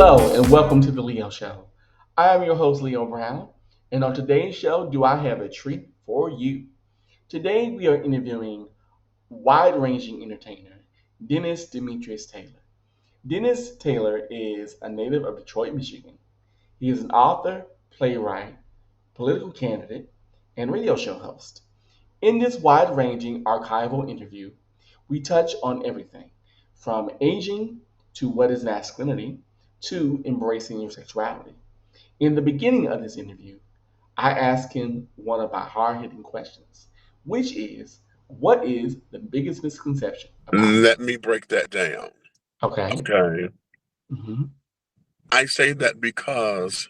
Hello, and welcome to the Leo Show. I am your host, Leo Brown, and on today's show, do I have a treat for you? Today, we are interviewing wide ranging entertainer Dennis Demetrius Taylor. Dennis Taylor is a native of Detroit, Michigan. He is an author, playwright, political candidate, and radio show host. In this wide ranging archival interview, we touch on everything from aging to what is masculinity to embracing your sexuality. In the beginning of this interview, I asked him one of my hard hitting questions, which is what is the biggest misconception about? Let me break that down. Okay. Okay. Hmm. I say that because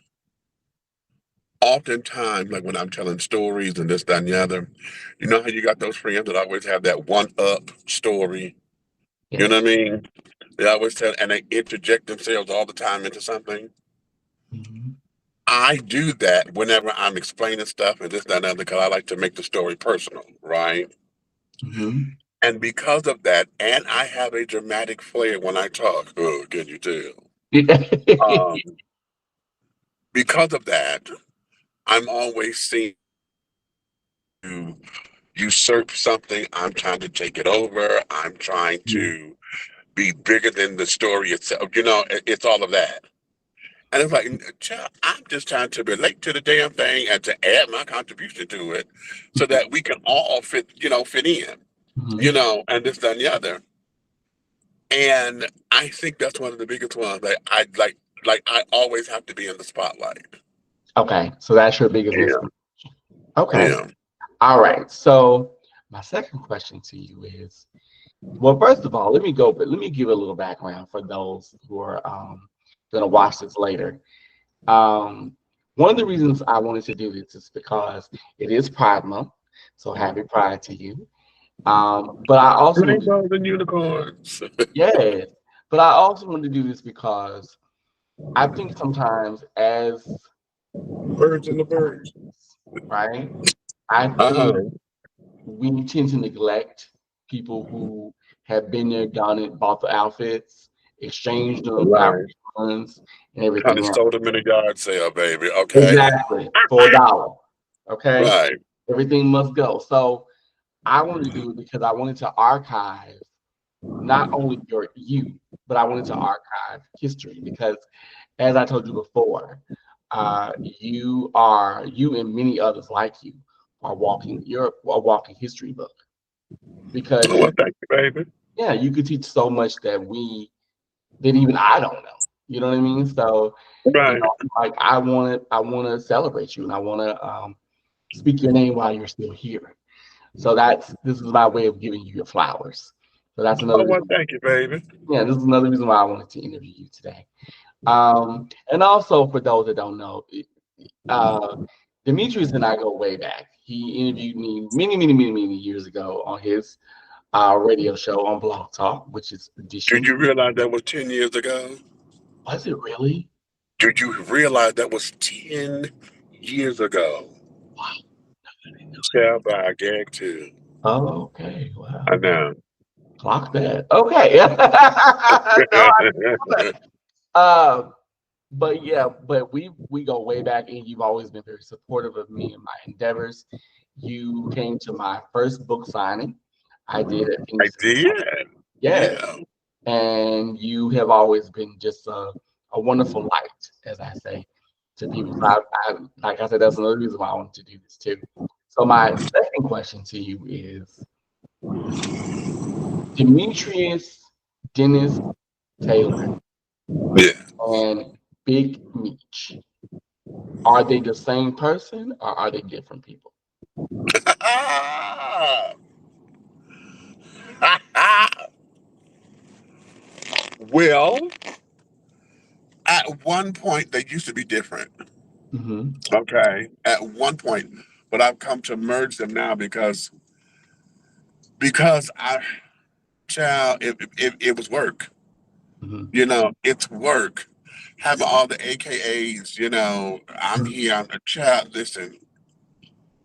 oftentimes, like when I'm telling stories and this, that, and the other, you know how you got those friends that always have that one up story? You know Yes. what I mean? They always tell, and they interject themselves all the time into something. Hmm. I do that whenever I'm explaining stuff and this, that, and the other, because I like to make the story personal, right? Hmm. And because of that, and I have a dramatic flair when I talk. Oh, can you tell? Um, because of that, I'm always seen to usurp something. I'm trying to take it over. I'm trying to be bigger than the story itself. It's all of that. And it's like, child, I'm just trying to relate to the damn thing and to add my contribution to it so that we can all fit in, Hmm. and this, that, and the other. And I think that's one of the biggest ones. Like I always have to be in the spotlight. Okay, so that's your biggest Yeah, misconception. Okay. yeah. All right. So my second question to you is, well, first of all, let me give a little background for those who are gonna watch this later. Um, one of the reasons I wanted to do this is because it is Pride Month, so happy Pride to you. But I also want to, Rainbows and unicorns. yes, but I also want to do this because I think sometimes as Birds and the birds. right, I think Uh-huh. we tend to neglect people who have been there, done it, bought the outfits, exchanged them, got Right. refunds, and Kind of everything else. sold them in a yard sale, baby. Okay. Exactly, for a dollar. Okay, Right. everything must go. So I wanted to do it because I wanted to archive not only you, but I wanted to archive history because, as I told you before, you and many others like you are walking history book because Oh, well, thank you, baby. yeah, you could teach so much that even I don't know. You know what I mean? So, Right. like I want to celebrate you and I want to speak your name while you're still here. So this is my way of giving you your flowers. So that's Oh, another well, reason. thank you, baby. Yeah, this is another reason why I wanted to interview you today. And also for those that don't know, uh, Demetrius and I go way back. He interviewed me many years ago on his radio show on Blog Talk, which is Did Edition. you realize that was 10 years ago? Was it really? Did you realize that was 10 years ago? Wow, I didn't know Tell by a gag, too. that. Oh, okay. I Wow. know. Clock that. Okay. No, I didn't know that. Uh, but yeah, but we go way back, and you've always been very supportive of me and my endeavors. You came to my first book signing. I did at I Phoenix. did. Yes, Yeah. and you have always been just a wonderful light, as I say to people. So like I said, that's another reason why I wanted to do this too. So my second question to you is Demetrius Dennis Taylor Yeah. and Big Meach. Are they the same person or are they different people? Well, at one point, they used to be different. Hmm. Okay. At one point, but I've come to merge them now because child, it was work. Hmm. It's work. Having all the AKAs, I'm here. I'm a child. Listen,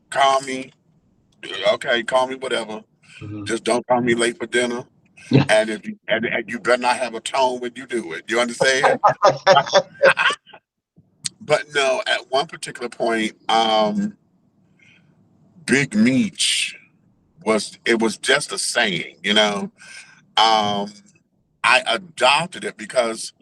call me. Okay, call me whatever. Hmm. Just don't call me late for dinner. Yeah. And you better not have a tone when you do it. You understand? But no, at one particular point, Big Meach was just a saying, you know. Um, I adopted it because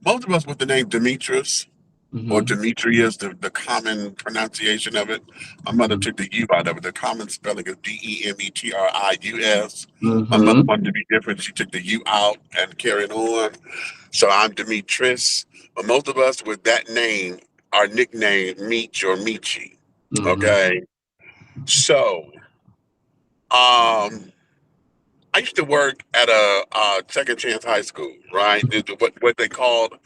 most of us with the name Demetrius or Mm-hmm. Demetrius, the common pronunciation of it. My mother took the U out of it. The common spelling is Demetrius. My mother Mm-hmm. wanted to be different. She took the U out and carried on. So I'm Demetrius. But most of us with that name are nicknamed Meach or Meachy. Mm-hmm. Okay. So um I used to work at a second chance high school, right? What they called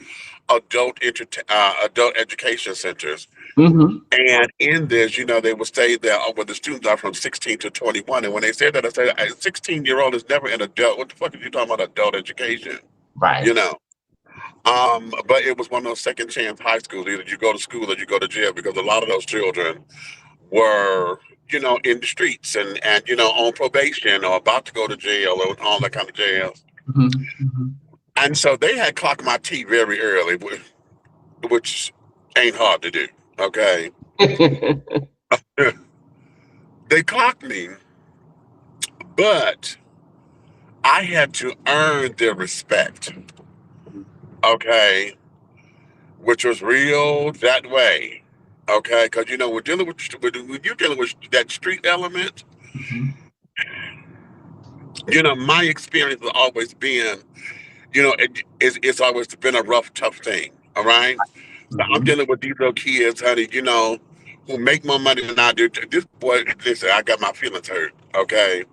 adult education centers. Mm-hmm. And in this, you know, they would say that where the students are from 16 to 21. And when they said that, I said, a 16-year-old is never an adult. What the fuck are you talking about adult education? Right. You know? But it was one of those second chance high schools. Either you go to school or you go to jail because a lot of those children were, you know, in the streets and you know, on probation or about to go to jail or all that kind of jail. Mm-hmm. And so they had clocked my teeth very early, which ain't hard to do. Okay. Mm-hmm. They clocked me, but I had to earn their respect. Okay. Which was real that way. Okay. Because, you know, when you're dealing with that street element, you know, my experience has always been, you know, it's always been a rough, tough thing. All right. So I'm Mm-hmm. dealing with these little kids, honey, you know, who make more money than I do. This boy, listen, I got my feelings hurt. Okay.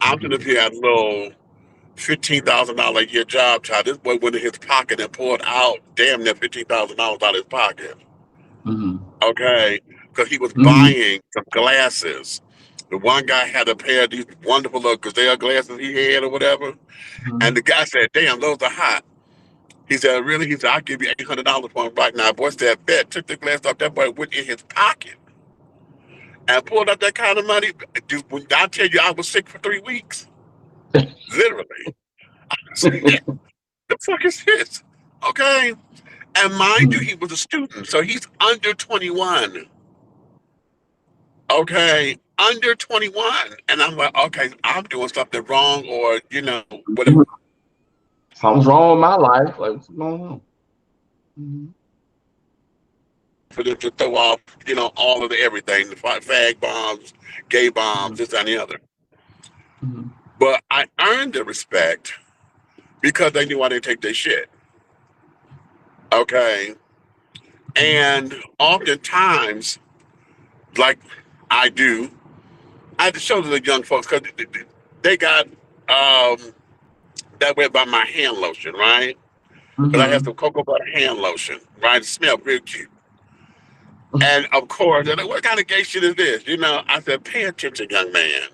I'm Mm-hmm. gonna be a little $15,000 a year job child. This boy went in his pocket and pulled out damn near $15,000 out of his pocket. Mm-hmm. Okay. Because he was Mm-hmm. buying some glasses. The one guy had a pair of these wonderful little gazelle glasses he had or whatever. And the guy said, damn, those are hot. He said, really? He said, I'll give you $800 for them right now. Boy said, bet. Took the glass off. That boy went in his pocket and pulled out that kind of money. Dude, when I tell you I was sick for 3 weeks, literally. I said, the fuck is this? Okay. And mind you, he was a student. So he's under 21. Okay. Under 21. And I'm like, okay, I'm doing something wrong or, you know, whatever. Something's wrong with my life. Like, what's going on? Mm-hmm. For them to throw off, you know, all of the everything, the fag bombs, gay bombs, this and the other. Mm-hmm. But I earned the respect because they knew I didn't take their shit. Okay. And oftentimes, like I do, I had to show to the young folks because they got that way by my hand lotion, right? Because I had Mm-hmm. some cocoa butter hand lotion, right? It smelled real cute. And of course, they're like, what kind of gay shit is this? You know, I said, pay attention, young man.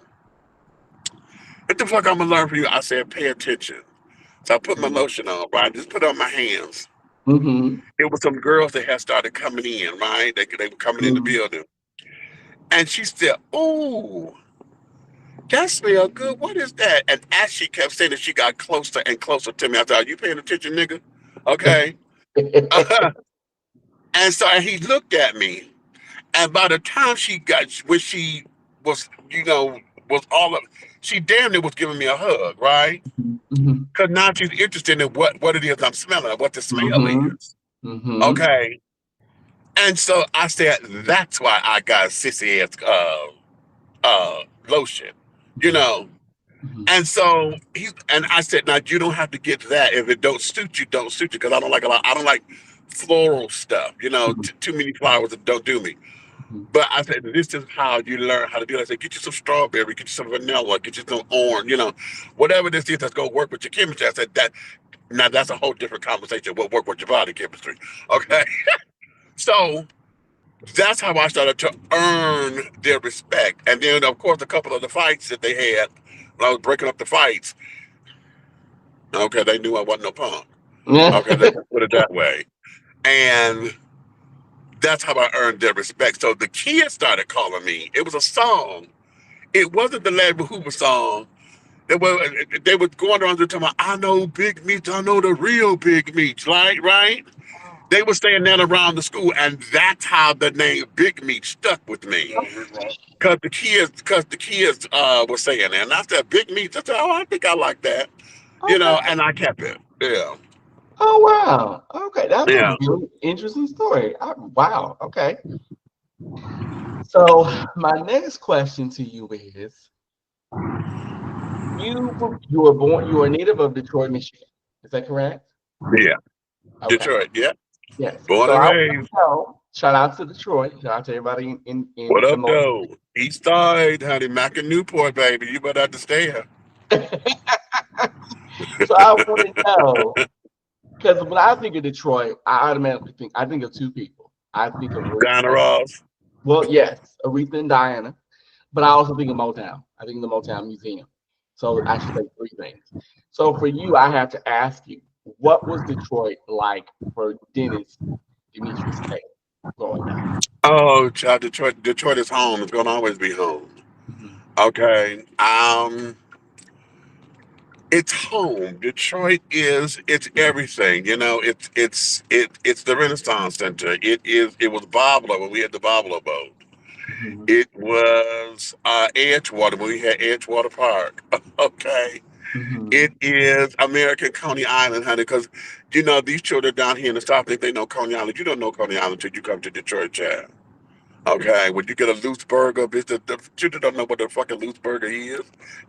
What the fuck I'm gonna learn from you? I said, pay attention. So I put my lotion on, right? Just put it on my hands. Mm-hmm. It was some girls that had started coming in, right? They were coming in the Mm-hmm. building. And she said, ooh, that smells good. What is that? And as she kept saying it, she got closer and closer to me. I said, are you paying attention, nigga? Okay. And so he looked at me. And by the time she got, when she was, you know, was all of, she damn near was giving me a hug, right? Mm-hmm. Because now she's interested in what it is I'm smelling, what the smell Mm-hmm. is. Mm-hmm. Okay. And so I said, that's why I got sissy ass lotion, you know. Mm-hmm. And so and I said, now you don't have to get that. If it don't suit you, don't suit you. Because I don't like I don't like floral stuff, you know, too many flowers that don't do me. Mm-hmm. But I said, this is how you learn how to do it. I said, get you some strawberry, get you some vanilla, get you some orange, you know, whatever this is that's going to work with your chemistry. I said, now that's a whole different conversation. What work with your body chemistry. Okay. So that's how I started to earn their respect. And then, of course, a couple of the fights that they had when I was breaking up the fights, okay, they knew I wasn't no punk. Okay, let's put it that way. And that's how I earned their respect. So the kids started calling me. It was a song. It wasn't the Larry Hoover song. They were going around there talking about, I know Big Meach, I know the real Big Meach, right? They were saying that around the school, and that's how the name Big Meach stuck with me. Cause the kids were saying that, and I said Big Meach. I said, oh, I think I like that, Okay. and I kept it. Yeah, Oh wow. Okay, that's a yeah. really interesting story. Wow. Okay. So my next question to you is: you were born you were a native of Detroit, Michigan. Is that correct? Yeah, Okay. Detroit. Yeah, Yes. born So and I want raised. to know. Shout out to Detroit. Shout out to everybody What in the up, most. though? East Side, honey, Mac and Newport, baby. You better understand. So I want to know because when I think of Detroit, I automatically think of two people. I think of Diana Ross. well, yes, Aretha and Diana, but I also think of Motown. I think of the Motown Museum. So I should say three things. So for you, I have to ask you, what was Detroit like for Dennis Demetrius Tate growing up? Oh, child, Detroit is home. It's gonna always be home. Hmm. Okay. It's home. Detroit is it's everything. It's the Renaissance Center. It was Boblo when we had the Boblo boat. Hmm. It was Edgewater when we had Edgewater Park. Okay. Hmm. It is American Coney Island, honey, because these children down here in the South think they know Coney Island. You don't know Coney Island until you come to Detroit, child. Okay, when you get a loose burger, bitch, the children don't know what the fucking loose burger is.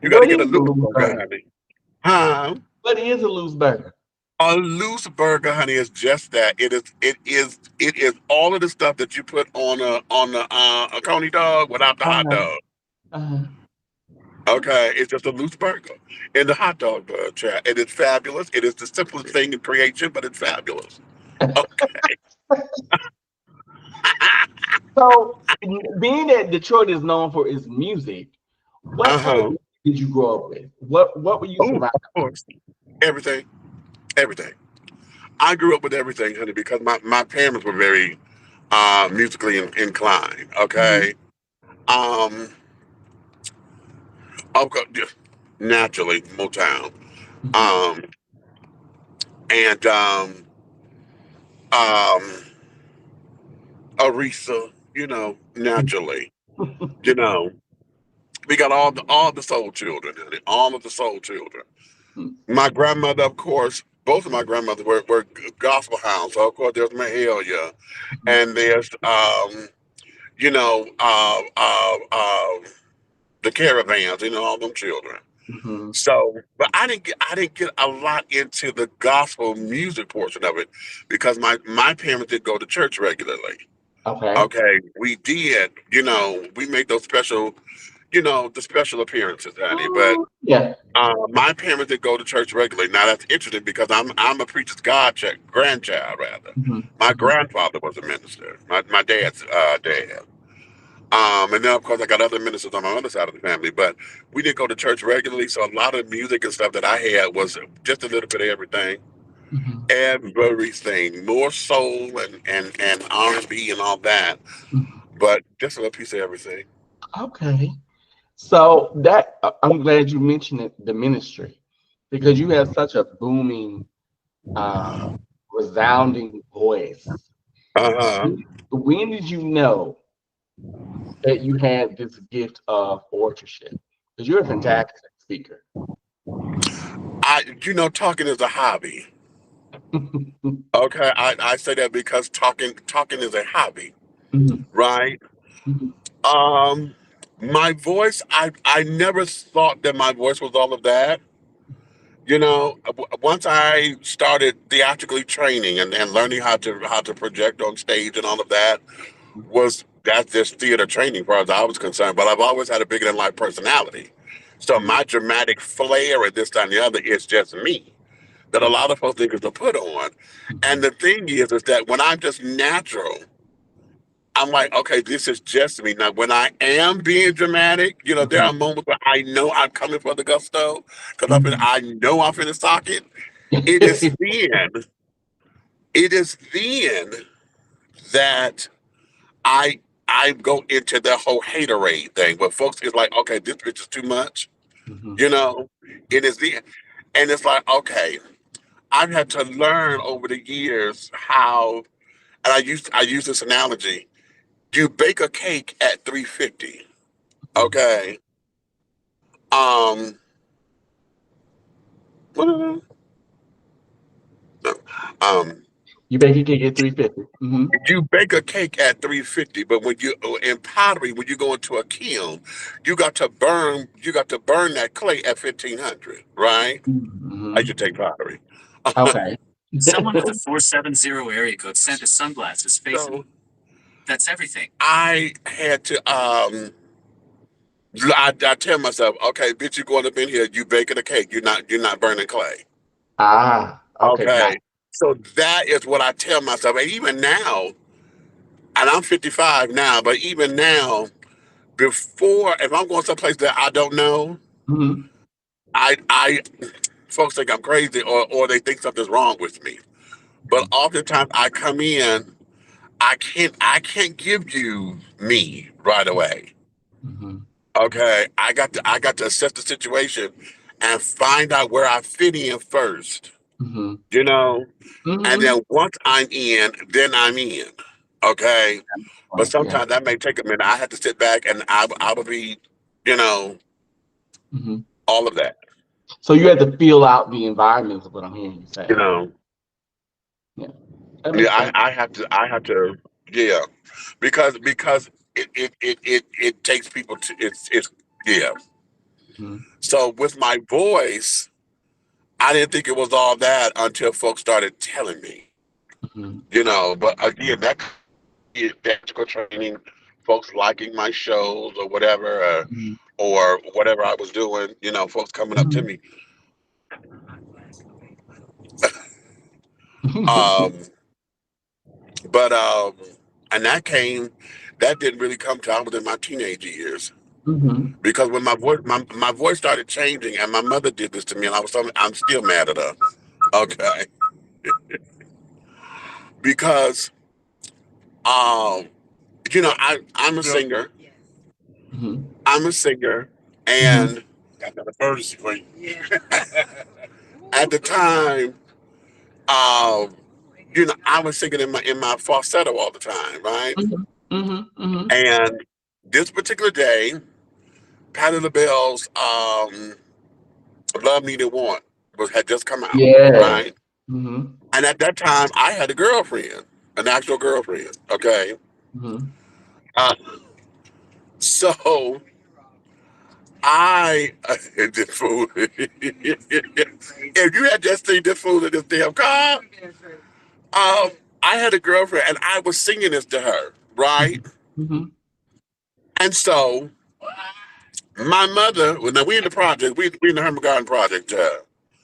You got to What get a is a loose loose burger, burger? honey. Huh? What is a loose burger? A loose burger, honey, is just that. It is all of the stuff that you put on a coney dog without the hot Uh-huh. dog. Uh-huh. Okay, it's just a loose burger in the hot dog chat. It is fabulous. It is the simplest thing in creation, but it's fabulous. Okay. So, being that Detroit is known for its music, what type of Uh-huh. music did you grow up with? What were you Oh, surrounded of course. Everything. Everything. I grew up with everything, honey, because my parents were very musically inclined. with? Okay. Um, of course, just naturally Motown. Mhm, Um, and um, Aretha, mhm, naturally, you know, we got all the soul children, honey, all of the soul children. mhm, My grandmother, of course, both of my grandmothers were gospel hounds. So of course, there's Mahalia, mhm, and there's you know, uh, uh, uh, the caravans, all them children. mhm. So, but I didn't get a lot into the gospel music portion of it because my parents did go to church regularly. Okay. Okay, we did, we made those special, the special appearances, honey. But Yeah. my parents did go to church regularly. Now that's interesting because I'm a preacher's grandchild rather. Mhm, My mhm, grandfather was a minister. My dad's dad. And then of course I got other ministers on my other side of the family, but we didn't go to church regularly, so a lot of music and stuff that I had was just a little bit of everything, mhm, everything, more soul and R&B and all that, mhm. but just a little piece of everything. Okay. So I'm glad you mentioned the ministry because you have such a booming, uh, resounding voice. Uh huh. When did you know that you had this gift of authorship? Because you're a fantastic speaker. Talking is a hobby. Okay, I say that because talking is a hobby, Mhm, right? mhm, Um, my voice, I never thought that my voice was all of that. Once I started theatrically training and learning how to project on stage and all of that, that's just theater training, as far as I was concerned. But I've always had a bigger than life personality, so mhm, my dramatic flair and this, that, and the other is just me. That a lot of folks think is to put on. And mhm, the thing is that when I'm just natural, I'm like, okay, this is just me. Now, when I am being dramatic, there mhm, are moments where I know I'm coming for the gusto because mhm. I know I'm in the socket. It is then, it is then that I I go into the whole haterade thing, where folks is like, okay, this bitch is too much, Mhm, you know. It is the, and it's like, okay, I've had to learn over the years how, and I use this analogy. You bake a cake at 350. Mhm. Okay. Um. no, Um. You bet you can get 350. Mm-hmm. You bake a cake at 350, but when you in pottery, when you go into a kiln, you got to burn that clay at 1500, right? I Mm-hmm. should take pottery. Okay. Someone with a 470 area code sent a sunglasses face. So That's everything. I had to I tell myself, okay, bitch, you going up in here, you baking a cake, you're not burning clay. Okay, got Okay. So that is what I tell myself. And even now, and I'm 55 now, but even now, before if I'm going someplace that I don't know, it. Mm-hmm. I folks think I'm crazy or they think something's wrong with me. But oftentimes I come in, I can't give you me right away. Mm-hmm. Okay. I got to assess the situation and find out where I fit in first. Mm-hmm. You know? And Mm-hmm. then once I'm in, then I'm in. Okay. But Right, yeah. sometimes that may take a minute. I have to sit back and I will be, you know, Mm-hmm. all of that. So you had to feel out the environment is what I'm hearing you You say. know. Yeah. That Yeah, makes sense. I have to yeah. Because it takes people to it's yeah. Mm-hmm. So with my voice, I didn't think it was all that until folks started telling me. Mm-hmm. But again, that is theatrical training, folks liking my shows or whatever, or whatever I was doing, folks coming up to Mm-hmm. me. Um, but and that didn't really come till I was in my teenage years. Mm-hmm. Because when my voice started changing, and my mother did this to me, and I'm still mad at her. Okay, because um, I'm a singer. Mm-hmm. I'm a singer, Mm-hmm. and got another emergency for you. At the time, um, I was singing in my falsetto all the time, right? Mm-hmm. Mm-hmm. Mm-hmm. And this particular day, Patti LaBelle's "Love Needed Want" had just come out, Yes. right? Mm-hmm. And at that time, I had a girlfriend, an actual girlfriend. Okay, Mm-hmm. uh, so I this fool. If you had just seen this fool in this damn car, I had a girlfriend, and I was singing this to her, right? Mm-hmm. And so my mother, well, now we in the project, we in the Herman Garden project.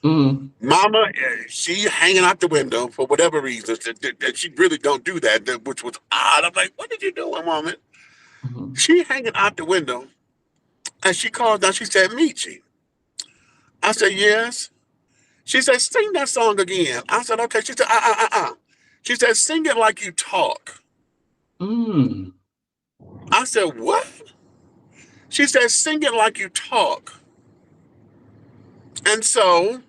Mm-hmm. Mama, she hanging out the window for whatever reason. That she really don't do that, which was odd. I'm like, what did you do, woman? Mm-hmm. She hanging out the window, and she called down. She said, "Meachy." I said, "Yes." She said, "Sing that song again." I said, "Okay." She said, She said, "Sing it like you talk." Mm-hmm. I said, "What?" She said, "Sing it like you talk." And so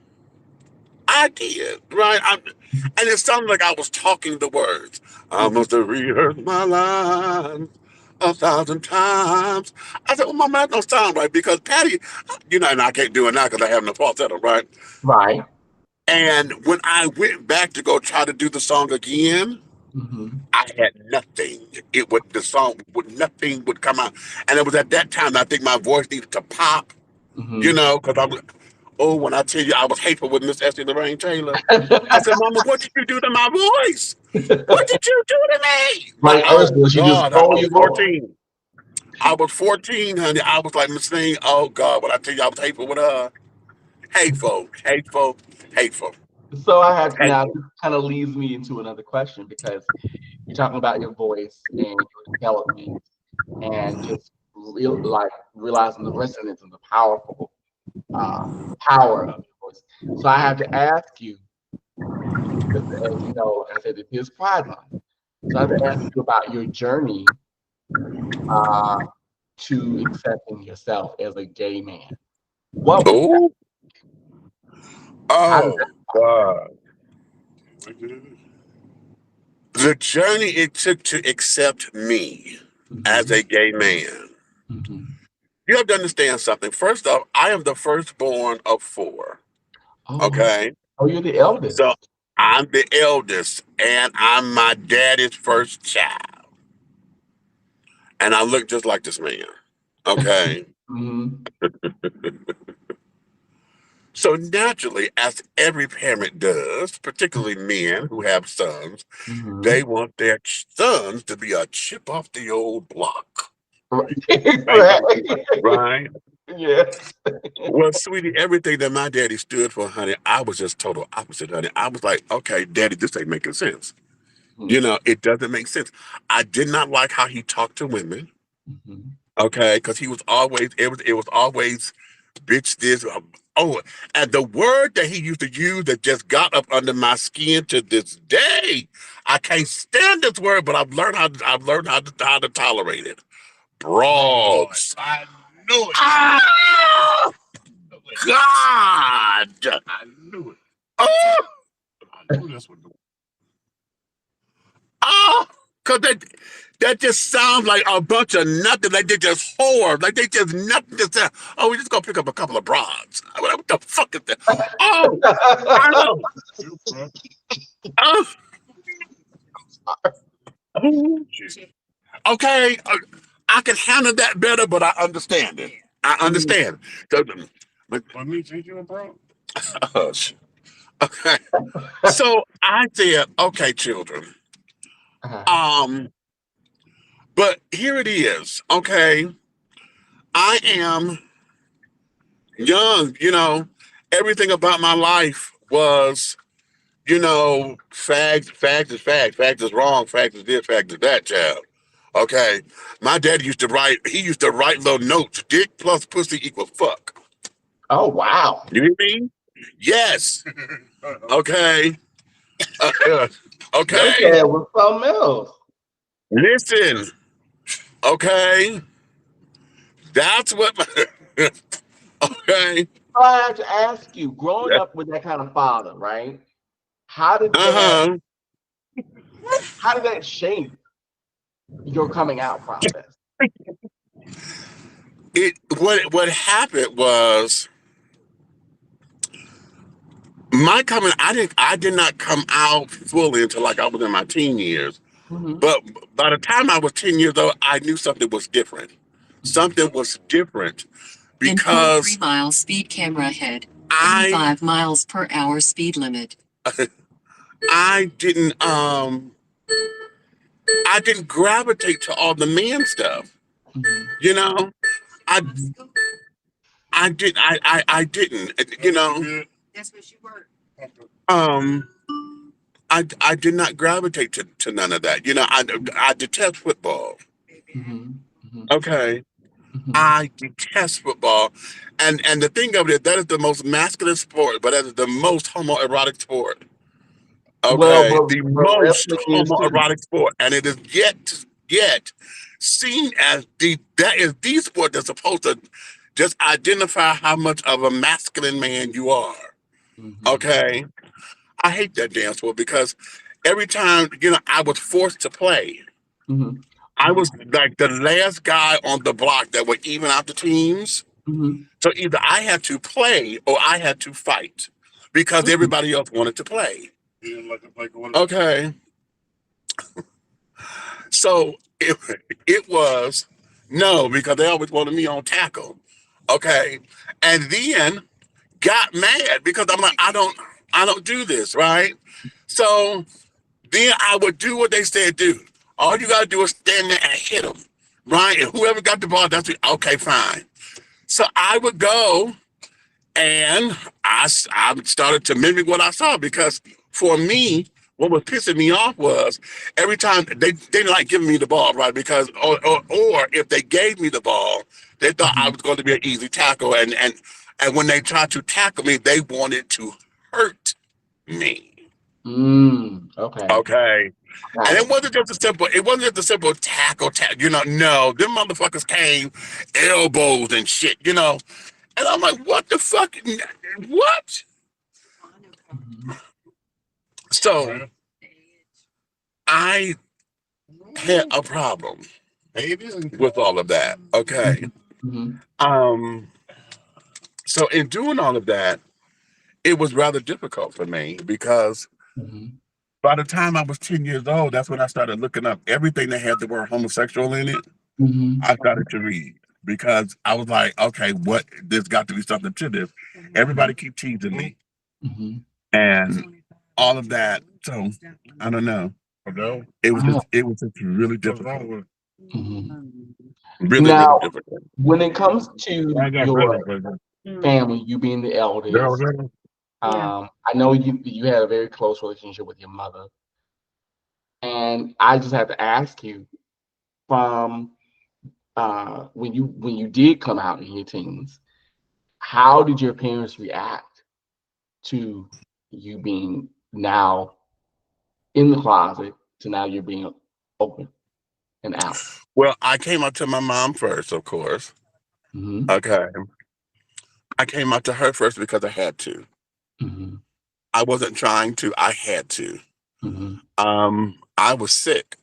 I did, right? And it sounded like I was talking the words. I Mm-hmm. must have rehearsed my lines 1,000 times. I said, well, Mama, that don't sound right because Patty, and I can't do it now because I have no falsetto, right? Right. And when I went back to go try to do the song again, Mm-hmm. I had nothing. Nothing would come out. And it was at that time that I think my voice needed to pop, Mm-hmm. because I was, oh, when I tell you I was hateful with Miss Essie Lorraine Taylor. I said, Mama, what did you do to my voice? What did you do to me? But Like oh Ursula, she just God, I stole was your voice. 14. I was 14, honey. I was like Miss Thing. Oh God, when I tell you I was hateful with her. Hateful, hateful, hateful, So I have now hateful. this kind of leads me into another question because you're talking about your voice and your development and just realizing the resonance and the uh, power of your voice. So I have to ask you, because as you know, like I said, it is Pride Month. So I have to ask you about your journey uh, to accepting yourself as a gay man. What was that? Oh. How did Oh, God. The journey it took to accept me that? as a gay man. Hmm. You have to understand something. First off, I am the firstborn of four. Oh, Okay. oh, you're the So eldest. I'm the eldest and I'm my daddy's first child. And I look just like this man. Okay. Hmm. So naturally, as every parent does, particularly men who have sons, Hmm. they want their sons to be a chip off the old block. Right. Right? Right. Right? Yes. Well, sweetie, everything that my daddy stood for, honey, I was just total opposite, honey. I was like, okay, daddy, this ain't making sense. Hmm. It doesn't make sense. I did not like how he talked to women. Hmm. Okay, because it was always bitch this. Oh, and the word that he used to use that just got up under my skin to this day. I can't stand this word, but I've learned how to tolerate it. Broads. I knew it. Ah, God. I knew it. Oh, I knew this one. Oh, because that just sounds like a bunch of nothing. Like they just whore. Like they just nothing. Just oh, we just gonna pick up a couple of broads. What the fuck is that? Oh, I know. Oh, oh, okay. I can handle that better, but I understand it. I Mm. understand. Let me take you a bro. Hush. Okay. So I said, okay, children. Uh-huh. Um, but here it is. Okay. I am young, everything about my life was, fact is fact is wrong, fact is this, fact is that, child. Okay. My dad he used to write little notes, dick plus pussy equals fuck. Oh, wow. You hear me? Yes. Okay. Your Okay. dad was something else. Listen. Okay. That's what okay. I have to ask you, growing up with that kind of father, right? How did that Uh-huh. how did that shape your coming out process? What happened was my coming. I did not come out fully until like I was in my teen years. Hmm. But by the time I was 10 years old, I knew something was different. Hmm. Something was different In 0.3 because miles, speed camera ahead. I 85 miles per hour speed limit. I didn't gravitate to all the man stuff. Hmm. You know, I I did I didn't. That's what you were. Um I did not gravitate to none of that. I detest football. Hmm. Hmm. Okay. Hmm. I detest football. And the thing of it, that is the most masculine sport, but that is the most homoerotic sport. Well, Okay. The but most wrestling is too. homoerotic sport. And it is yet seen as that is the sport that's supposed to just identify how much of a masculine man you are. Hmm. Okay. I hate that damn sport because every time, I was forced to play. Hmm. I was like the last guy on the block that would even out the teams. Hmm. So either I had to play or I had to fight because Hmm. everybody else wanted to play. Okay. So it was no, because they always wanted me on tackle. Okay. And then got mad because I'm like, I don't do this, right? So then I would do what they said do. All you gotta do is stand there and hit them. Right? And whoever got the ball, okay, fine. So I would go and I started to mimic what I saw because for me, what was pissing me off was every time they didn't like giving me the ball, right? Because or if they gave me the ball, they thought I Hmm. was going to be an easy tackle, and when they tried to tackle me, they wanted to hurt me. Mm. Okay. Okay. And Got it it. wasn't just a simple tackle, no, them motherfuckers came elbows and shit, And I'm like, what the fuck? What? So I had a problem with all of that. Okay. Mhm. Um, so in doing all of that, it was rather difficult for me because Mhm. by the time I was 10 years old, that's when I started looking up everything that had the word homosexual in it. Mhm. I started to read because I was like, okay, what? There's got to be something to this. Everybody keep teasing me Mhm. and all of that. So I don't know. Wow. It was just really difficult. Mhm. Really, Now, really difficult. when it comes to your family, you being the eldest, I know you had a very close relationship with your mother, and I just have to ask you from when you did come out in your teens, how did your parents react to you being now in the closet to now you're being open and out? Well, I came out to my mom first, of course. Mhm. Okay. I came out to her first because I had to. Mhm. I wasn't trying to, I had to. Mhm. I was sick,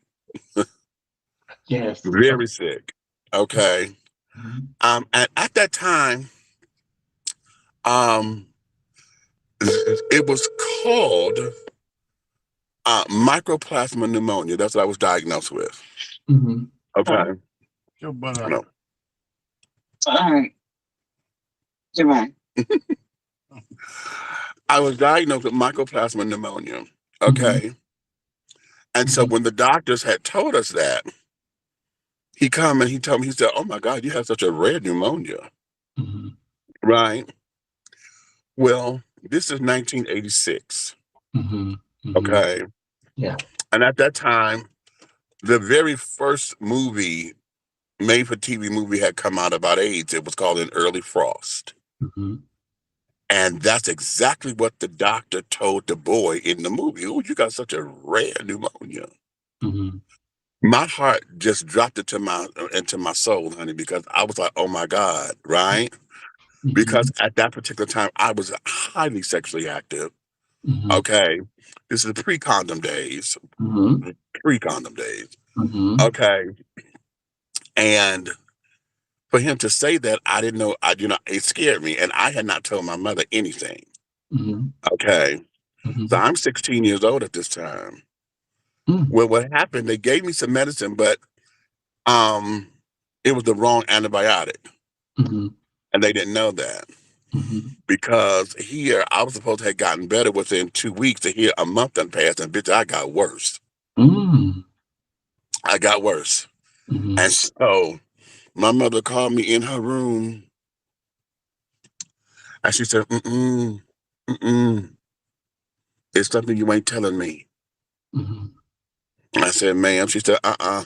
Yes. very sick. Okay. Mhm. And at that time, um, it was called microplasma pneumonia. That's what I was diagnosed with. Mhm. Okay. No. All right. Goodbye. I was diagnosed with mycoplasma pneumonia. Mhm. Okay. And so Mhm. when the doctors had told us that, he come and he told me, he said, "Oh my God, you have such a rare pneumonia." Mhm. Right. Well, this is 1986. Mhm. Mhm. Okay. Yeah. And at that time, the very first movie, made for TV movie had come out about AIDS. It was called An Early Frost. Mhm. And that's exactly what the doctor told the boy in the movie. Oh, you got such a rare pneumonia. Mhm. My heart just dropped into my soul, honey, because I was like, oh my God, right? Because Mhm. at that particular time I was highly sexually active. Mhm. Okay. This is pre-condom days. Mhm. Pre-condom days. Mhm. Okay. And for him to say that, I didn't know, it scared me. And I had not told my mother anything. Mhm. Okay. So Mhm. I'm 16 years old at this time. Mm. Well, what happened, they gave me some medicine, but um, it was the wrong antibiotic. Mhm. And they didn't know that. Mhm. Because here, I was supposed to have gotten better within 2 weeks, to here a month done passed, and bitch, I got worse. Mm. I got worse. And Mhm. so my mother called me in her room and she said, mm-mm, it's something you ain't telling me. Mhm. I said, ma'am. She said, uh-uh.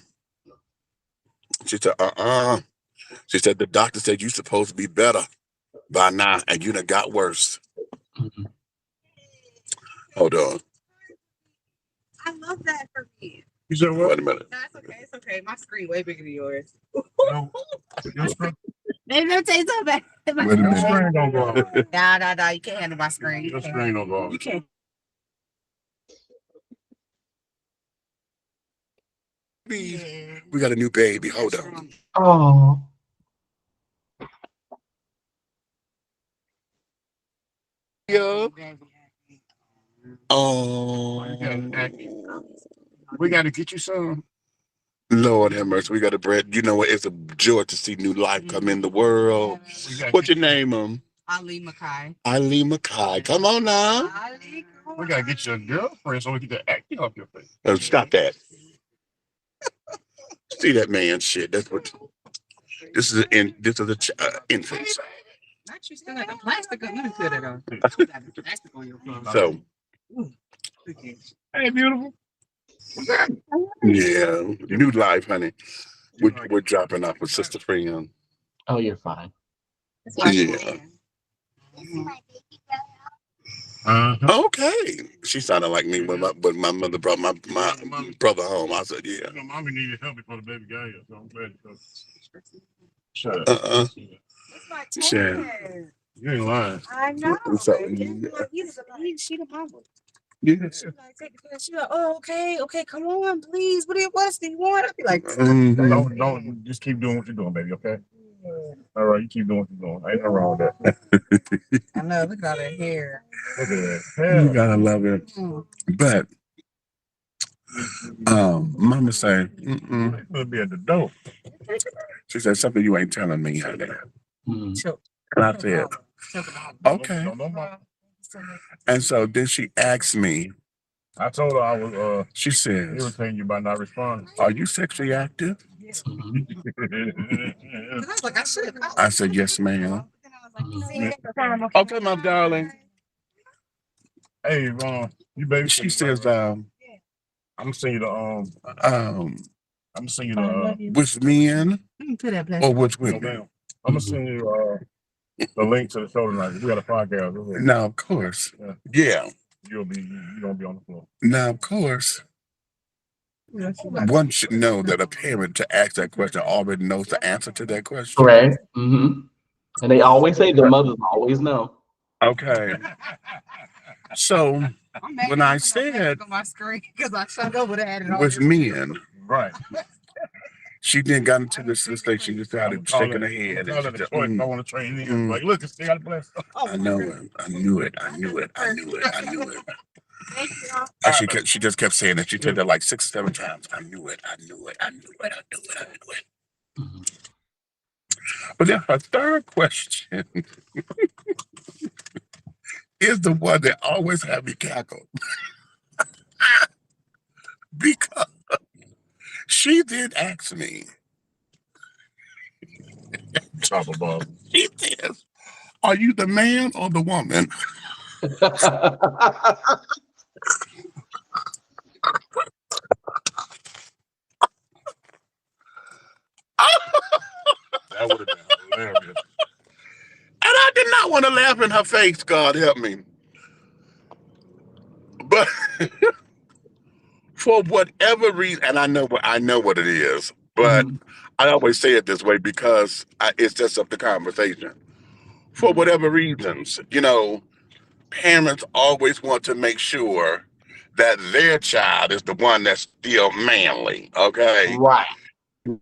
She said, uh-uh. She said, the doctor said you supposed to be better by now, and you done got worse. Mhm. Hold on. I love that for me. You said what? Wait a minute. No, it's okay. It's okay. My screen way bigger than yours. No, your screen. Maybe don't take so bad. Wait a minute. Screen don't go off. No. You can't handle my screen. Your screen don't go off. You can't. Baby, we got a new baby. Hold on. Oh. Yeah. Oh. We got to get you some. Lord have mercy. We got a bread. You know what? It's a joy to see new life come in the world. What's your name, Ali Makai. Ali Makai. Come on now. Ali, We gotta get your girlfriend so we can get the acting off your face. Oh, stop that. See that man shit. That's what this is infant. Not you still got the plastic on. You done put it on. You got the plastic on your phone. So hey, beautiful. Yeah, new life, honey. We're dropping off with Sister Freon. Oh, you're fine. Yeah. Okay. She sounded like me when my mother brought my brother home. I said, yeah. Mommy needed help before the baby got here, so I'm glad you shut up. Shut up. It's my twin. You ain't lying. I know. So, She the mama. yes. She like, take the class. She like, oh, okay, come on, please. What else do you want? I be like, Don't just keep doing what you're doing, baby. Okay. All right, you keep doing what you're doing. Ain't nothing wrong with that. I know. Look at all that hair. Look at that. You gotta love it. But Mama say, it'll be at the door. She said something you ain't telling me, honey. Choke. And I said, okay. And so then she asked me. I told her I was. She says, irritating you by not responding. Are you sexually active? I said, yes, ma'am. Okay, my darling. Hey, you baby. She says, I'm gonna send you the I'm gonna send you the with men or with women. I'm gonna send you the link to the show tonight. We got a podcast. Now, of course. Yeah. You gonna be on the floor. Now, of course. One should know that a parent to ask that question already knows the answer to that question. Correct. And they always say the mothers always know. Okay. So when I said on my screen because I shut over that with men, right? She then got into this stage. She just started shaking her head. I want to train in. Like, look, it's got a bless. I know it. I knew it. And she just kept saying it. She did that like 6 or 7 times. I knew it. But then her third question is the one that always had me cackle. Because she did ask me. Top above. She says, are you the man or the woman? That would have been hilarious. And I did not want to laugh in her face, God help me. But for whatever reason, and I know what it is, but I always say it this way because it's just up to conversation. For whatever reasons, parents always want to make sure that their child is the one that's still manly, okay? Right.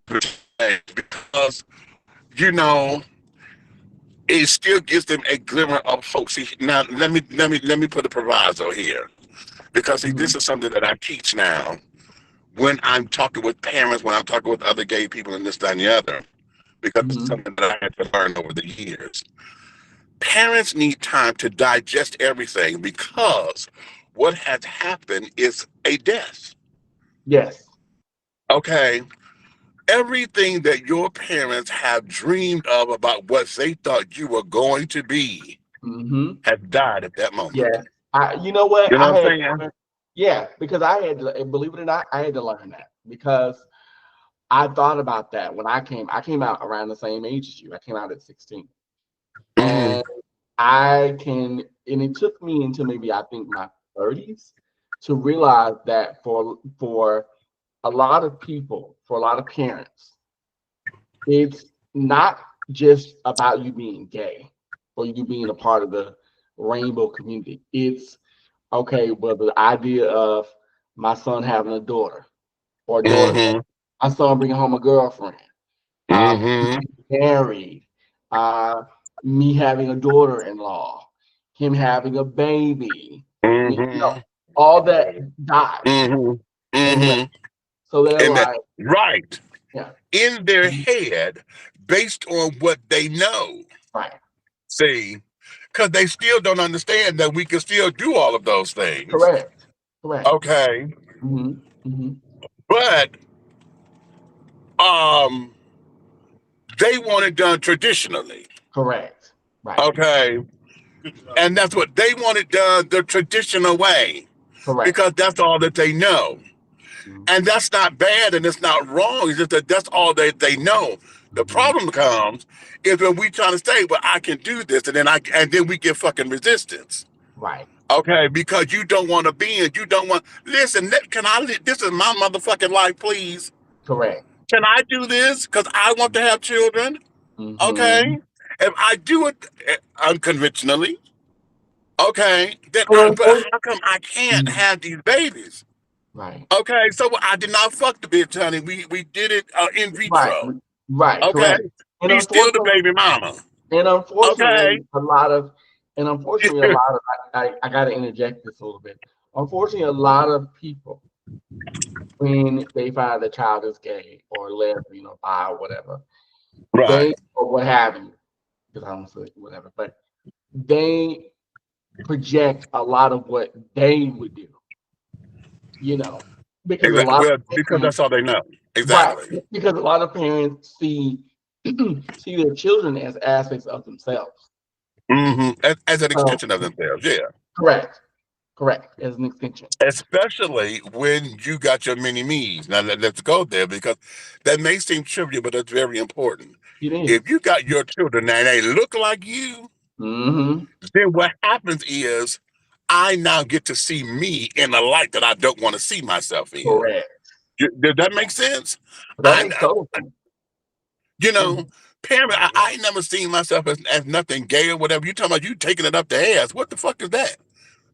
Because, it still gives them a glimmer of hope. See, now let me put a proviso here. Because see, this is something that I teach now when I'm talking with parents, when I'm talking with other gay people and this, that, and the other. Because it's something that I had to learn over the years. Parents need time to digest everything because what has happened is a death. Yes. Okay. Everything that your parents have dreamed of about what they thought you were going to be has died at that moment. Yeah. You know what? You know what I'm saying? Yeah, because I had to, believe it or not, I had to learn that because I thought about that when I came out around the same age as you. I came out at 16. And and it took me into maybe I think my 30s to realize that for a lot of people, for a lot of parents, it's not just about you being gay or you being a part of the rainbow community. It's okay, well, the idea of my son having a daughter or daughter, my son bringing home a girlfriend, married, me having a daughter-in-law, him having a baby, all that died. So they're like, right. Yeah. In their head, based on what they know. Right. See, because they still don't understand that we can still do all of those things. Correct. Okay. But they want it done traditionally. Correct. Right. Okay. And that's what they want it done the traditional way. Correct. Because that's all that they know. And that's not bad and it's not wrong. It's just that that's all they know. The problem comes is when we try to say, well, I can do this, and then we get fucking resistance. Right. Okay, because you don't want to be in, you don't want, listen, this is my motherfucking life, please. Correct. Can I do this? Because I want to have children. Okay. If I do it unconventionally, okay, then Well, but how come I can't Mhm. have these babies? Right. Okay, so I did not fuck the bitch, honey. We did it in Right. vitro. Right. Okay, Correct. And she's still the unfortunately, baby mama. and Okay, unfortunately, a lot of, and unfortunately, a lot of, I got to interject this a little bit. Unfortunately, a lot of people, when they find the child is gay or lesbian or bi or whatever, they, right. or what have you, because I don't say whatever, but they project a lot of what they would do, you know, because a Exactly. lot Well, of because parents, that's all they know. right, Exactly. because a lot of parents see see their children as aspects of themselves. As an So extension of themselves, yeah. correct, correct, as an extension. Especially when you got your mini me's. Now let's go there because that may seem trivial, but that's very important. It If is. you got your children and they look like you, Mm-hmm. then what happens is I now get to see me in a light that I don't want to see myself in. Correct. Does that make sense? That I, makes total sense. you know, Mhm. parent, I ain't never seen myself as nothing gay or whatever. You talking about you taking it up the ass? What the fuck is that?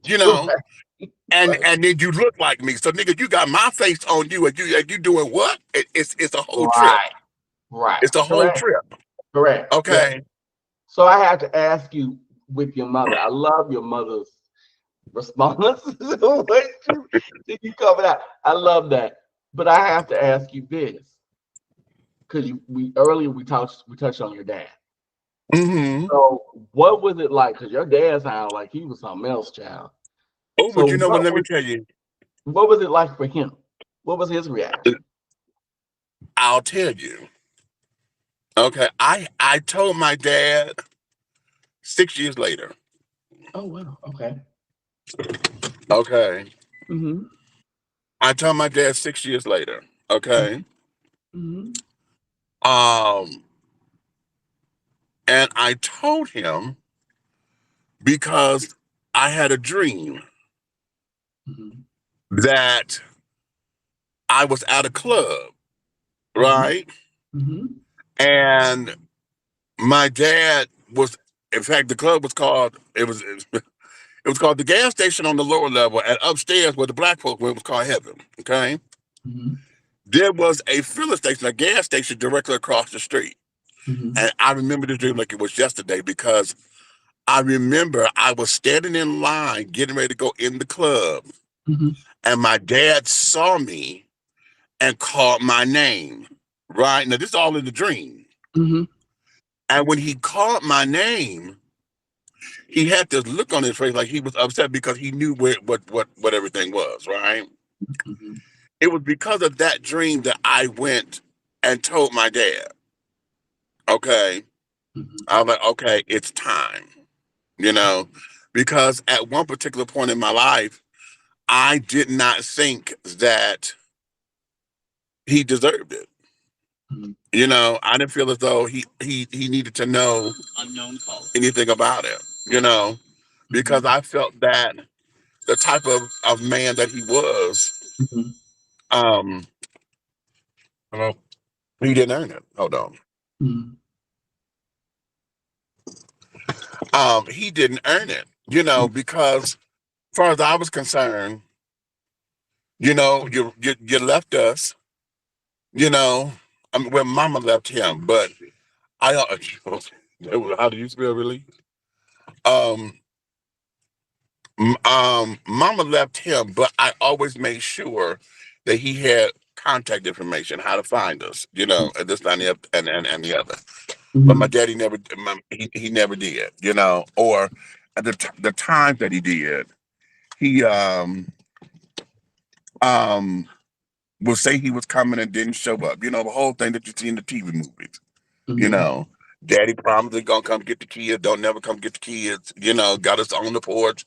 You know, Right. and Right. and then you look like me. So nigga, you got my face on you, and you doing what? It's a whole trip. Right. Right. It's a whole Correct. trip. Correct. Correct. Okay. So I have to ask you with your mother. I love your mother's response. What you covered out. I love that. But I have to ask you this because we earlier we touched on your dad. Hmm. So what was it like? Because your dad sounded like he was something else, child. Oh, So but you know what? Let me tell you. what was it like for him? What was his reaction? I'll tell you. Okay. I told my dad 6 years later. Oh wow. Okay. Okay. Mm-hmm. I told my dad 6 years later. Okay. Mm-hmm. Um, and I told him because I had a dream Mm-hmm. that I was at a club, Mm-hmm. right? Mm-hmm. And my dad was, in fact, the club was called, it was called the gas station on the lower level, and upstairs where the black folk went was called Heaven. Okay. Mm-hmm. There was a filling station, a gas station directly across the street. Mm-hmm. And I remember this dream like it was yesterday because I remember I was standing in line getting ready to go in the club, Mm-hmm. and my dad saw me and called my name. Right now, this is all in the dream. Mm-hmm. And when he called my name, he had this look on his face like he was upset because he knew what everything was. Right. Mm-hmm. It was because of that dream that I went and told my dad. Okay, Mm-hmm. I was like, okay, it's time. You know, because at one particular point in my life, I did not think that he deserved it. Mm-hmm. You know, I didn't feel as though he needed to know anything about it. You know, because Mm-hmm. I felt that the type of man that he was, Mm-hmm. um, hello, he didn't earn it. Hold on, Mm-hmm. he didn't earn it. You know, because as far as I was concerned, you know, you left us. You know, I mean, well, Mama left him, but I how do you spell relief? Um, Mama left him, but I always made sure that he had contact information, how to find us, you know, and this and the and the other. But my Mm-hmm. daddy never, he never did, you know, or at the times that he did, he um will say he was coming and didn't show up. You know, the whole thing that you see in the TV movies. You Mm-hmm. know, daddy promised he gonna come get the kids, don't never come get the kids, you know, got us on the porch,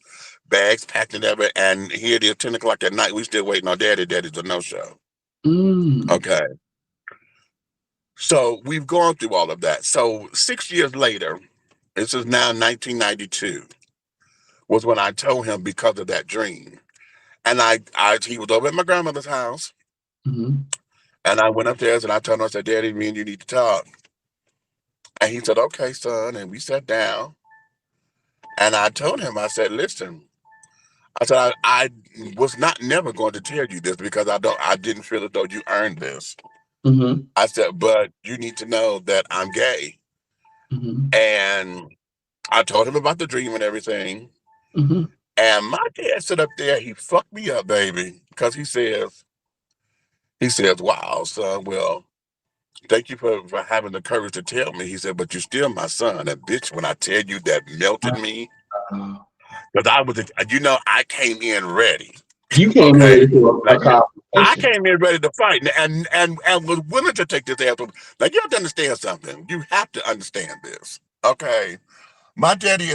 bags packed and everything, and here it is 10 o'clock at night, we still waiting on daddy. Daddy's a no-show. Mm-hmm. Okay. So we've gone through all of that. So 6 years later, this is now 1992, was when I told him because of that dream. And he was over at my grandmother's house, Mm-hmm. and I went upstairs and I told him, I said, Daddy, me and you need to talk. And he said, okay, son. And we sat down. And I told him, I said, listen, I said, I was not never going to tell you this because I didn't feel as though you earned this. Mm-hmm. I said, but you need to know that I'm gay. Mm-hmm. And I told him about the dream and everything. Mm-hmm. And my dad stood up there, he fucked me up, baby. Because he says, wow, son, well, thank you for having the courage to tell me. He said, but you're still my son. And bitch, when I tell you that melted me, because I came in ready. You came Okay. ready for a Like I conversation. came in ready to fight and was willing to take this ass. Like you have to understand something. You have to understand this. Okay. My daddy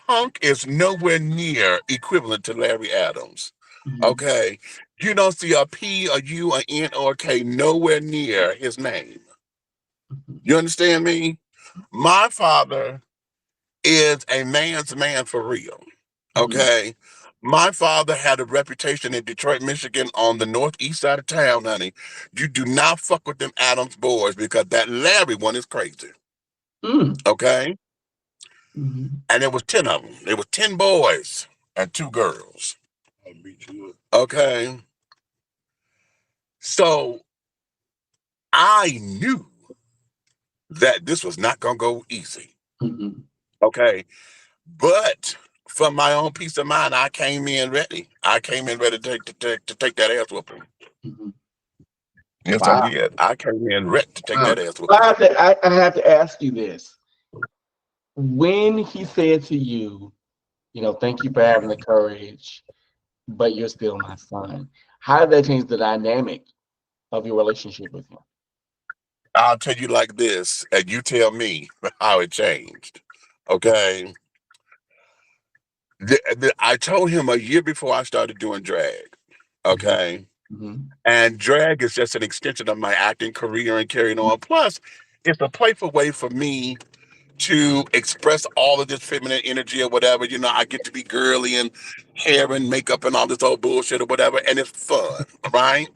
Punk is nowhere near equivalent to Larry Adams. Mm-hmm. Okay. You don't see a P, a U, a N, or a K nowhere near his name. You understand me? My father is a man's man for real. Mm-hmm. Okay. My father had a reputation in Detroit, Michigan on the northeast side of town, honey. You do not fuck with them Adams boys because that Larry one is crazy. Mm-hmm. Okay. Mm-hmm. And there was 10 of them. There was 10 boys and 2 girls. Okay. So I knew that this was not gonna go easy. Mm-hmm. Okay. But for my own peace of mind, I came in ready. I came in ready to take that ass whooping. Mm-hmm. Yes, I Wow. did. I came in ready to take Wow. that ass I whooping. have to, I have to ask you this. When he said to you, thank you for having the courage, but you're still my son, how did that change the dynamic of your relationship with him? I'll tell you like this, and you tell me how it changed. Okay. I told him a year before I started doing drag. Mm-hmm. Okay. Mm-hmm. And drag is just an extension of my acting career and carrying on. Plus, it's a playful way for me to express all of this feminine energy or whatever. I get to be girly and hair and makeup and all this old bullshit or whatever, and it's fun, right?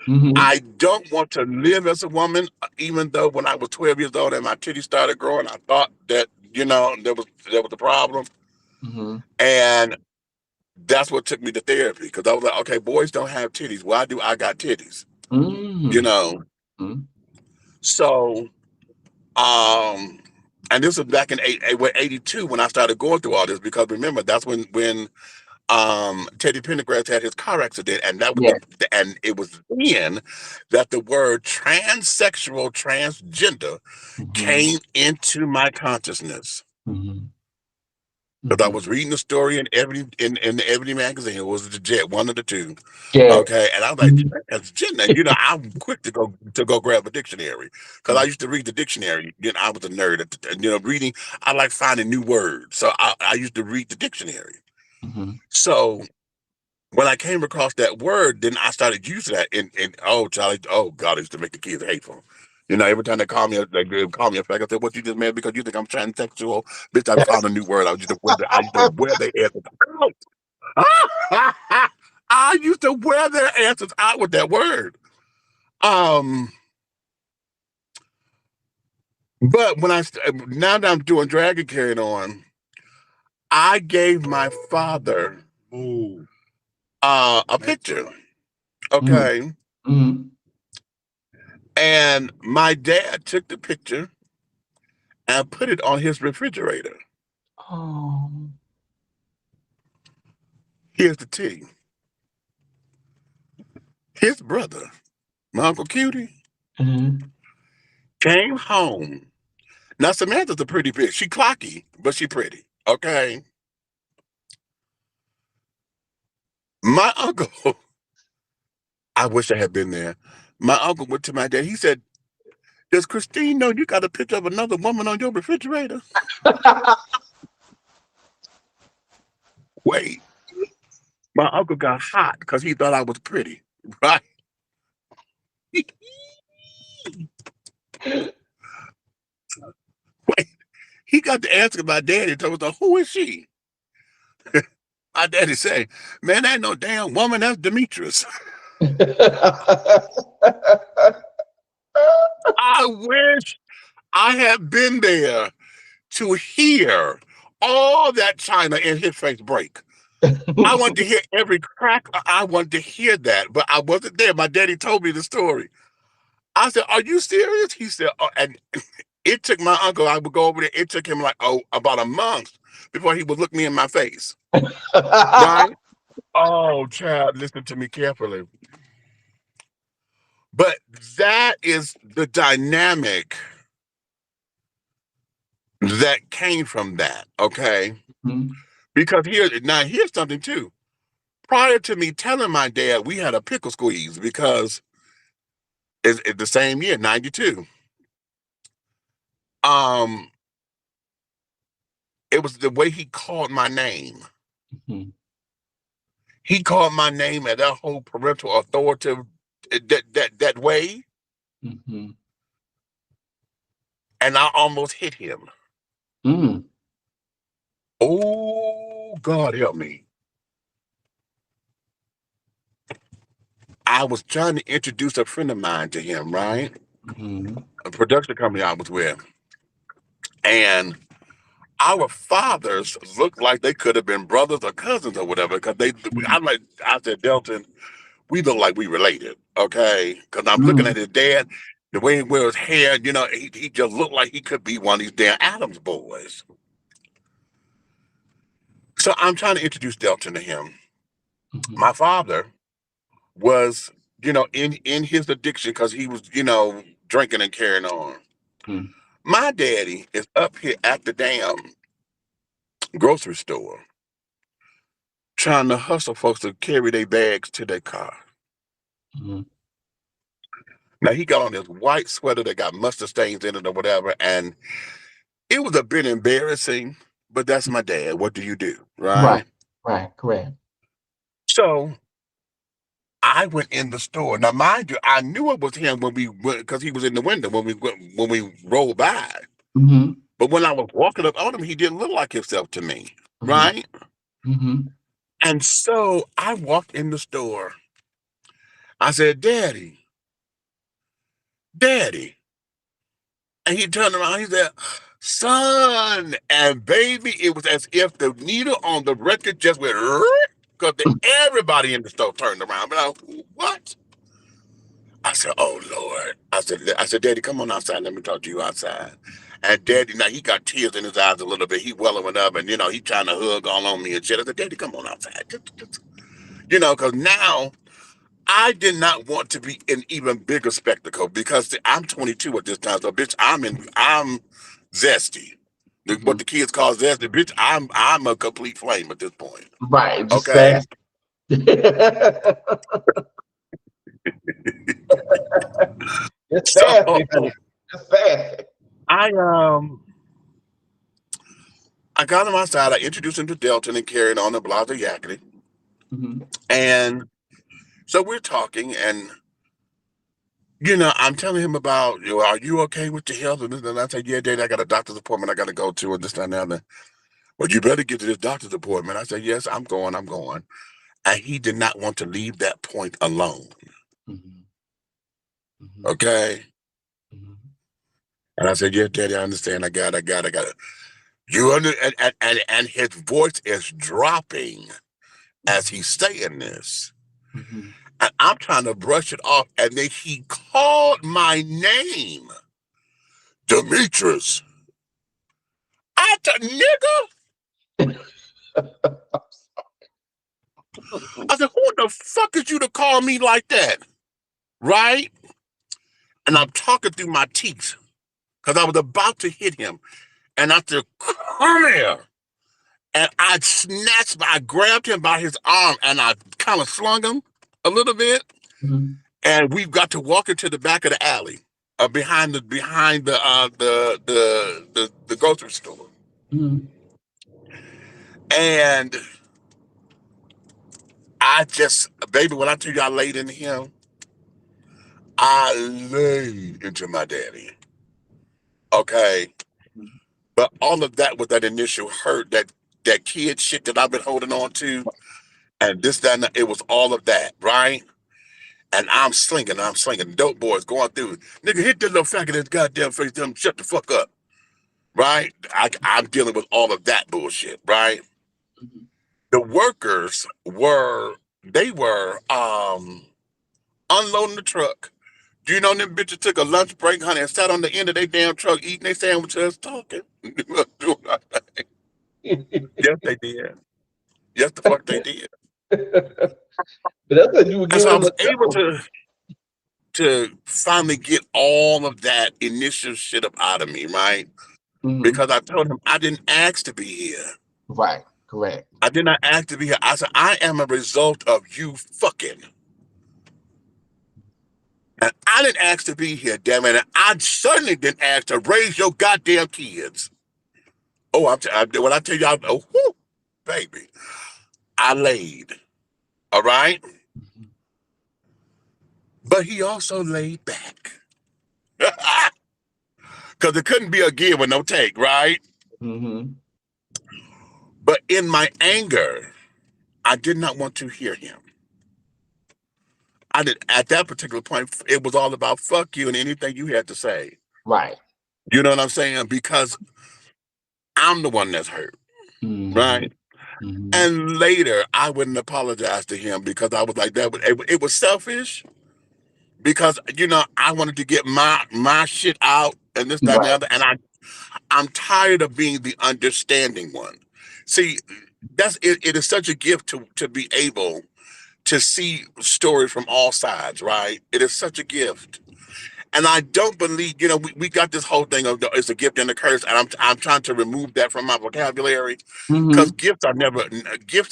Mm-hmm. I don't want to live as a woman, even though when I was 12 years old and my titties started growing, I thought that, there was a problem. Mm-hmm. And that's what took me to therapy because I was like, okay, boys don't have titties. Why do I got titties? You Mm-hmm. know? So, um, and this was back in 82 when I started going through all this because remember, that's when Teddy Pendergrass had his car accident, and Yeah. and it was then that the word transsexual, transgender Mm-hmm. came into my consciousness. Mm-hmm. Because I Mm-hmm. was reading the story in the Ebony magazine. It was the Jet, one of the two. Yeah. Okay, and I was like, transgender. I'm quick to go grab a dictionary because I used to read the dictionary. I was a nerd at reading. I like finding new words, so I used to read the dictionary. Mm-hmm. So when I came across that word, then I started using that. And oh, Charlie, oh God, it used to make the kids hateful. Every time they call me, they call me a fag. I said, "What you just mad because you think I'm transsexual, bitch?" I found a new word. I used to wear their asses out. I used to wear their asses out with that word. Um, but now that I'm doing drag and carrying on, I gave my father a picture. Okay. Mm-hmm. And my dad took the picture and put it on his refrigerator. Oh. Here's the tea. His brother, my Uncle Cutie, Mm-hmm. came home. Now, Samantha's a pretty bitch. She clocky, but she pretty. Okay. My uncle, I wish I had been there. My uncle went to my dad. He said, does Christine know you got a picture of another woman on your refrigerator? Wait. My uncle got hot because he thought I was pretty. Right? Wait. He got to ask my daddy and told him, who is she? My daddy say, man, that ain't no damn woman. That's Demetrius. I wish I have been there to hear all that China in his face break. I wanted to hear every crack. I wanted to hear that, but I wasn't there. My daddy told me the story. I said, "Are you serious?" He said, oh, and it took my uncle. I would go over there. It took him like about a month before he would look me in my face. Right? Oh, child, listen to me carefully. But that is the dynamic that came from that. Okay, Mhm. because here's something too. Prior to me telling my dad, we had a pickle squeeze because it's the same year, 92. Um, it was the way he called my name. Mhm. He called my name at that whole parental authoritative that way, Mhm. and I almost hit him. Mm. Oh, God help me. I was trying to introduce a friend of mine to him, right? Mhm. A production company I was with. And our fathers looked like they could have been brothers or cousins or whatever. Because Mhm. I said, Delton, we look like we related, okay? Because I'm looking at Mm. his dad, the way he wears his hair, he just looked like he could be one of these damn Adams boys. So I'm trying to introduce Delton to him. Mhm. My father was, in his addiction because he was, drinking and carrying on. Mm. My daddy is up here at the damn grocery store trying to hustle folks to carry their bags to their car. Mhm. Now he got on this white sweater that got mustard stains in it or whatever, and it was a bit embarrassing, but that's my dad. What do you do? Right. Right? Right. Correct. So I went in the store. Now, mind you, I knew it was him when we went because he was in the window when we rolled by. Mhm. But when I was walking up on him, he didn't look like himself to me. Mhm. Right? Mhm. And so I walked in the store. I said, Daddy, Daddy. And he turned around, he said, Son. And baby, it was as if the needle on the record just went, because everybody in the store turned around. But I was, what? I said, oh Lord. I said, Daddy, come on outside. Let me talk to you outside. And Daddy, now he got tears in his eyes a little bit. He wellowing up and he trying to hug all on me and shit. I said, Daddy, come on outside. Because now I did not want to be an even bigger spectacle because see, I'm 22 at this time. So bitch, I'm zesty. What Mhm. the kids call zesty, bitch, I'm a complete flame at this point. Right. Just Okay. fast. Just So fast, honey. Just fast. I um I got him outside, I introduced him to Delton and carried on the blase yakety. Mhm. And so we're talking and I'm telling him about, are you okay with your health? And this and I said, yeah, Daddy, I got a doctor's appointment I got to go to and this and that and the other. Well, you better get to this doctor's appointment. I said, yes, I'm going, I'm going. And he did not want to leave that point alone. Mhm. Mhm. Okay. Mhm. And I said, yeah, Daddy, I understand. I got it. You under and his voice is dropping as he's saying this. Mhm. And I'm trying to brush it off. And then he called my name, Demetrius. I said, nigga. I said, who the fuck is you to call me like that? Right? And I'm talking through my teeth because I was about to hit him. And I said, come here. And I grabbed him by his arm and I kind of slung him a little bit. Mhm. And we've got to walk into the back of the alley, behind the grocery store. Mhm. And baby, when I tell you I laid into him, I laid into my daddy. Okay. But all of that was that initial hurt, that kid shit that I've been holding on to, and this, that, and that, it was all of that, right? And I'm slinging. Dope boys going through. Nigga, hit that little faggot in his goddamn face. Tell him shut the fuck up. Right? I'm dealing with all of that bullshit. Right? Mhm. The workers they were unloading the truck. Do you know them bitches took a lunch break, honey, and sat on the end of their damn truck eating their sandwiches, talking? Doing nothing. Yes, they did. Yes, the fuck they did. But that's what you were And so giving I them was a able show. to finally get all of that initial shit up out of me, right? Hmm. Because I told him I didn't ask to be here. Right. Correct. I did not ask to be here. I said, I am a result of you fucking. And I didn't ask to be here, damn it. And I certainly didn't ask to raise your goddamn kids. Oh, when I tell you, oh, whew, baby, I laid. All right? Mhm. But he also laid back. Because it couldn't be a give with no take, right? Mhm. But in my anger, I did not want to hear him. I did at that particular point, it was all about fuck you and anything you had to say. Right. You know what I'm saying? Because I'm the one that's hurt, Mhm. right? Mhm. And later, I wouldn't apologize to him because I was like that. It was selfish because I wanted to get my shit out and this, that, and the Right. other. And I'm tired of being the understanding one. See, that's it. It is such a gift to be able to see stories from all sides, right? It is such a gift. And I don't believe, we got this whole thing of it's a gift and a curse, and I'm trying to remove that from my vocabulary because Mhm. gifts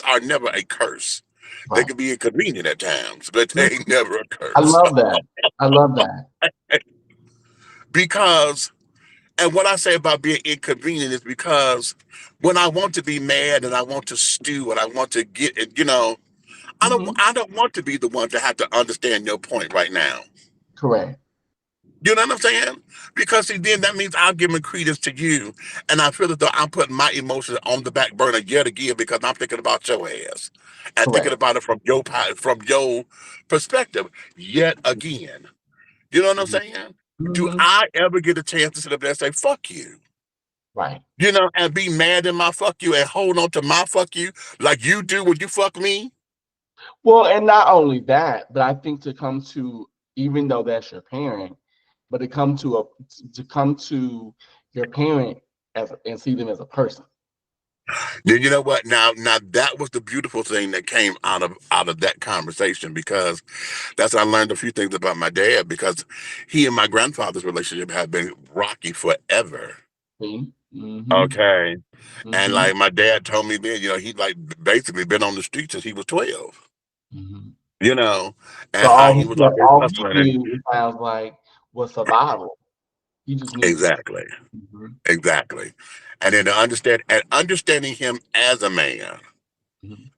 are never a curse. They Right. can be inconvenient at times, but they Mhm. ain't never a I curse. love that. I love that. Because and what I say about being inconvenient is because when I want to be mad and I want to stew and I want to get it, Mhm. I don't want to be the one to have to understand your point right now. Correct. You know what I'm saying? Because see, then that means I'm giving credence to you, and I feel as though I'm putting my emotions on the back burner yet again because I'm thinking about your ass and thinking Correct. about it from your perspective yet again. You know what I'm Mhm. saying? Do Mhm. I ever get a chance to sit up there and say "fuck you"? Right. And be mad in my fuck you and hold on to my fuck you like you do when you fuck me? Well, and not only that, but I think to come to, even though that's your parent, but to come to your parent and see them as a person. Then you know what? Now that was the beautiful thing that came out of that conversation because that's when I learned a few things about my dad because he and my grandfather's relationship had been rocky forever. See? Mm-hmm. Okay. And Mm-hmm. like my dad told me then, he like basically been on the street since he was 12, Mm-hmm. you know, So and how he was always all he hustling and knew, it sounds like, was survival. He just knew. exactly, Mm-hmm. exactly. And then understanding him as a man,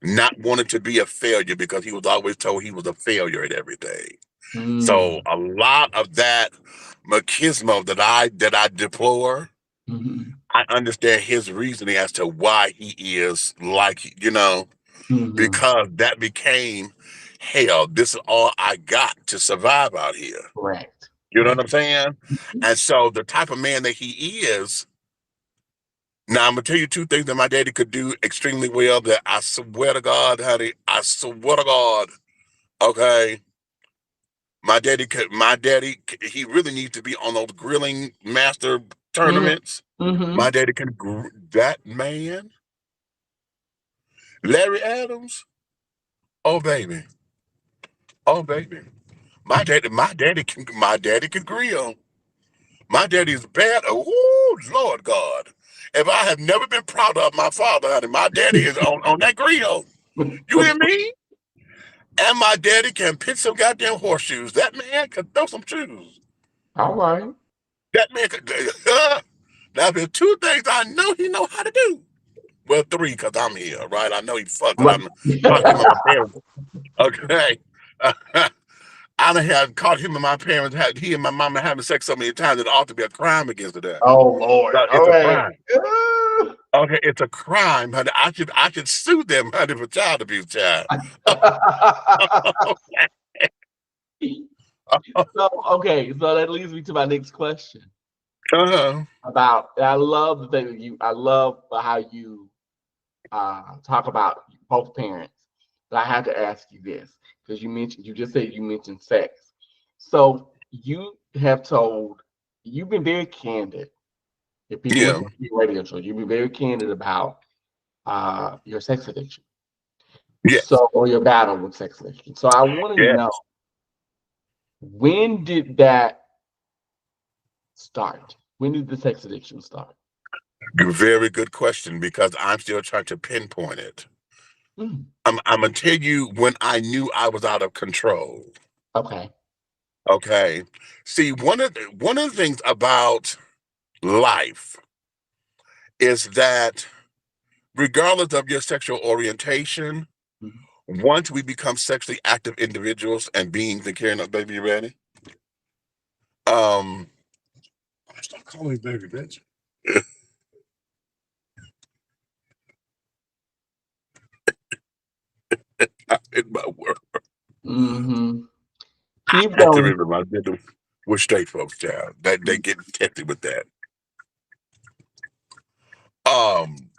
not wanting to be a failure because he was always told he was a failure at everything. So Mm-hmm. a lot of that machismo that I deplore, Mm-hmm. I understand his reasoning as to why he is like, Mm-hmm. because that became hell. This is all I got to survive out here. Correct. You know what Correct. I'm saying? And so the type of man that he is, now I'm gonna tell you two things that my daddy could do extremely well that I swear to God, honey, I swear to God, okay. He really needs to be on those grilling master tournaments. Mm-hmm. My daddy can, that man, Larry Adams. Oh baby, oh baby. My daddy can grill. My daddy is bad. Oh Lord God. If I have never been proud of my father, honey, my daddy is on that grill. You hear me? And my daddy can pitch some goddamn horseshoes. That man can throw some shoes. All right. That man could. Now, there's two things I know he know how to do. Well, three, because I'm here, right? I know he fucked, because Right. I'm caught him and my parents. Okay. I done have caught him and my parents, he and my mama having sex so many times, it ought to be a crime against them. Oh Lord. No, All it's a right. crime. Okay, it's a crime, honey. I should sue them, honey, for child abuse, child. So okay, so that leads me to my next question Uh-huh. about. And I love the thing that you. I love how you talk about both parents. But I have to ask you this because you just said you mentioned sex. So you have told, you've been very candid. If people Yeah. listen to your radio show, you've been very candid about your sex addiction. Yes. So, or your battle with sex addiction. So I want to Yes. know, when did that start? When did the sex addiction start? Very good question because I'm still trying to pinpoint it. Mm, I'm gonna tell you when I knew I was out of control. okay. Okay. See, one of the things about life is that regardless of your sexual orientation, Mhm. once we become sexually active individuals and beings and carrying up, baby, you ready? Um, stop calling me baby, bitch. In my world, Mm-hmm. I Keep have to going. remember my gender with straight folks, child. That they get tested with that. Um,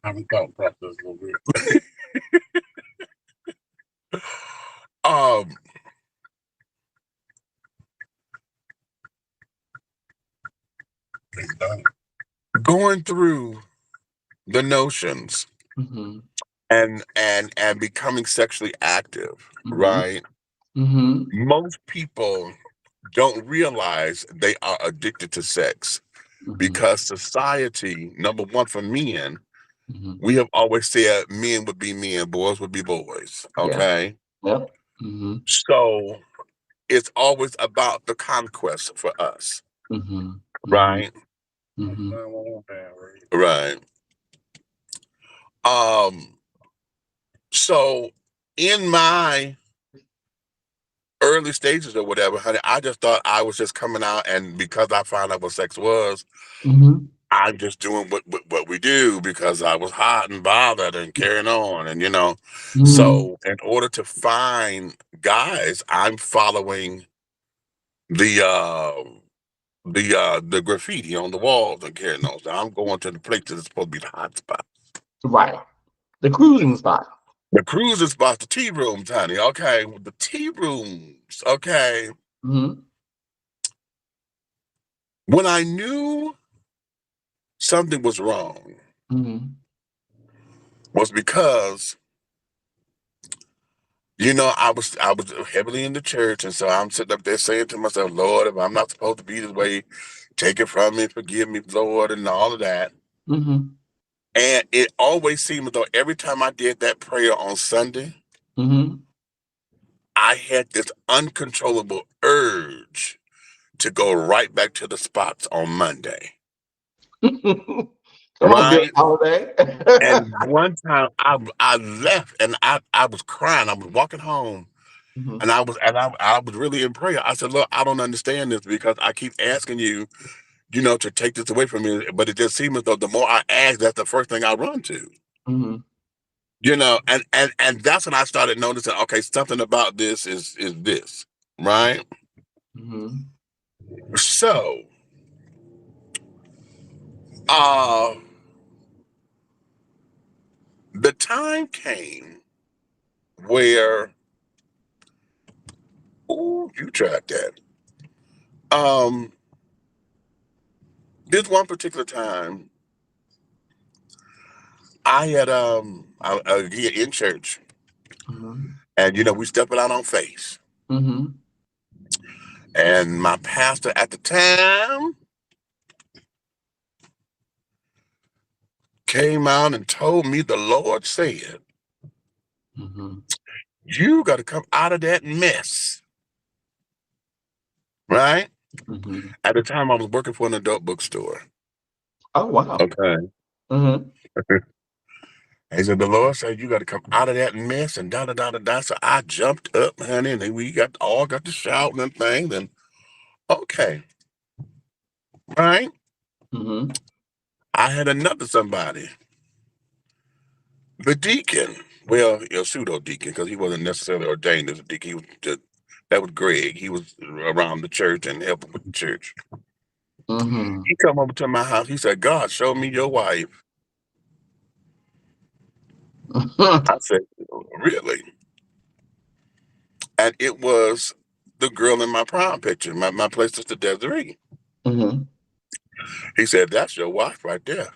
I haven't thought process a little bit. um, going through the notions Mm-hmm. and becoming sexually active, Mm-hmm. right? Mm-hmm. Most people don't realize they are addicted to sex Mm-hmm. because society, number one, for men, Mm-hmm. we have always said men would be men, boys would be boys. Yeah. Okay. Yep. Mm-hmm. So it's always about the conquest for us, Mm-hmm. Mm-hmm. right? Mm-hmm. Right. Um, so in my early stages or whatever, honey, I just thought I was just coming out, and because I found out what sex was, Mm-hmm. I'm just doing what we do because I was hot and bothered and carrying on, and Mm-hmm. so in order to find guys, I'm following the uh the graffiti on the walls and carrying on. So I'm going to the places that's supposed to be the hot spot. Right. The cruising spot. The cruising spots, the tea rooms, honey. Okay, the tea rooms. Okay, Mm-hmm. when I knew something was wrong Mm-hmm. was because I was heavily in the church, and so I'm sitting up there saying to myself, Lord, if I'm not supposed to be this way, take it from me, forgive me, Lord, and all of that. Mm-hmm. And it always seemed as though every time I did that prayer on Sunday, Mm-hmm. I had this uncontrollable urge to go right back to the spots on Monday. Come on, Billy Right? Holiday. And one time I left and I was crying. I was walking home Mm-hmm. and I was really in prayer. I said, Look, I don't understand this because I keep asking you, to take this away from me. But it just seems as though the more I ask, that's the first thing I run to. Mm-hmm. And that's when I started noticing, okay, something about this is this, right? Mm-hmm. So uh the time came where, oh, you tried that. Um this one particular time I had in church, Mm-hmm. and we stepping out on faith. Mm-hmm. And my pastor at the time came out and told me the Lord said, Mm-hmm. you got to come out of that mess, right? Mm-hmm. At the time, I was working for an adult bookstore. Oh wow. Okay. Mm-hmm. He said, the Lord said, you got to come out of that mess and da da da da da. So I jumped up, honey, and then we got to shouting and things. And okay, right? Mm-hmm. I had another somebody, the deacon. well, a pseudo deacon, because he wasn't necessarily ordained as a deacon. He was just, that was Greg. He was around the church and helping with the church. Mm-hmm. He come over to my house. He said, "God, show me your wife." I said, "Really?" And it was the girl in my prom picture, my play sister Desiree. Mm-hmm. He said, "That's your wife right there."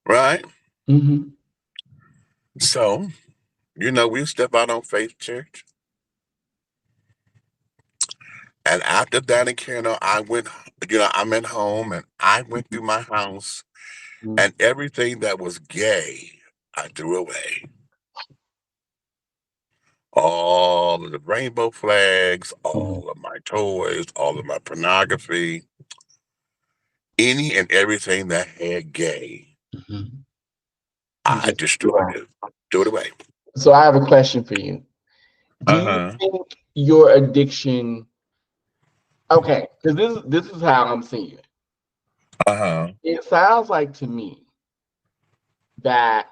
Right? Mm-hmm. So, we step out on Faith Church. And after that encounter, I'm at home and I went through my house Mm-hmm. and everything that was gay, I threw away. All of the rainbow flags, all of my toys, all of my pornography, any and everything that had gay, Mm-hmm. You I just destroyed it, threw it away. So I have a question for you. Do you Uh-huh. think your addiction? Okay, because this is how I'm seeing it. Uh-huh. It sounds like to me that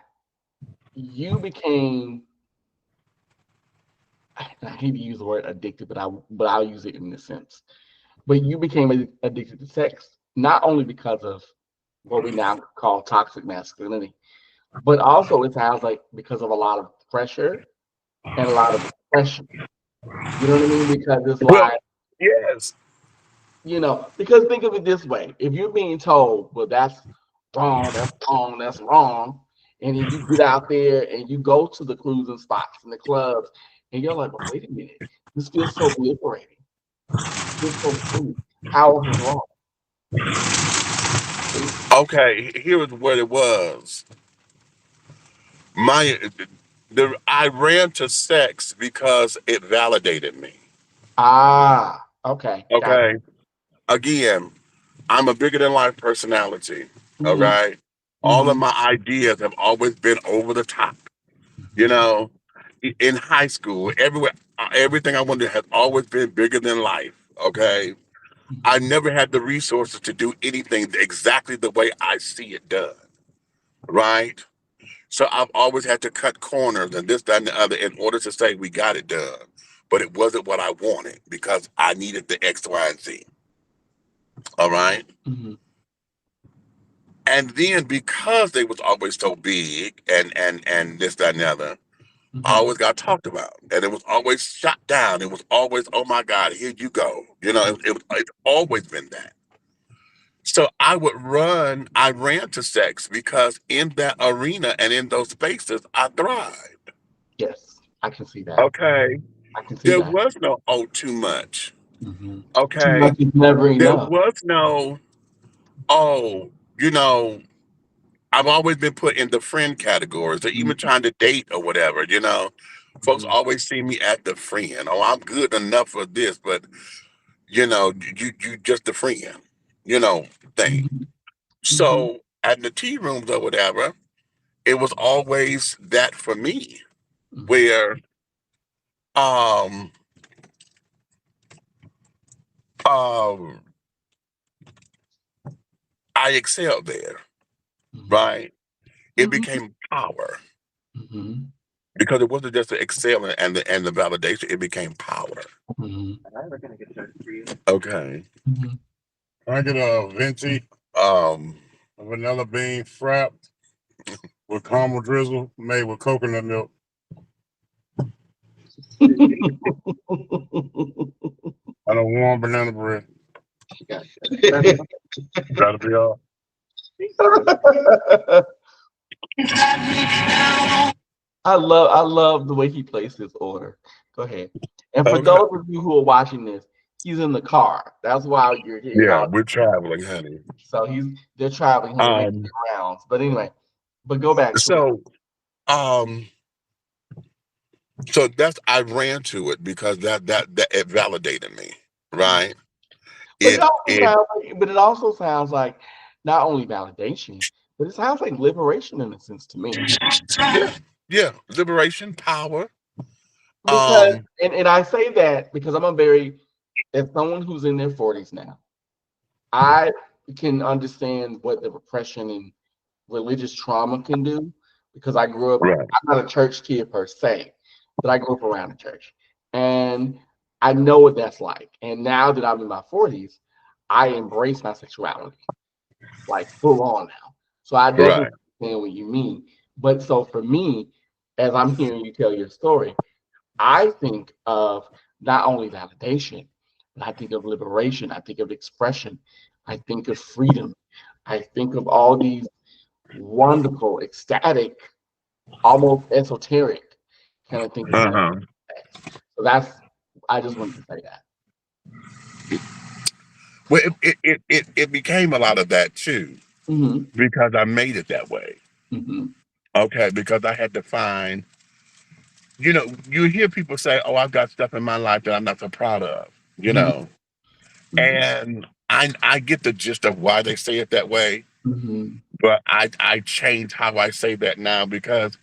you became. I hate to use the word addicted, but I'll use it in this sense. But you became addicted to sex not only because of what we now call toxic masculinity, but also it sounds like because of a lot of pressure and a lot of pressure. You know what I mean? Because it's Well, like, yes. because think of it this way. If you're being told, well, that's wrong, that's wrong, and then you get out there and you go to the cruising spots and the clubs, and you're like, well, wait a minute, this feels so liberating. This feels so free. How is this wrong? Okay, here was what it was. My I ran to sex because it validated me. Ah, okay, got Okay. Again, I'm a bigger than life personality. it. All Mm-hmm, right. All of mm-hmm, my ideas have always been over the top. You know, in high school, everywhere, everything I wanted has always been bigger than life. Okay. I mm-hmm, never had the resources to do anything exactly the way I see it done. Right. So I've always had to cut corners and this, that, and the other in order to say we got it done. But it wasn't what I wanted because I needed the X, Y, and Z. All right. mm-hmm, And then because they was always so big and this, that, and the other, I mm-hmm, always got talked about. And it was always shot down. It was always, oh my God, here you go. It's always been that. So I ran to sex because in that arena and in those spaces, I thrived. yes, I can see that. Okay. I can see There that. was no, oh, too much. Mm-hmm. Too Okay. much is never There enough. was no, oh, you know, I've always been put in the friend categories or even Mm-hmm, trying to date or whatever, Folks mm-hmm, always see me as the friend. Oh, I'm good enough for this, but you just a friend, you know, thing. mm-hmm, mm-hmm, So at the tea rooms or whatever, it was always that for me, mm-hmm, where um um I excelled there, right? It mm-hmm, became power mm-hmm, because it wasn't just the excelling and the validation, it became power. mm-hmm, Okay. mm-hmm. Can I get a venti? A vanilla bean frapped with caramel drizzle made with coconut milk. And a warm banana bread. That'll be all. I love the way he plays his order. Go ahead. And for Okay. those of you who are watching this, he's in the car. That's why you're hearing Yeah, all. we're traveling, honey. So they're traveling, honey, making Um, their rounds. But anyway, but go back to it. so um so that's I ran to it because that it validated me, right? But it It also it sounds like, but it also sounds like not only validation, but it sounds like liberation in a sense to me. yeah, yeah, liberation, power. Because Um, and I say that because as someone who's in their 40s now, I can understand what the repression and religious trauma can do. because I grew up. Right. I'm not a church kid per se, but I grew up around the church, and I know what that's like. And now that I'm in my 40s, I embrace my sexuality like full on now. So I definitely Right. understand what you mean. But so for me, as I'm hearing you tell your story, I think of not only validation, but I think of liberation. I think of expression. I think of freedom. I think of all these wonderful, ecstatic, almost esoteric kind of things that Uh-huh. so I just wanted to say that. Well, it became a lot of that too Hmm. because I made it that way. Hmm. Okay, because I had to find, you hear people say, "Oh, I've got stuff in my life that I'm not so proud of," Hmm. and I get the gist of why they say it that way, Hmm. but I change how I say that now because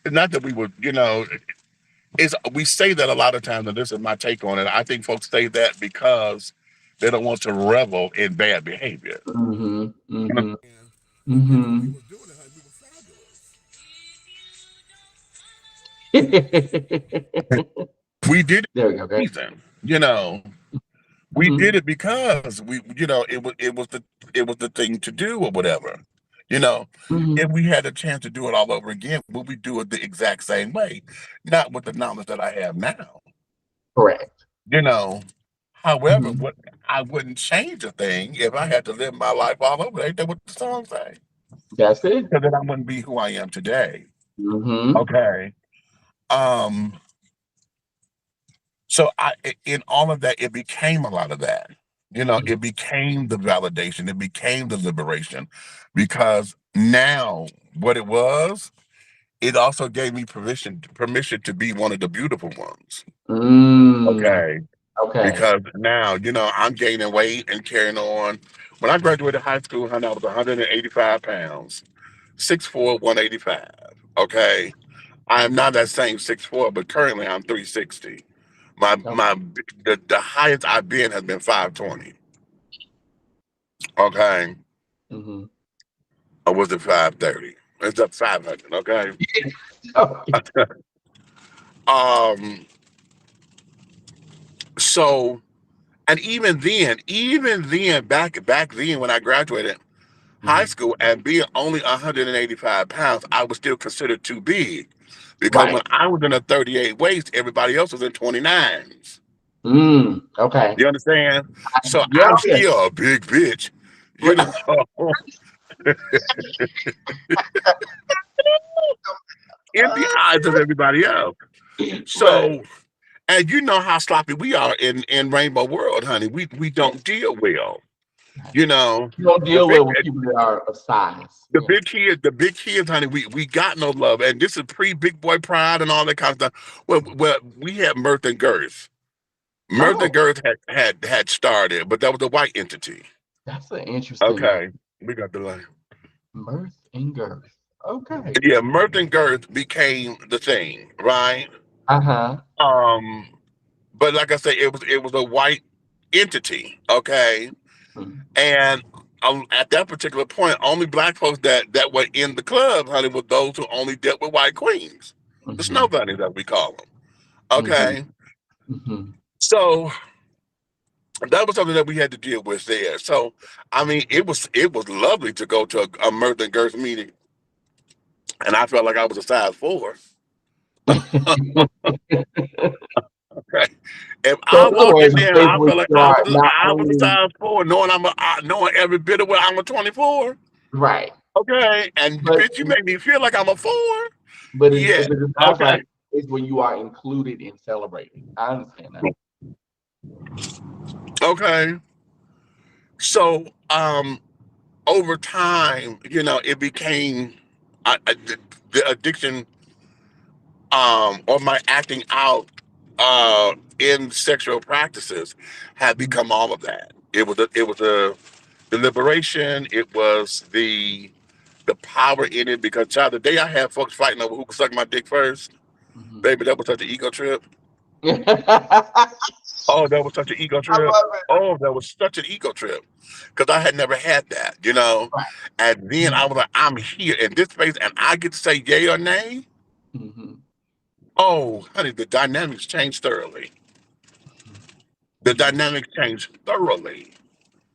it's not that we would, is we say that a lot of times, and this is my take on it. I think folks say that because they don't want to revel in bad behavior. Hmm. You know, Hmm. Hmm. we did it There we go. for a Great. reason. We Hmm. did it because it was the thing to do or whatever. You know, Hmm. if we had a chance to do it all over again, would we do it the exact same way? Not with the knowledge that I have now. Correct. You know, however, Hmm. what I wouldn't change a thing if I had to live my life all over. Ain't that what the song say? That's it. Because then I wouldn't be who I am today. Hmm. Okay. Um. So in all of that, it became a lot of that. It became the validation. It became the liberation, because now what it was, it also gave me permission to be one of the beautiful ones. Mm. Okay. Okay. Because now, I'm gaining weight and carrying on. When I graduated high school, honey, I was 185 pounds, 6'4", 185. Okay. I am not that same 6'4", but currently I'm 360. My Okay. my the highest I've been has been 520. Okay. Hmm. Or was it 530? It's up 500. Okay. Okay. um. So, and even then, back then when I graduated high Hmm. school and being only 185 pounds, I was still considered too big, because when Right. I was in a 38 waist, everybody else was in 29s. Okay. You understand? So Yeah. I'm Yeah. still a big bitch, you Right. know. In the eyes of everybody else. Right. So, and you know how sloppy we are in Rainbow World, honey. We Yeah. don't deal well. Right. You know, You don't the deal big well with people that are of size. the Yeah. big kids, honey. We got no love, and this is pre Big Boy Pride and all that kind of stuff. Well, we had Mirth and Girth. Mirth and Oh, Girth had started, but that was a white entity. that's an interesting Okay, we got the line. mirth and girth. Okay. Yeah, Mirth and Girth became the thing, right? Uh-huh. Um, but like I say, it was a white entity, okay, Mm-hmm. and at that particular point, only black folks that were in the club, honey, were those who only dealt with white queens, the snow Mm-hmm. bunnies, as we call them. Mm-hmm. Okay, Mm-hmm. so that was something that we had to deal with there. So I mean, it was lovely to go to a Mirth and Girth meeting, and I felt like I was a size 4. Right. If So I in other walked in words, a there, place I where felt like you I are was not I was a only size 4, knowing every bit of what I'm a 24. right, Okay, and but bitch, you make me feel like I'm a 4. it Yeah. sounds like Okay. it's where you are included in celebrating. I understand that. Okay. So, over time, it became the addiction, or my acting out, in sexual practices had Mhm. become all of that. It was the liberation. It was the power in it, because child, the day I had folks fighting over who could suck my dick first, Mhm. baby, that was such an ego trip. Oh, that was such an ego I trip. love it. Oh, that was such an ego trip because I had never had that, you know. Right. And then I was like, I'm here in this space, and I get to say yay or nay. Mm-hmm. Oh, honey, the dynamics changed thoroughly. The Mm-hmm. dynamics changed thoroughly,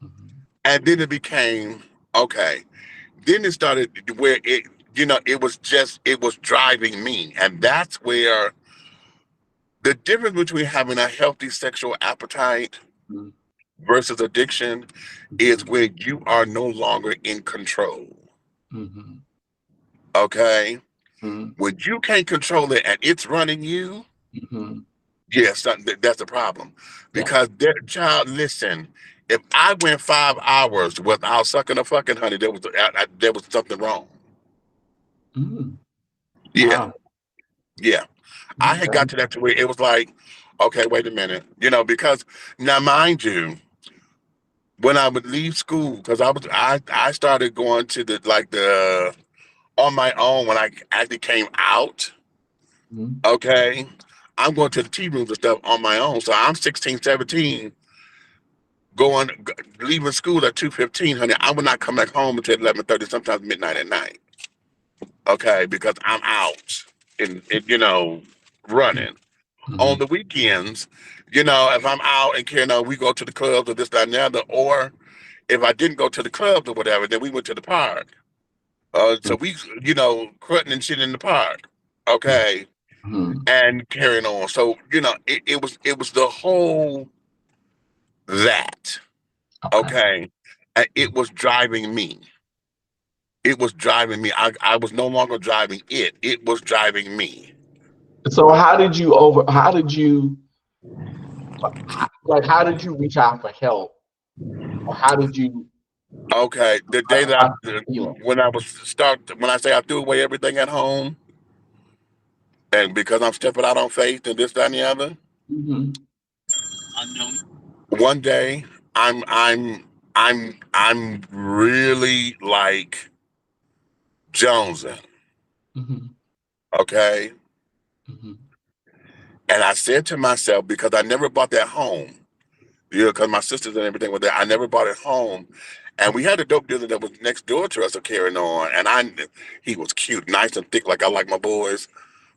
Mm-hmm. and then it became okay. Then it started where it, you know, it was driving me, and that's where the difference between having a healthy sexual appetite versus addiction is Mm-hmm. when you are no longer in control. Mm-hmm. Okay? Mm-hmm. When you can't control it and it's running you, Mm-hmm. yes, that's a problem. Yeah. Because that child, listen, if I went 5 hours without sucking a fucking honey, there was something wrong. Mm-hmm. Yeah, Wow. yeah. I had got Okay. to that to where it was like, okay, wait a minute, you know, because now mind you, when I would leave school, because I started going to the on my own when I actually came out. Mm-hmm. Okay, I'm going to the tea rooms and stuff on my own. So I'm 16, 17, leaving school at 2:15, honey. I would not come back home until 11:30, sometimes midnight at night. Okay, because I'm out and you know running. On Mm-hmm. the weekends, you know, if I'm out and you know, we go to the clubs or this, that, and the other, or if I didn't go to the clubs or whatever, then we went to the park. So we, you know, crutting and shit in the park. Okay, Mm-hmm. and carrying on. So, you know, it was the whole that. Okay. Okay. And it was driving me. It was driving me. I was no longer driving it. It was driving me. So how did you like how did you reach out for help? Or how did you Okay. The day that find healing? when I say I threw away everything at home, and because I'm stepping out on faith and this, that, and the other, Mm-hmm. Unknown. one day I'm I'm I'm really like jonesing. Mm-hmm. Okay. Mm-hmm. And I said to myself, because I never bought that home, you know, because my sisters and everything were there, I never bought it home. And we had a dope dealer that was next door to us, carrying on. And he was cute, nice and thick, like I like my boys.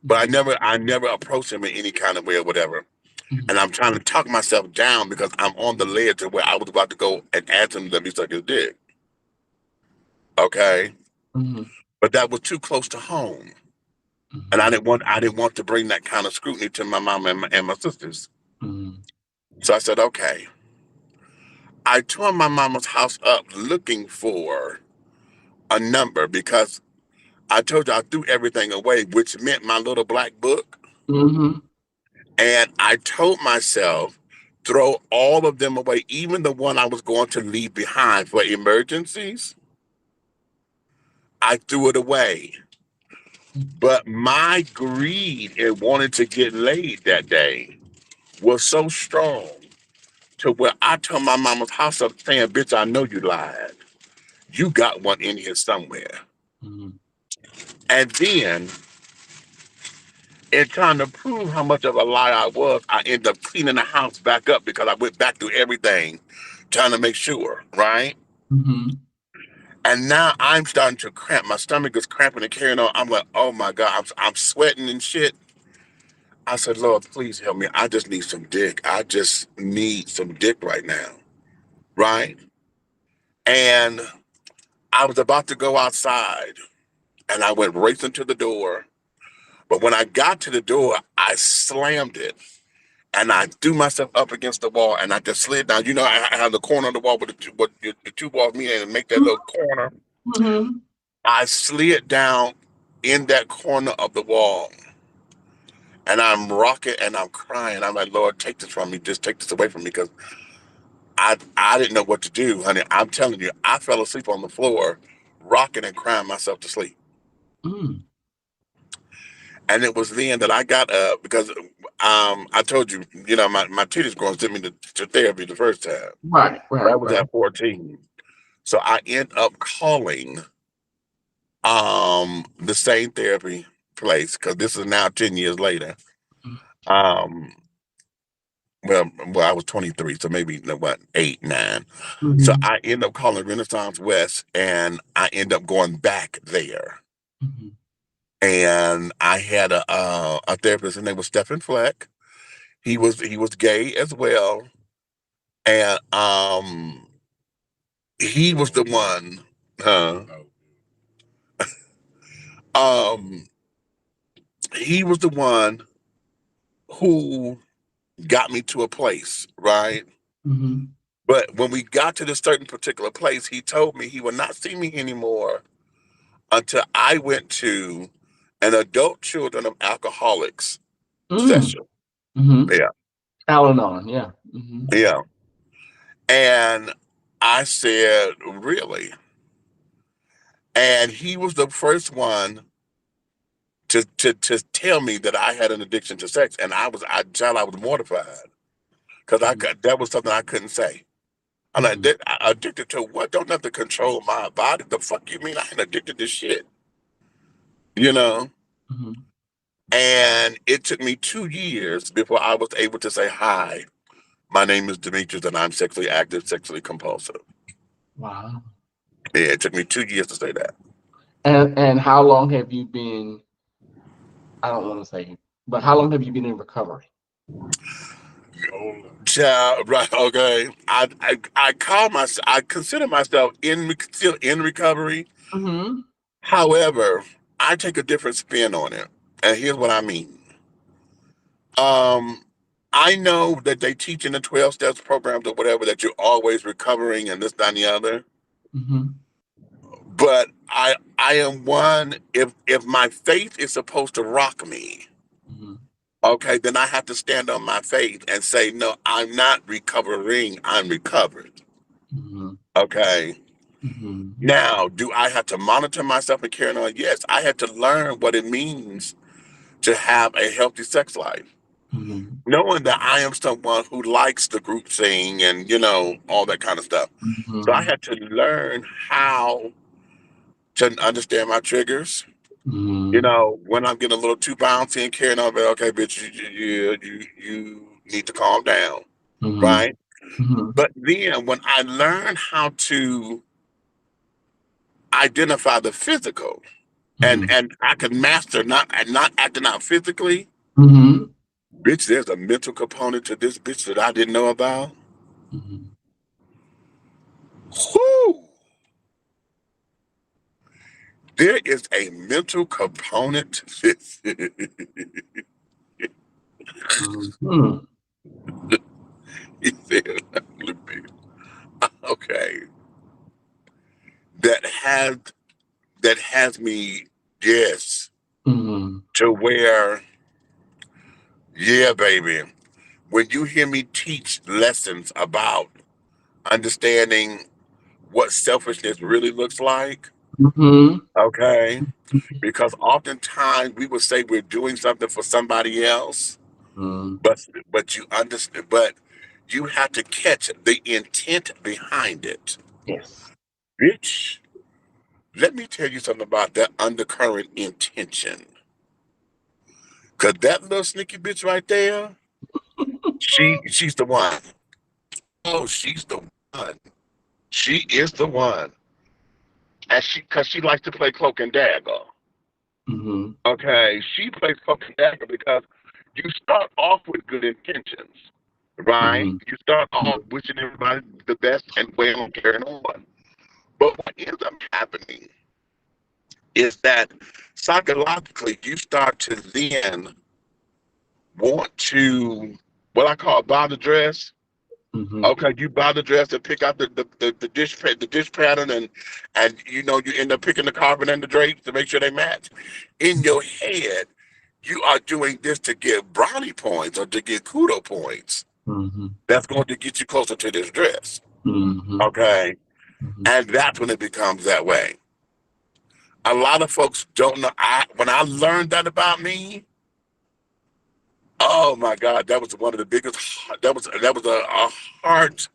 But Mm-hmm. I never approached him in any kind of way or whatever. And Mm-hmm. I'm trying to talk myself down because I'm on the ledge of where I was about to go and ask him to let me suck his dick. Okay. Mm-hmm. But that was too close to home. And Mm-hmm. I didn't want to bring that kind of scrutiny to my mom and my sisters. Mm-hmm. So I said, okay. I tore my mama's house up looking for a number because I told you I threw everything away, which meant my little black book. Mm-hmm. And I told myself, throw all of them away, even the one I was going to leave behind for emergencies. I threw it away. But my greed in wanting to get laid that day was so strong to where I tore my mama's house up saying, bitch, I know you lied. You got one in here somewhere. Mm-hmm. And then, in trying to prove how much of a lie I was, I ended up cleaning the house back up because I went back through everything, trying to make sure, right? Mm-hmm. And now I'm starting to cramp. My stomach is cramping and carrying on. I'm like, oh my God, I'm sweating and shit. I said, Lord, please help me. I just need some dick. I just need some dick right now, right? And I was about to go outside and I went racing to the door. But when I got to the door, I slammed it and I threw myself up against the wall and I just slid down. You know, I have the corner of the wall with the two walls meet and make that little corner. Mm-hmm. I slid down in that corner of the wall and I'm rocking and I'm crying. I'm like, Lord, take this from me. Just take this away from me because I didn't know what to do, honey. I'm telling you, I fell asleep on the floor, rocking and crying myself to sleep. Mm-hmm. And it was then that I got up because I told you, you know, my titties growing sent me to therapy the first time. Right, right, That was right. at 14. So I end up calling the same therapy place because this is now 10 years later. Um well, I was 23, so maybe what, 8, 9. So Mhm. I end up calling Renaissance West, and I end up going back there. Mhm. And I had a therapist. His name was Stephen Fleck. He was gay as well, and he was the one. Um, he was the one who got me to a place, right? Mhm. But when we got to this certain particular place, he told me he would not see me anymore until I went to an adult children of alcoholics Mm. session. Mhm. Yeah, Al-Anon, yeah. Mhm. yeah. And I said, really? And he was the first one to tell me that I had an addiction to sex, and I was mortified because Mhm. that was something I couldn't say. I'm like, Mhm. addicted to what? Don't have to control my body. The fuck you mean I ain't addicted to shit? You know? Mhm. And it took me 2 years before I was able to say, hi, my name is Demetrius and I'm sexually active, sexually compulsive. Wow. Yeah, it took me 2 years to say that. And how long have you been, I don't want to say, but how long have you been in recovery? Child, right, okay. I consider myself still in recovery. Mhm. However, I take a different spin on it. And here's what I mean. Um, I know that they teach in the 12 steps programs or whatever that you're always recovering and this, that, and the other. Mhm. But I am one, if my faith is supposed to rock me, Mhm. okay, then I have to stand on my faith and say, no, I'm not recovering, I'm recovered. Mhm. Okay. Mhm. Now, do I have to monitor myself and carry on? Yes, I had to learn what it means to have a healthy sex life. Mhm. Knowing that I am someone who likes the group sing and, all that kind of stuff. So I Mhm. had to learn how to understand my triggers. Mhm. When I'm getting a little too bouncy and carrying on, okay, bitch, you need to calm down, Mhm. right? Mhm. But then when I learned how to identify the physical, and Mhm. I could master not acting out physically, Mhm. bitch, there's a mental component to this bitch that I didn't know about. Mhm. Whoo! There is a mental component to this. Mhm. He said, okay, that has me, yes, Mhm. to where, yeah, baby, when you hear me teach lessons about understanding what selfishness really looks like, Mhm. okay, because oftentimes we would say we're doing something for somebody else, Mhm. but you understand, but you have to catch the intent behind it. Yes. Bitch, let me tell you something about that undercurrent intention. Cause that little sneaky bitch right there, she's the one. Oh, she's the one. She is the one. And cause she likes to play cloak and dagger. Mhm. Okay. She plays cloak and dagger because you start off with good intentions. Right? Mhm. You start off wishing everybody the best and way on carrying on. But what ends up happening is that psychologically you start to then want to, what I call buy the dress. Mhm. Okay, you buy the dress and pick out the dish pattern, and you end up picking the carpet and the drapes to make sure they match. In your head, you are doing this to get brownie points or to get kudo points. Mhm. That's going to get you closer to this dress. Mhm. Okay, Mhm. and that's when it becomes that way. A lot of folks don't know. When I learned that about me, oh my God, that was one of the biggest. That was a heart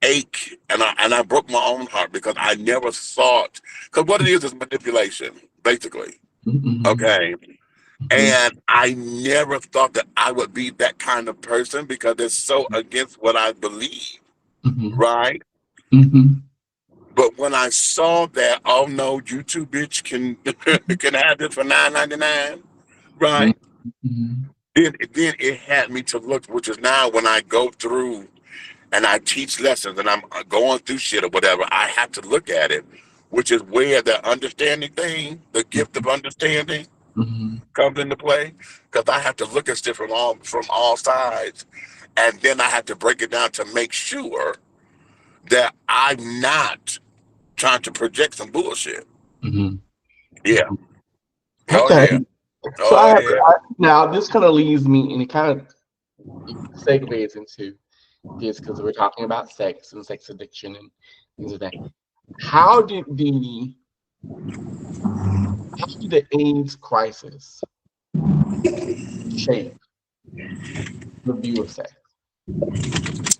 ache, and I broke my own heart because I never thought. Because what it is manipulation, basically. Mhm. Okay, And I never thought that I would be that kind of person because it's so against what I believe, right? But when I saw that, oh no, you two bitch can can have this for $9.99, right? Then it had me to look, which is now when I go through and I teach lessons and I'm going through shit or whatever, I have to look at it, which is where the understanding thing, the gift of understanding, comes into play. Because I have to look at stuff from all sides, and then I have to break it down to make sure that I'm not trying to project some bullshit. Yeah. Oh Okay. yeah. So Oh yeah. now this kind of leads me, and it kind of segues into this because we're talking about sex and sex addiction and things like that. How did the AIDS crisis shape the view of sex?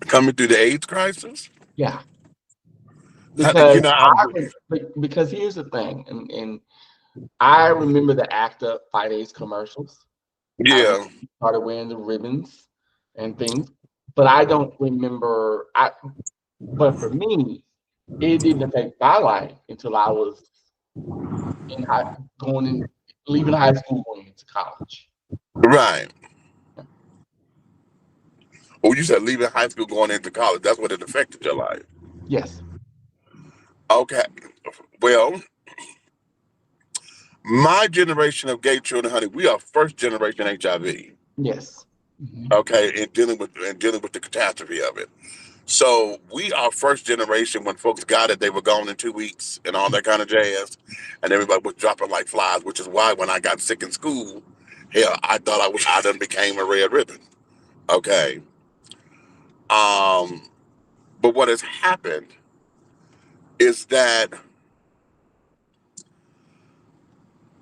Coming through the AIDS crisis. Yeah, You because know, I'm. because here's the thing, and I remember the ACTA Fight AIDS commercials. I remember Yeah. he started wearing the ribbons and things, but I don't remember. But for me, it didn't affect my life until I was in high, leaving high school, going into college. Right. Oh, you said leaving high school, going into college. That's what it affected your life. Yes. Okay. Well, my generation of gay children, honey, we are first generation HIV. Yes. Okay, and dealing with the catastrophe of it. So we are first generation when folks got it, they were gone in 2 weeks and all that kind of jazz, and everybody was dropping like flies. Which is why when I got sick in school, hell, I thought I done became a red ribbon. Okay. Um, but what has happened is that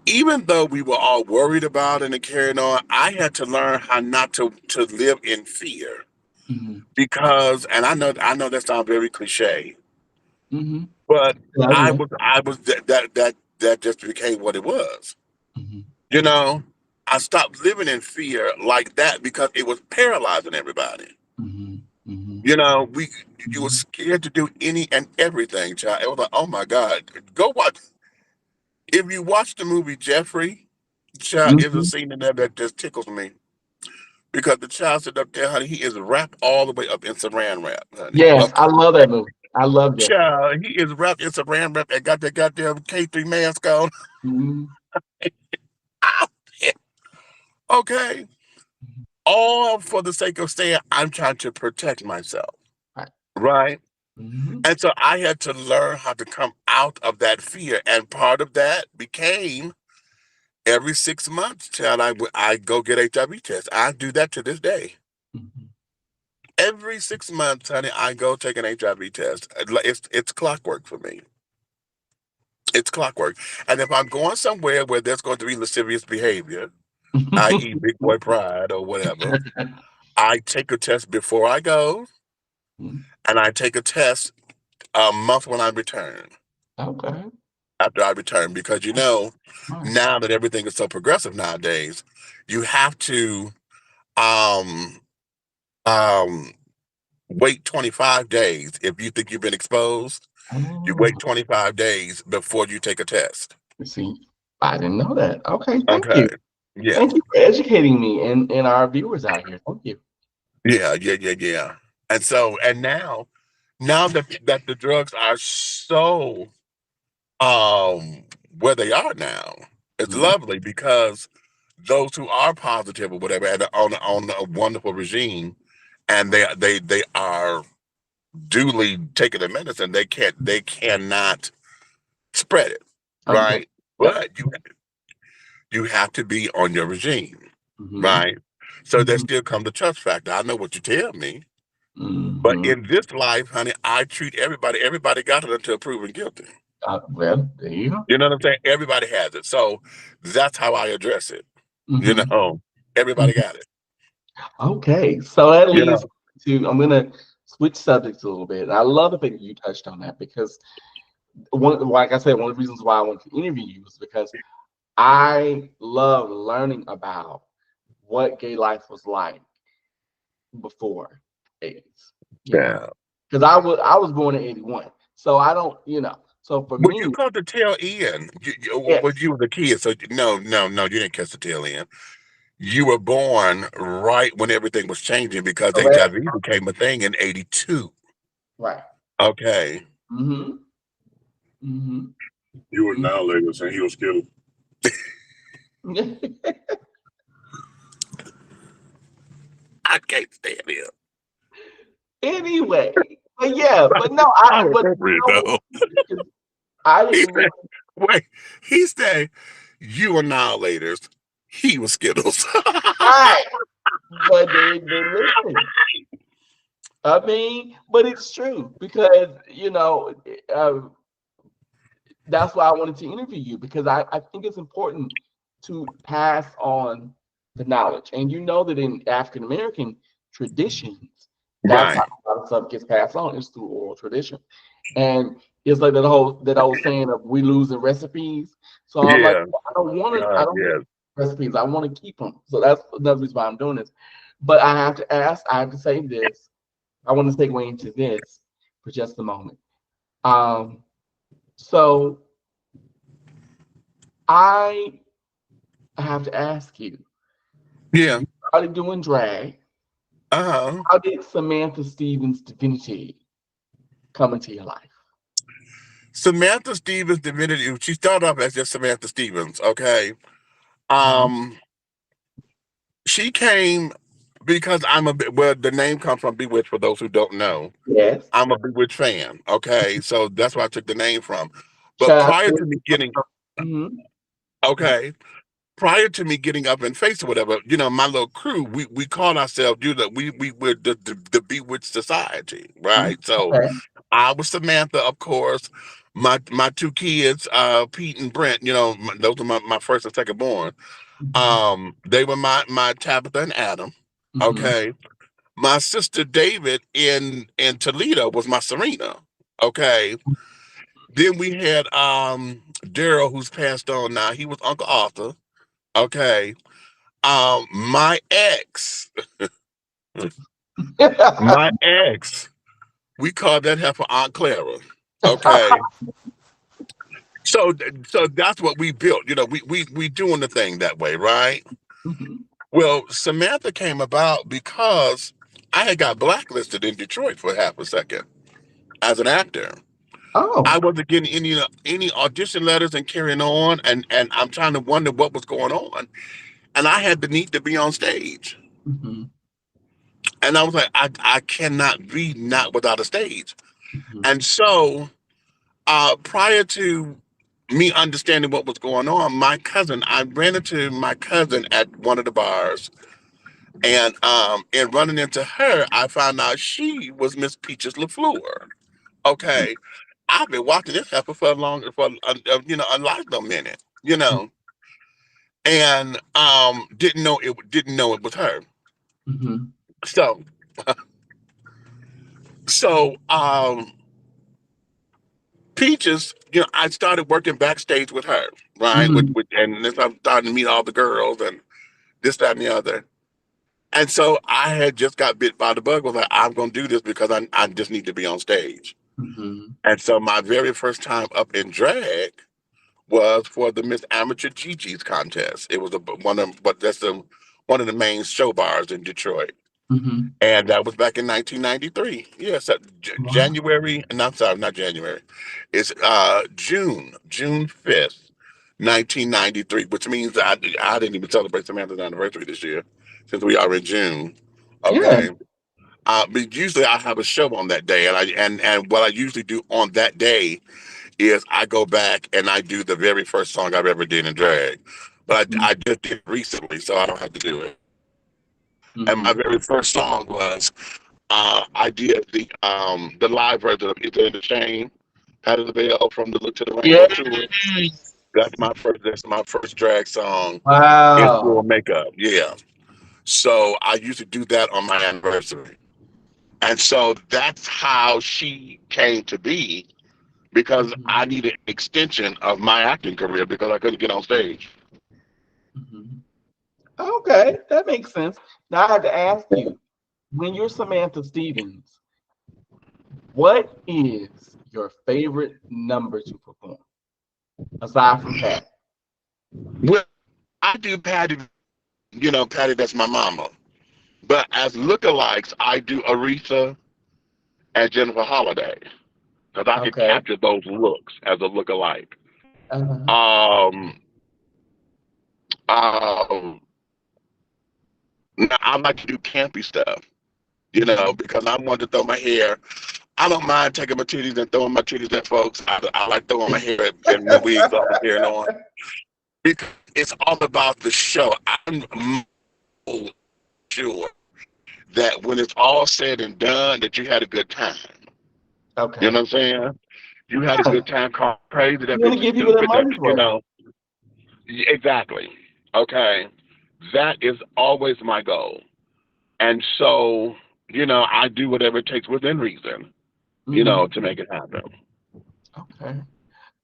even though we were all worried about it and carrying on, I had to learn how not to live in fear because, and I know that sounds very cliche, but I was that just became what it was. You know, I stopped living in fear like that because it was paralyzing everybody. You know, you were scared to do any and everything, child. It was like, oh my God, go watch. If you watch the movie Jeffrey, child, there's a scene in there that just tickles me because the child sit up there, honey. He is wrapped all the way up in saran wrap, honey. Yes, Up, I love that movie. I love Jeffrey. child, he is wrapped in saran wrap and got that goddamn K3 mask on. Okay, all for the sake of saying I'm trying to protect myself, Right. right? And so I had to learn how to come out of that fear, and part of that became every 6 months, child, I go get HIV test. I do that to this day. Every 6 months, honey, I go take an HIV test. It's clockwork for me. It's clockwork. And if I'm going somewhere where there's going to be lascivious behavior, i.e., big boy pride or whatever, I take a test before I go, and I take a test a month when I return. Okay. After I return, because now that everything is so progressive nowadays, you have to um um wait 25 days. If you think you've been exposed, you Oh, wait 25 days before you take a test. see, I didn't know that. Okay, thank Okay. you. Yeah. Thank you for educating me and our viewers out here. Thank you. Yeah. And now that the drugs are so where they are now, it's lovely because those who are positive or whatever and on a wonderful regime, and they are duly taking the medicine, they cannot spread it, Okay. right? Yep. But you have to be on your regime, Mm-hmm. right? So there still comes the trust factor. I know what you tell me, but Mm-hmm. in this life, honey, I treat everybody. Everybody got it until proven guilty. Well, there you go. You know what I'm saying? Everybody has it. So that's how I address it. You Mm-hmm. know, everybody got it. Okay, so that You leads know, to I'm gonna switch subjects a little bit. And I love the fact that you touched on that because like I said, one of the reasons why I wanted to interview you was because I love learning about what gay life was like before AIDS. You know, Yeah. because I was born in '81, so I don't. So for Well, you me, caught the tail end. When yes, you were a kid, so no, you didn't catch the tail end. You were born right when everything was changing because correct, HIV became a thing in '82. right. Okay. Mm-hmm. Mm-hmm. You were now later saying he was killed. Mm-hmm. I can't stand him. Anyway, but yeah, but no, I I but remember it you know, though. because I He didn't said, really. wait, he said, you annihilators. He was Skittles. Right, but they listen. I mean, but it's true because uh, that's why I wanted to interview you because I think it's important to pass on the knowledge. And you know that in African American traditions, that's how Right. a lot of stuff gets passed on is through oral tradition. And it's like that whole saying of we losing recipes. So I'm like, Yeah. I God, don't want yes. recipes. I want to keep them. So that's another reason why I'm doing this. But I have to say this. I want to segue into this for just a moment. Um, so I have to ask you, Yeah. you started doing drag. Uh-huh. How did Samantha Stevens' divinity come into your life? Samantha Stevens divinity. She started off as just Samantha Stevens, okay? Mhm. Um, she came because I'm a bit well, the name comes from Bewitched for those who don't know. Yes. I'm a Bewitched fan, okay? So that's where I took the name from. But Child. prior to me getting Mhm. okay, prior to me getting up and face or whatever, my little crew, we called ourselves, we were the Bewitched Society, Mhm. right? So Okay. I was Samantha, of course. My two kids, Pete and Brent, those are my first and second born. Mhm. They were my Tabitha and Adam. Mhm. Okay. My sister David in Toledo was my Serena. Okay. Then we had Daryl, who's passed on now. He was Uncle Arthur. Okay. My ex, my ex, we called that heifer Aunt Clara. Okay. So that's what we built. We doing the thing that way, right? Mhm. Well, Samantha came about because I had got blacklisted in Detroit for half a second as an actor. I Oh. wasn't getting any audition letters and carrying on, and I'm trying to wonder what was going on. And I had the need to be on stage, Mhm. and I was like, I cannot be not without a stage. Mhm. And so, prior to me understanding what was going on, I ran into my cousin at one of the bars. And running into her, I found out she was Miss Peaches LaFleur. Okay, I've been watching this heifer for a lot of minute, and didn't know it was her. Mhm. So so Peaches, I started working backstage with her, right? With, Mhm. with and then I started to meet all the girls and this, that, and the other. And so I had just got bit by the bug. Was like, I'm going to do this because I just need to be on stage. Mhm. And so my very first time up in drag was for the Miss Amateur Gigi's contest. It was one of the main show bars in Detroit, Mhm. and that was back in 1993. Yes, Wow. January. No, I'm sorry, not January. It's June 5th, 1993, which means I didn't even celebrate Samantha's anniversary this year since we are in June. Yeah. Okay. But usually I have a show on that day, and what I usually do on that day is I go back and I do the very first song I've ever did in drag. But Mhm. I just did it recently, so I don't have to do it. And my Mhm. very first song was I did the live version of "Is There the Shame," Patty LaBelle from the Look to the Rainbow tour. Yes. That's my first drag song in full Wow. makeup. Yeah. So I used to do that on my anniversary. And so that's how she came to be because Mhm. I needed an extension of my acting career because I couldn't get on stage. Mhm. Okay, that makes sense. Now I have to ask you, when you're Samantha Stevens, what is your favorite number to perform aside from Pat? Well, I do Patty, Patty, that's my mama. But as lookalikes, I do Aretha and Jennifer Holiday because I could Okay. capture those looks as a lookalike. Uh-huh. Um, um, Now I like to do campy stuff, Mhm. because I want to throw my hair. I don't mind taking my titties and throwing my titties at folks. I like throwing my hair and the wigs off and carrying on because it's all about the show. I'm sure that when it's all said and done, that you had a good time. You know Okay. what I'm saying? You had a Yeah. good time, call crazy, You that want to bitch is give people their stupid, that, money's worth. exactly. Okay. That is always my goal. And so, I do whatever it takes within reason, Hmm. to make it happen. Okay.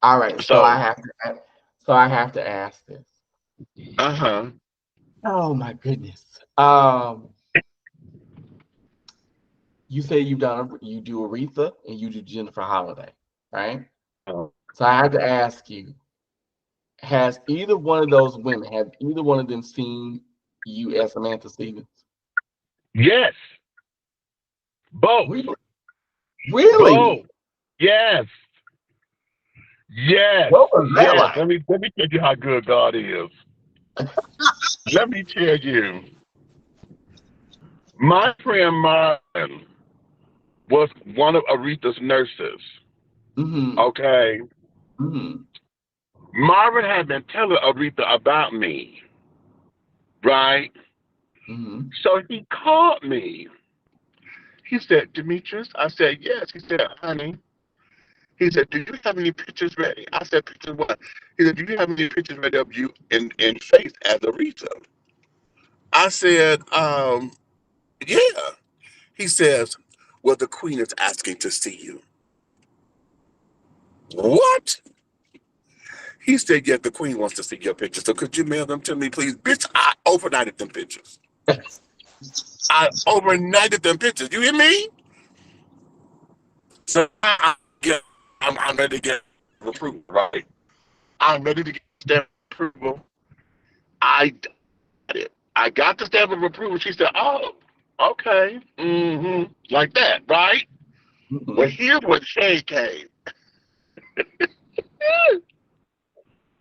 All right. So So, I have to ask this. uh-huh. Oh my goodness. You say you do Aretha and you do Jennifer Holiday, right? Uh, So I have to ask you, has either one of those women, have either one of them seen you as Samantha Stevens? yes, both. Really? Really? Both. Yes. Yes. What was that Yes. like? Let me tell you how good God is. Let me tell you. My friend Martin was one of Aretha's nurses. Mm-hmm. Okay. Mm-hmm. Marvin had been telling Aretha about me, right? Mm-hmm. So he called me. He said, Demetrius? I said, yes. He said, honey. He said, do you have any pictures ready? I said, pictures what? He said, do you have any pictures ready of you in face as Aretha? I said, yeah. He says, well, the queen is asking to see you. What? He said, yeah, the queen wants to see your pictures. So could you mail them to me, please? Bitch, I overnighted them pictures. I overnighted them pictures. You hear me? So I'm ready to get approval, right? I'm ready to get stamp approval. I got it. I got the stamp of approval. She said, oh, okay. Like that, right? Well, Mm-hmm. here's what Shay came.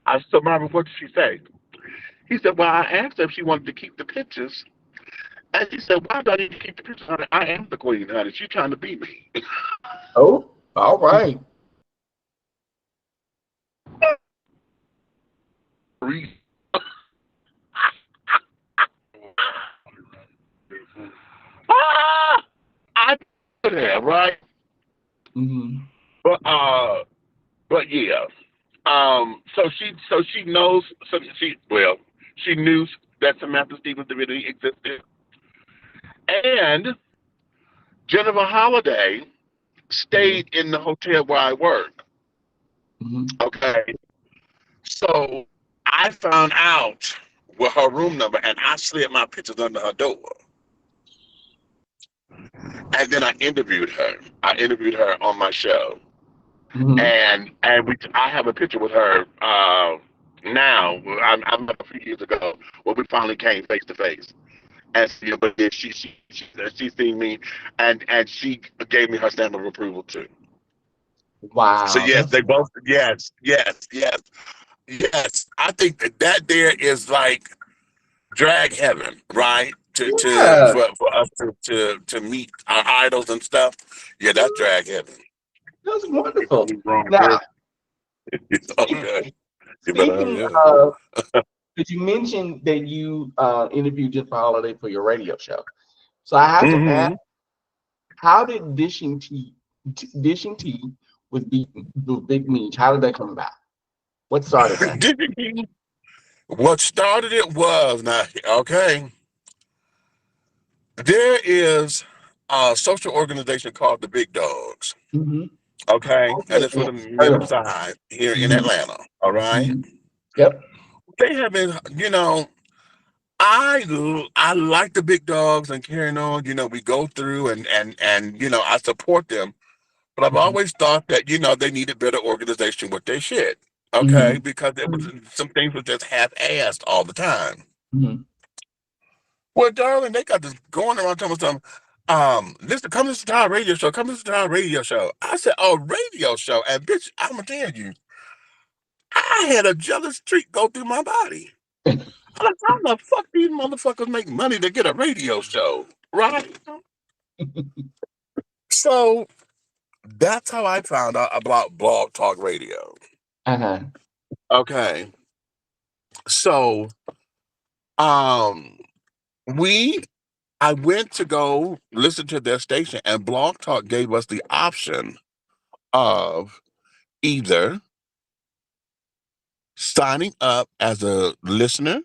I said, Marvin, what did she say? He said, well, I asked her if she wanted to keep the pictures. And she said, why do I need to keep the pictures, honey? I am the queen, honey. She's trying to be me. Oh, all right. Ah, I put her, right? Mm-hmm. But but yeah. So she knows. So she knew that Samantha Stevens really existed, and Jennifer Holiday Mm-hmm. stayed in the hotel where I work. Mm-hmm. Okay, so I found out with her room number, and I slid my pictures under her door, and then I interviewed her. I interviewed her on my show, Mm-hmm. and I have a picture with her now. I met a few years ago when we finally came face to face. And but then she seen me, and she gave me her stamp of approval too. So Wow, yes, that's they both. Yes, yes, yes, yes. I think that there is like drag heaven, right? yeah, For us to meet our idols and stuff. Yeah, that's drag heaven. that's You call wonderful. me wrong, Now, girl. It's okay. You better speaking hurry up. of, did you mention that you interviewed Jennifer Holiday for your radio show? So I have to ask, Mm-hmm. how did dishing tea with Big Meach? How did that come about? What started that? What started it was now okay. There is a social organization called the Big Dogs. Mm-hmm. Okay, and Okay, it's for yeah, the heard middle of it. side here in Mm-hmm. Atlanta. All right. Mm-hmm. Yep. they have been, I like the big dogs and carrying on. We go through and I support them. But I've Mhm. always thought that they needed better organization with their shit. Okay, Mhm. because there was Mhm. some things were just half-assed all the time. Mhm. Well, darling, they got this going around telling me something. Listen, come listen to our radio show. Come listen to our radio show. I said, "Oh, radio show," and bitch, I'm gonna tell you, I had a jealous streak go through my body. I'm like, how the fuck these motherfuckers make money to get a radio show, right? So that's how I found out about Blog Talk Radio. Uh-huh. Okay, so um, we I went to go listen to their station, and Blog Talk gave us the option of either signing up as a listener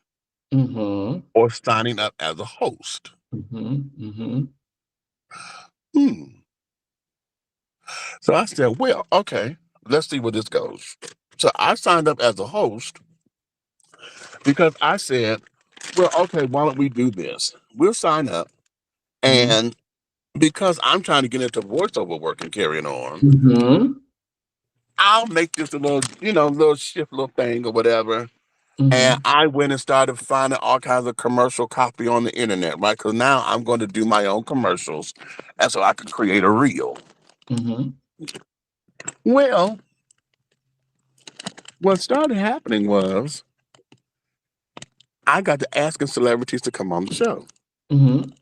Mhm. or signing up as a host. Mhm. Mhm. Hmm. So I said, well, okay, let's see where this goes. So I signed up as a host because I said, well, okay, why don't we do this? We'll sign up. Mhm. And because I'm trying to get into voiceover work and carrying on, Mhm. I'll make this a little, little shift, little thing or whatever. And Mhm. I went and started finding all kinds of commercial copy on the internet, right? Because now I'm going to do my own commercials, and so I can create a reel. Mhm. Well, what started happening was I got to asking celebrities to come on the show. Mhm.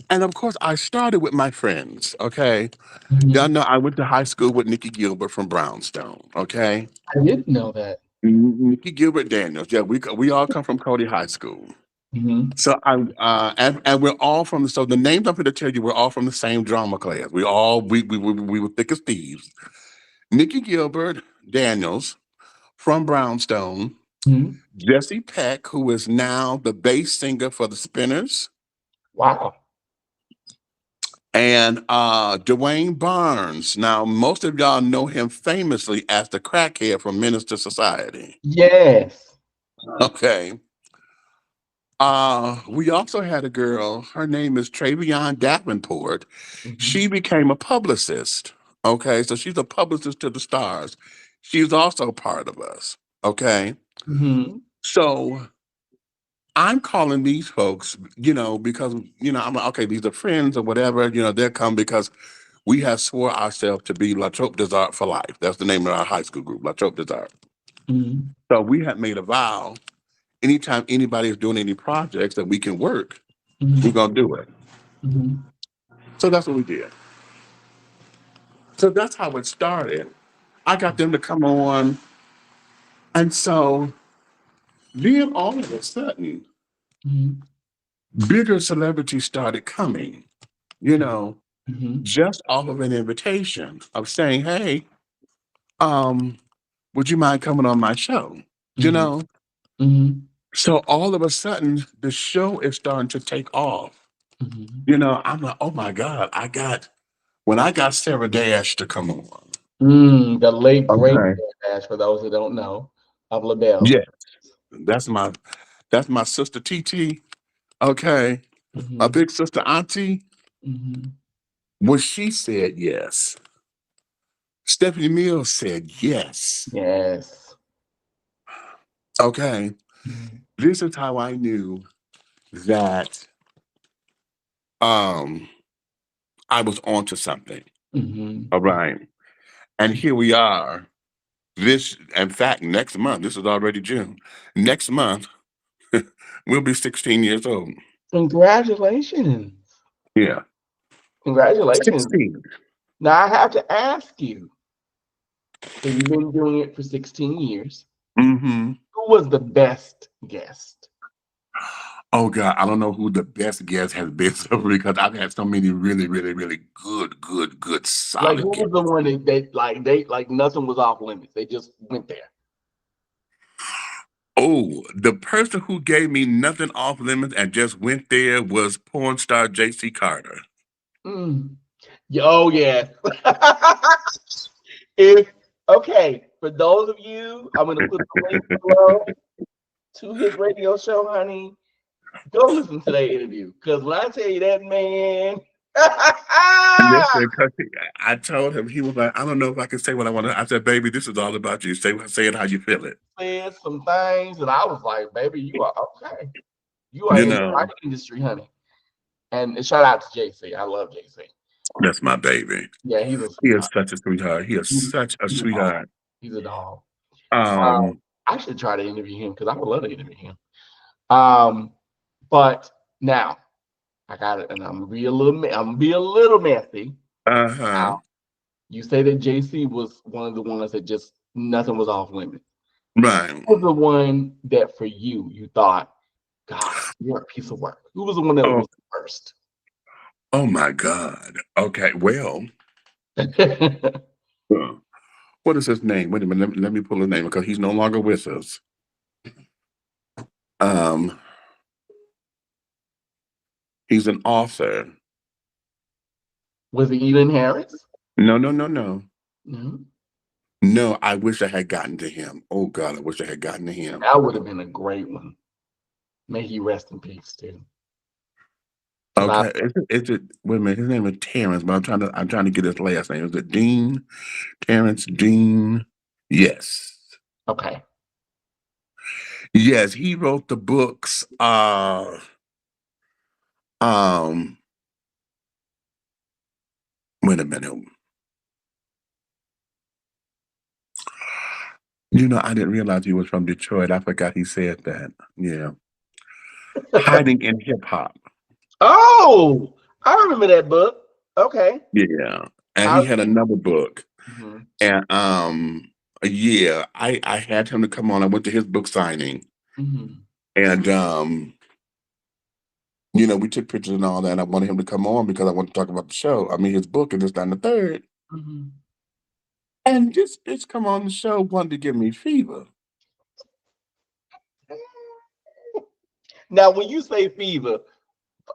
And of course, I started with my friends, okay? Y'all Mhm. know I went to high school with Nikki Gilbert from Brownstone, okay? I didn't know that. Nikki Gilbert Daniels, yeah, we all come from Cody High School. Mhm. So and we're all from so the names I'm going to tell you we're all from the same drama class. We were thick as thieves. Nikki Gilbert Daniels from Brownstone, Mhm. Jesse Peck, who is now the bass singer for the Spinners, Wow. and Dwayne Barnes. Now, most of y'all know him famously as the crackhead from Minister Society. Yes. Okay. We also had a girl, her name is Travion Davenport. She Mhm. became a publicist. Okay, so she's a publicist to the stars. She's also part of us. Okay. Mhm. So I'm calling these folks, because I'm like, okay, these are friends or whatever, they'll come because we have swore ourselves to be La Trope des Arts for life. That's the name of our high school group, La Trope des Arts. Mhm. So we have made a vow anytime anybody is doing any projects that we can work, we're Mhm. gonna do it. Mhm. So that's what we did. So that's how it started. I got them to come on. And so then all of a sudden, Mhm. bigger celebrities started coming, you know, Mhm. just off of an invitation of saying, hey, um, would you mind coming on my show? You Mhm. know? Mhm. So all of a sudden, the show is starting to take off. Mhm. I'm like, oh my God, when I got Sarah Dash to come on. The late great Okay. Dash, for those who don't know, of LaBelle. Yeah, that's my that's my sister TT. Okay. My Mhm. big sister Auntie. Mhm. When she said yes, Stephanie Mills said yes. Yes. Okay. Mhm. This is how I knew that um I was onto something. Mhm. All right. And here we are. In fact, next month, this is already June. Next month, we'll be 16 years old. Congratulations. Yeah. Congratulations. 16. Now I have to ask you, so you've been doing it for 16 years. Mm-hmm. Who was the best guest? Oh God, I don't know who the best guest has been so because I've had so many really, really, really good, Like solid who was guests. the one that they nothing was off limits. They just went there. Oh, the person who gave me nothing off limits and just went there was porn star JC Carter. Mm. Oh yes. if Okay, for those of you, I'm gonna put the link below. 2 hit radio show, honey. Go listen to that interview. Because when I tell you that man, Listen, 'cause I told him, he was like, I don't know if I can say what I want to. I said, baby, this is all about you. Say it how you feel it. said some things, and I was like, baby, you are okay. You are You in the know, right industry, honey. And shout out to JC. I love JC. that's my baby. Yeah, he's a He is sweetheart. such a sweetheart. He is He's, such a he's a dog. sweetheart. He's a dog. Um, I should try to interview him because I would love to interview him. Um, but now I got it, and I'm gonna be a little, I'm gonna be a little messy. uh-huh. You say that JC was one of the ones that just nothing was off limits. Right. Who was the one that for you thought, God, you're a piece of work? Who was the one that Oh, was the worst? oh my God. Okay. Well, what is his name? Wait a minute. Let me pull his name because he's no longer with us. Um, he's an author. Was it Eden Harris? No. No. No, I wish I had gotten to him. Oh God, I wish I had gotten to him. That would have been a great one. May he rest in peace too. Okay, is it? Wait a minute. His name is Terrence, but I'm trying to get his last name. Is it Dean? Terrence Dean? Yes, Okay. yes. He wrote the books. Wait a minute. I didn't realize he was from Detroit. I forgot he said that. Yeah, hiding in hip hop. Oh, I remember that book. Okay. Yeah, and How? he had another book. Mhm. And yeah, I had him to come on. I went to his book signing, Mhm. and we took pictures and all that. And I wanted him to come on because I wanted to talk about the show. I mean, his book and this, that, and the third. Mhm. And just come on the show wanted to give me fever. Now, when you say fever,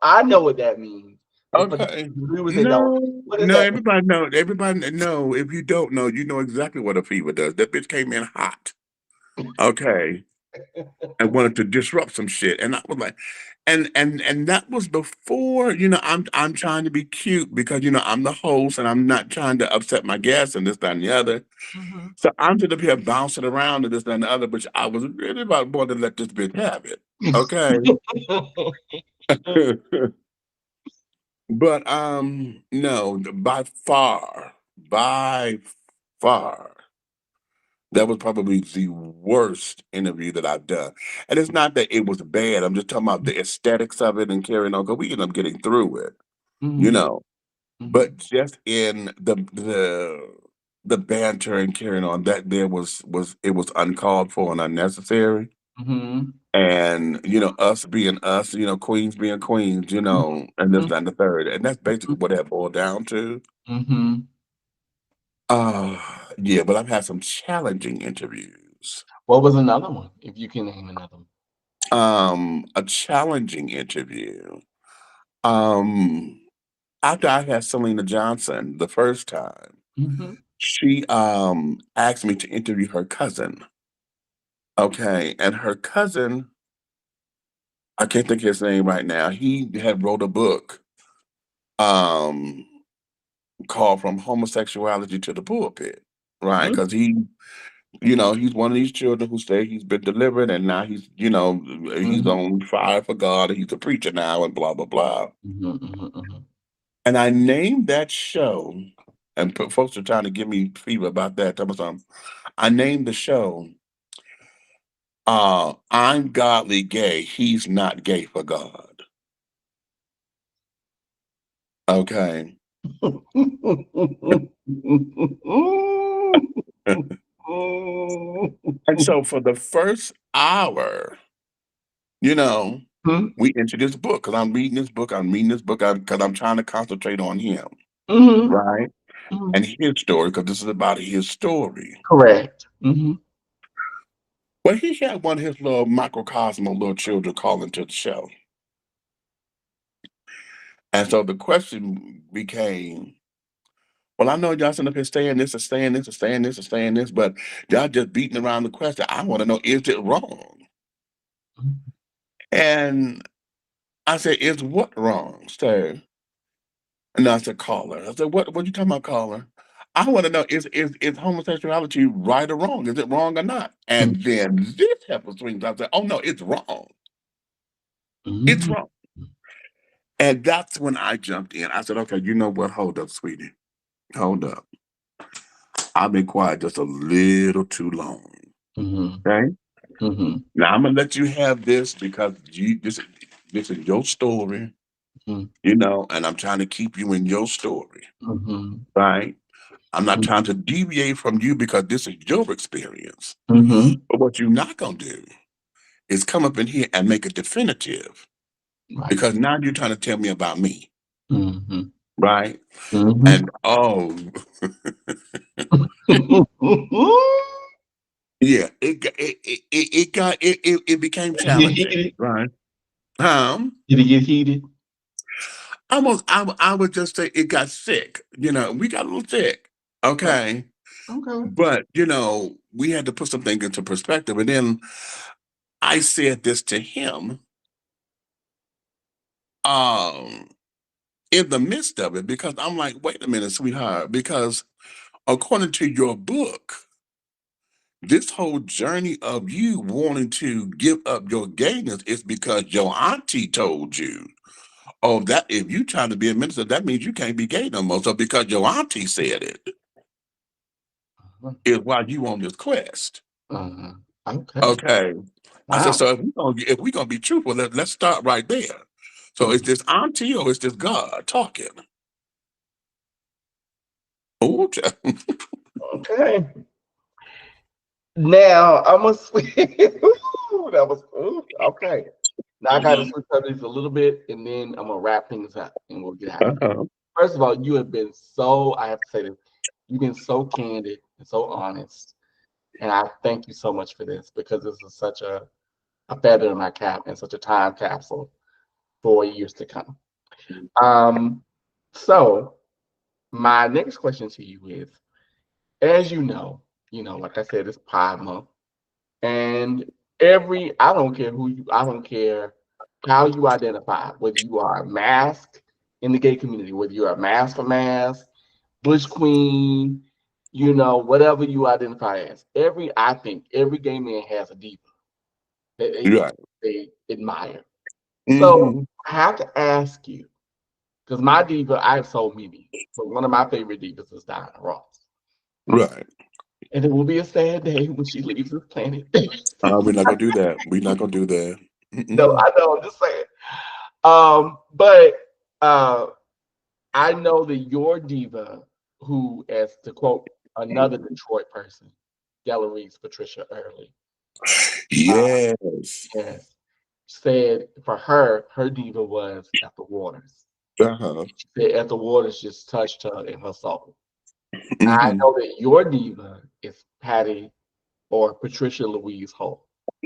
I know what that means. But for Okay. viewers that don't, No, what does no, that mean? everybody know. Everybody know. If you don't know, you know exactly what a fever does. That bitch came in hot. Okay. And wanted to disrupt some shit. And I was like, and that was before, I'm trying to be cute because I'm the host and I'm not trying to upset my guests and this, that, and the other. Mhm. So I'm just up here bouncing around and this, that, and the other, but I was really about wanting to let this bitch have it. Okay. But no, by far, that was probably the worst interview that I've done. And it's not that it was bad. I'm just talking about the aesthetics of it and carrying on because we ended up getting through it, you Mhm. know. Mhm. But just in the banter and carrying on, that there was it was uncalled for and unnecessary. Mhm. And us being us, queens being queens, and this, Mhm. that, and the third. And that's basically what that boiled down to. Mhm. Yeah, but I've had some challenging interviews. What was another one? If you can name another one. A challenging interview. Um, After I had Selena Johnson the first time, Mhm. she asked me to interview her cousin. Okay, and her cousin, I can't think of his name right now. He had wrote a book um called From Homosexuality to the Pulpit, right? Mhm. Because he's one of these children who say he's been delivered and now he's Mhm. on fire for God and he's a preacher now and blah blah blah. Mhm. Mhm. Mhm. And I named that show, and folks are trying to give me fever about that. Tell me something. I named the show I'm Godly Gay, He's Not Gay for God. Okay. And so for the first hour, you know, Mhm. we introduced the book because I'm reading this book. I'm reading this book because I'm trying to concentrate on him, Mhm. right? Mhm. And his story, because this is about his story. Correct. Mhm. Well, he had one of his little microcosm of little children calling to the show. And so the question became, well, I know y'all sitting up here saying this and saying this and saying this and saying this, but y'all just beating around the question. I want to know, is it wrong? And I said, "Is what wrong, sir?" And I said, "Caller." I said, "What you talking about, caller? I want to know is homosexuality right or wrong? Is it wrong or not?" And then this heifer swings out and said, "Oh no, it's wrong. It's Mm-hmm. wrong." And that's when I jumped in. I said, "Okay, you know what? Hold up, sweetie. Hold up. I've been quiet just a little too long. Mm-hmm. Okay. Mm-hmm. Now I'm gonna let you have this because this is your story, and I'm trying to keep you in your story, Mm-hmm. right? I'm not trying to deviate from you because this is your experience. Mm-hmm. But what you're not gonna do is come up in here and make it definitive Right. because now you're trying to tell me about me, Mm-hmm. right? Mm-hmm. And oh, yeah, it became Did it get challenging, heated? right? Did it get heated? I would just say it got sick. We got a little sick. Right. Okay. Okay. But, we had to put some things into perspective. And then I said this to him um in the midst of it because I'm like, wait a minute, sweetheart, because according to your book, this whole journey of you wanting to give up your gayness is because your auntie told you, oh, that if you trying to be a minister, that means you can't be gay no more. So because your auntie said it, Uh-huh. is why you on this quest. Uh-huh. Okay. Okay. I said, Wow. so if we gonna be truthful, let's start right there. So is Mhm. this auntie or is this God talking? Oh, Okay. Now I'm gonna switch. Ooh, that was okay. Now I got to mhm. switch subjects a little bit, and then I'm gonna wrap things up, and we'll get out of here. Uh-huh. First of all, you have been so. I have to say this. You've been so candid and so honest, and I thank you so much for this because this is such a feather in my cap and such a time capsule for years to come. Um, so my next question to you is, as like I said, it's Pride Month. And I don't care I don't care how you identify, whether you are a mask in the gay community, whether you're a mask for mask, Bush Queen, whatever you identify as. I think every gay man has a diva that Right. they admire. So hmm I have to ask you, because my diva, I have so many, but one of my favorite divas is Diana Ross. Right. And it will be a sad day when she leaves this planet. We're not gonna do that. We're not gonna do that. No, Mm-mm. I know, I'm just saying. But uh, I know that your diva, who, as to quote another Detroit person, Gallery's Patricia Early, uh, Yes. yes, said for her diva was Ethel Waters. Uh-huh. She said Ethel Waters just touched her in her soul. I hmm know that your diva is Patty or Patricia Louise Holt,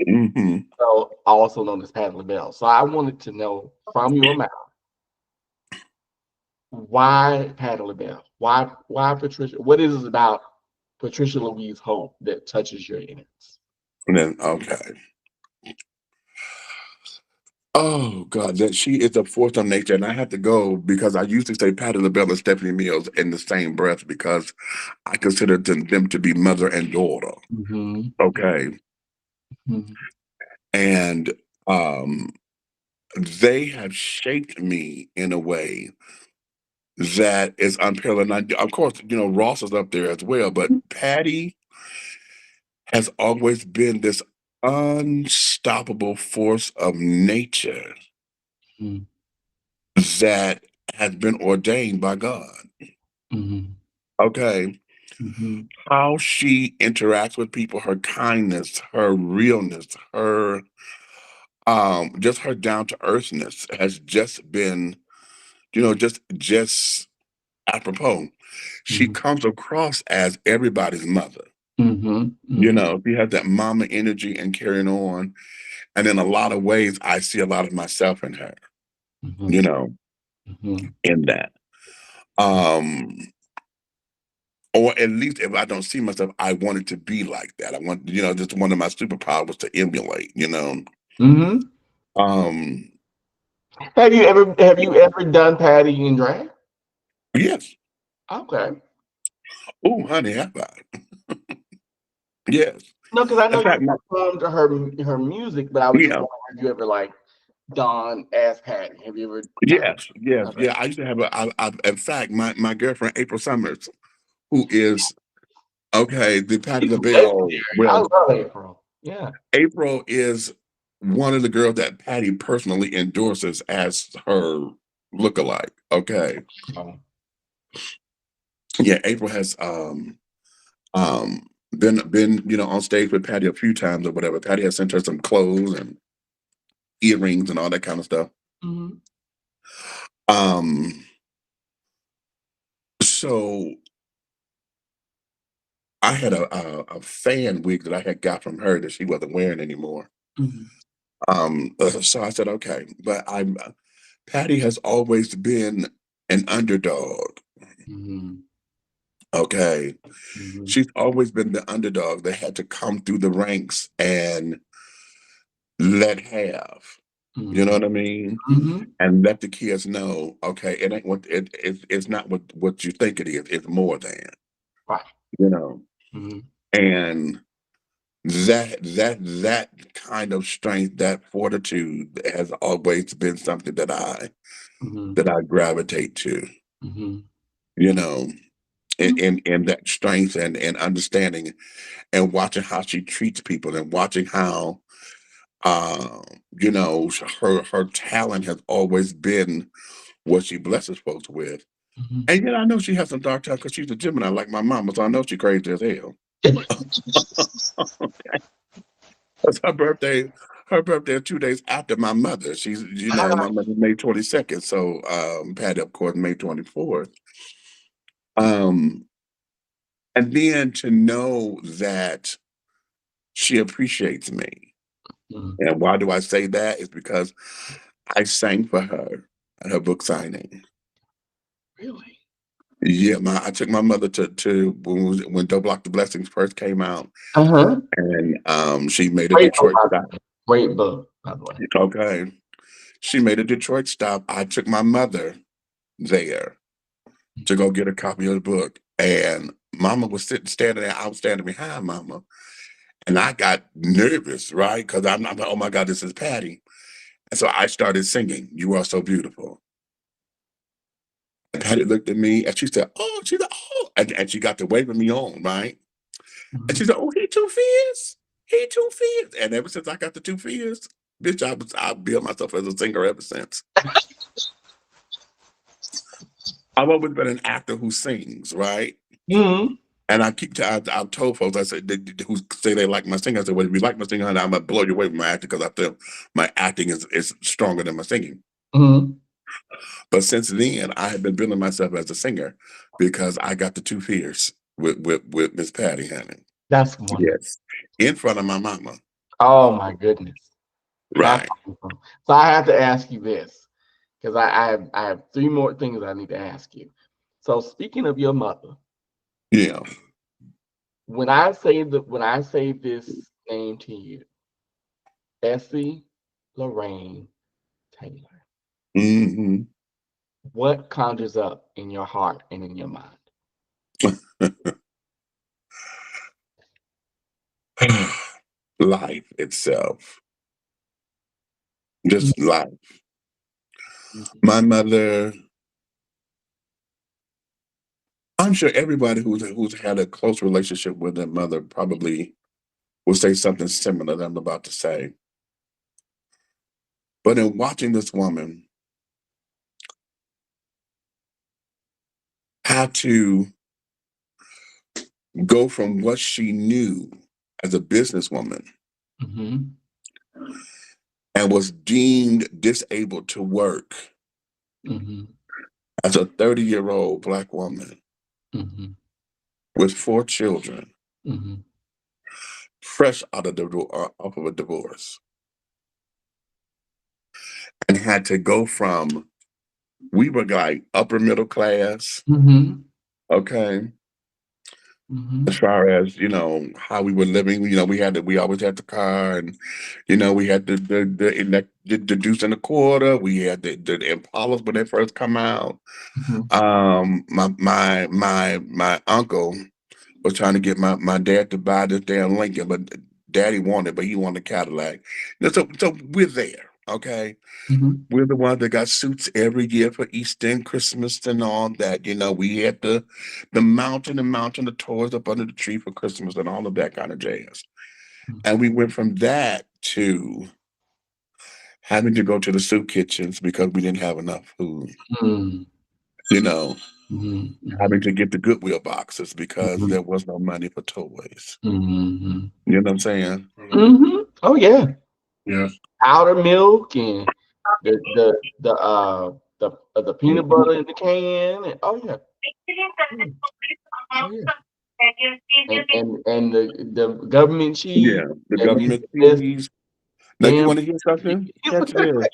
hmm so also known as Patty LaBelle. So I wanted to know from your mouth, why Patty LaBelle? Why Patricia? What is it about Patricia Louise Holt that touches your innards? And then okay. Oh God, that she is a force of nature, and I had to go because I used to say Patty LaBelle and Stephanie Mills in the same breath because I consider them to be mother and daughter. Mm-hmm. Okay, Mm-hmm. and um, they have shaped me in a way that is unparalleled. And of course, Ross is up there as well, but Patty has always been this unstoppable force of nature that has been ordained by God. Mm-hmm. Okay. Mm-hmm. How she interacts with people, her kindness, her realness, her just her down to earthness has just been, just apropos. She Mm-hmm. comes across as everybody's mother. Mm-hmm. Mm-hmm. She has that mama energy and carrying on. And in a lot of ways, I see a lot of myself in her, Mm-hmm. you know, Mm-hmm. in that. Um, or at least if I don't see myself, I want it to be like that. I want, just one of my superpowers to emulate. Mm-hmm. Um, Have you ever done Patty in drag? yes. Okay. Oh, honey, have I? Yes. No, because I know In you fact, my, performed her music, but I was just yeah, wondering if you ever like done as Patty. Have you ever done? yes, yes, Okay. yeah. I used to have in fact, my girlfriend April Summers, who is okay, the Patty She's LaBelle. legendary. I Well, love April. Yeah. April is one of the girls that Patty personally endorses as her lookalike. Okay, Oh. yeah, April has been on stage with Patty a few times or whatever. Patty has sent her some clothes and earrings and all that kind of stuff. Hmm. Um, so I had a fan wig that I had got from her that she wasn't wearing anymore. Hmm. So I said, okay, but I'm Patty has always been an underdog. Hmm. Okay, Hmm. she's always been the underdog that had to come through the ranks and let have. You know Hmm. what I mean? Hmm. And let the kids know, okay, it ain't it's not what you think it is. It's more than, Right. you know. Hmm. And that kind of strength, that fortitude has always been something Hmm. that I gravitate to, Hmm. you know, in that strength and understanding and watching how she treats people and watching how um, her talent has always been what she blesses folks with. Hmm. And yet I know she has some dark time because she's a Gemini like my mama, so I know she's crazy as hell. It's her birthday is 2 days after my mother. My mother May 22nd. So Patty, of course, May 24th. Um, and then to know that she appreciates me. Hmm. And why do I say that? Is because I sang for her at her book signing. Really? Yeah, I took my mother to when Double Block the Blessings first came out, Uh-huh. and she made a Great book, Detroit by the stop. way. Great book, by the way. Okay, she made a Detroit stop. I took my mother there to go get a copy of the book, and Mama was standing there. I was standing behind Mama, and I got nervous, right? Because I'm like, oh my God, this is Patty, and so I started singing. You are so beautiful. And Patty looked at me, and she said, "Oh," she said, "Oh," and she got to waving me on, right? And she Mhm. said, "Oh, he too fierce. He too fierce." And ever since I got the two fierce, bitch, I built myself as a singer ever since. I've always been an actor who sings, right? Mhm. And I've told folks, I said, who say they like my singing, I said, well, if you like my singing, honey, I'm gonna blow you away with my acting because I feel my acting is stronger than my singing. Mhm. But since then, I have been building myself as a singer because I got the two fears with Miss Patty, honey. That's wonderful. Yes, in front of my mama, Oh my goodness. That's right? wonderful. So I have to ask you this because I have three more things I need to ask you. So speaking of your mother, Yeah. when I say this name to you, Essie Lorraine Taylor, Hmm. what conjures up in your heart and in your mind? Life itself, just life. Mhm. My mother, I'm sure everybody who's had a close relationship with their mother probably will say something similar that I'm about to say. But in watching this woman have to go from what she knew as a businesswoman Mhm. and was deemed disabled to work Mhm. as a 30-year-old Black woman Mhm. with 4 children, Mhm. fresh out of off of a divorce, and had to go from we were like upper middle class, Mhm. okay, Mm-hmm. as far as how we were living. We always had the car, and we had the deuce and a quarter. We had the Impalas when they first come out. Mm-hmm. My uncle was trying to get my dad to buy this damn Lincoln, but Daddy wanted, but he wanted a Cadillac. So we're there, okay. Mm-hmm. We're the ones that got suits every year for Easter and Christmas and all that. We had the mountain of toys up under the tree for Christmas and all of that kind of jazz. And we went from that to having to go to the soup kitchens because we didn't have enough food. Mm-hmm. You know, Mm-hmm. having to get the Goodwill boxes because Mm-hmm. there was no money for toys. Mm-hmm. You know what I'm saying? Mm-hmm. Oh yeah. Yeah. Powder milk and the peanut butter in the can. And, oh yeah. Mm. Oh yeah. And the government cheese Yeah. The that makes government the best fees. Now you damn. want to hear something? Catch this.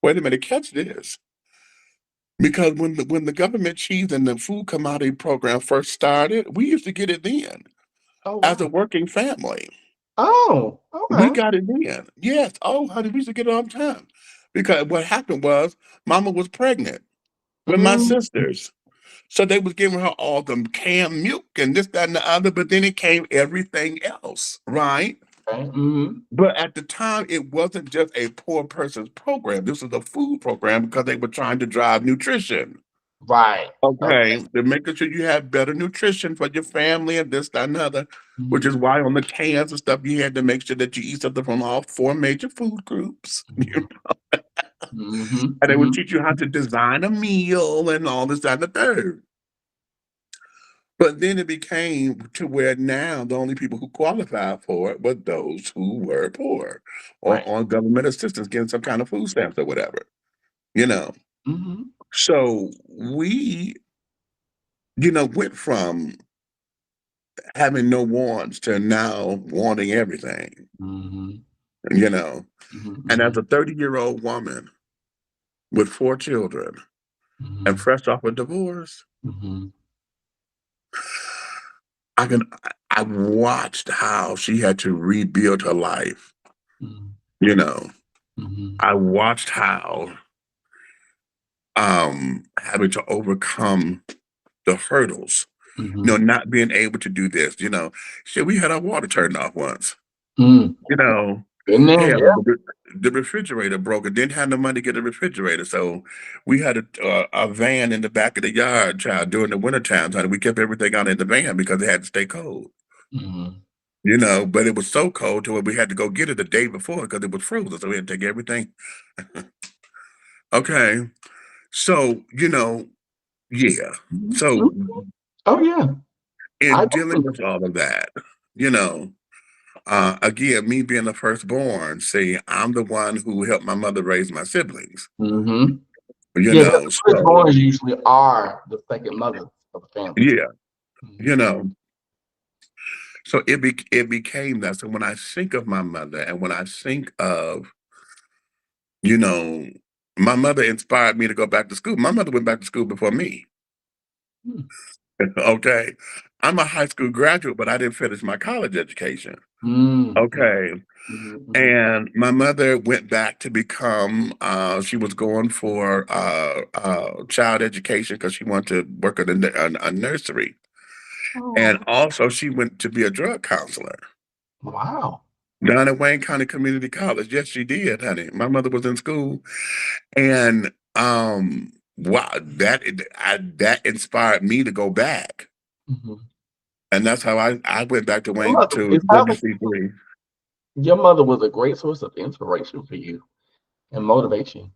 Wait a minute, catch this. Because when the government cheese and the food commodity program first started, we used to get it then Oh as a wow. working family. Oh We okay. got it then. Yes. Oh, honey, we used to get it all the time. Because what happened was Mama was pregnant with my Mm, sisters. So they was giving her all them canned milk and this, that, and the other, but then it came everything else, right? okay. Mm-hmm. But at the time, it wasn't just a poor person's program. This was a food program because they were trying to drive nutrition. Right. Okay. Okay, they're making sure you have better nutrition for your family and this, that, and other, which is Mm-hmm. why on the cans and stuff, you had to make sure that you eat something from all four major food groups. Mm-hmm. And they would Mm-hmm. teach you how to design a meal and all this, that, and the third. But then it became to where now the only people who qualified for it were those who were poor or Right. on government assistance, getting some kind of food stamps or whatever, you know. Mm-hmm. So we, went from having no wants to now wanting everything, Mm-hmm. you know. And Mm-hmm. as a 30-year-old woman with four children and Mm-hmm. fresh off a divorce, Mm-hmm. I can I watched how she had to rebuild her life, Mm-hmm. you know. Mm-hmm. I watched how having to overcome the hurdles, Mm-hmm. not being able to do this, shit, we had our water turned off once, Mm. you know. Been there, Hell, yeah. the refrigerator broke. It didn't have the money to get a refrigerator, so we had a van in the back of the yard, child, during the winter times. Honey, we kept everything out in the van because it had to stay cold. Mm-hmm. But it was so cold to where we had to go get it the day before because it was frozen. So we had to take everything. Okay. So, yeah. So Mm-hmm. Oh yeah. I in dealing definitely. with all of that, you know, again, me being the firstborn, see, I'm the one who helped my mother raise my siblings, Mm-hmm. you Yeah, because know, the so firstborns usually are the second mothers of the family. yeah, you Mm-hmm. know, so it became that. So when I think of my mother and when I think of, you know, my mother inspired me to go back to school. My mother went back to school before me. Okay. I'm a high school graduate, but I didn't finish my college education. Mm-hmm. Okay. Mm-hmm. And my mother went back to become, she was going for child education because she wanted to work at a nursery. And Oh, also, she went to be a drug counselor wow. down at Wayne County Community College. Yes, she did, honey. My mother was in school. And wow, that inspired me to go back. Mm-hmm. And that's how I went back to Your Wayne mother, to it sounds like WC3. your mother was a great source of inspiration for you and motivation.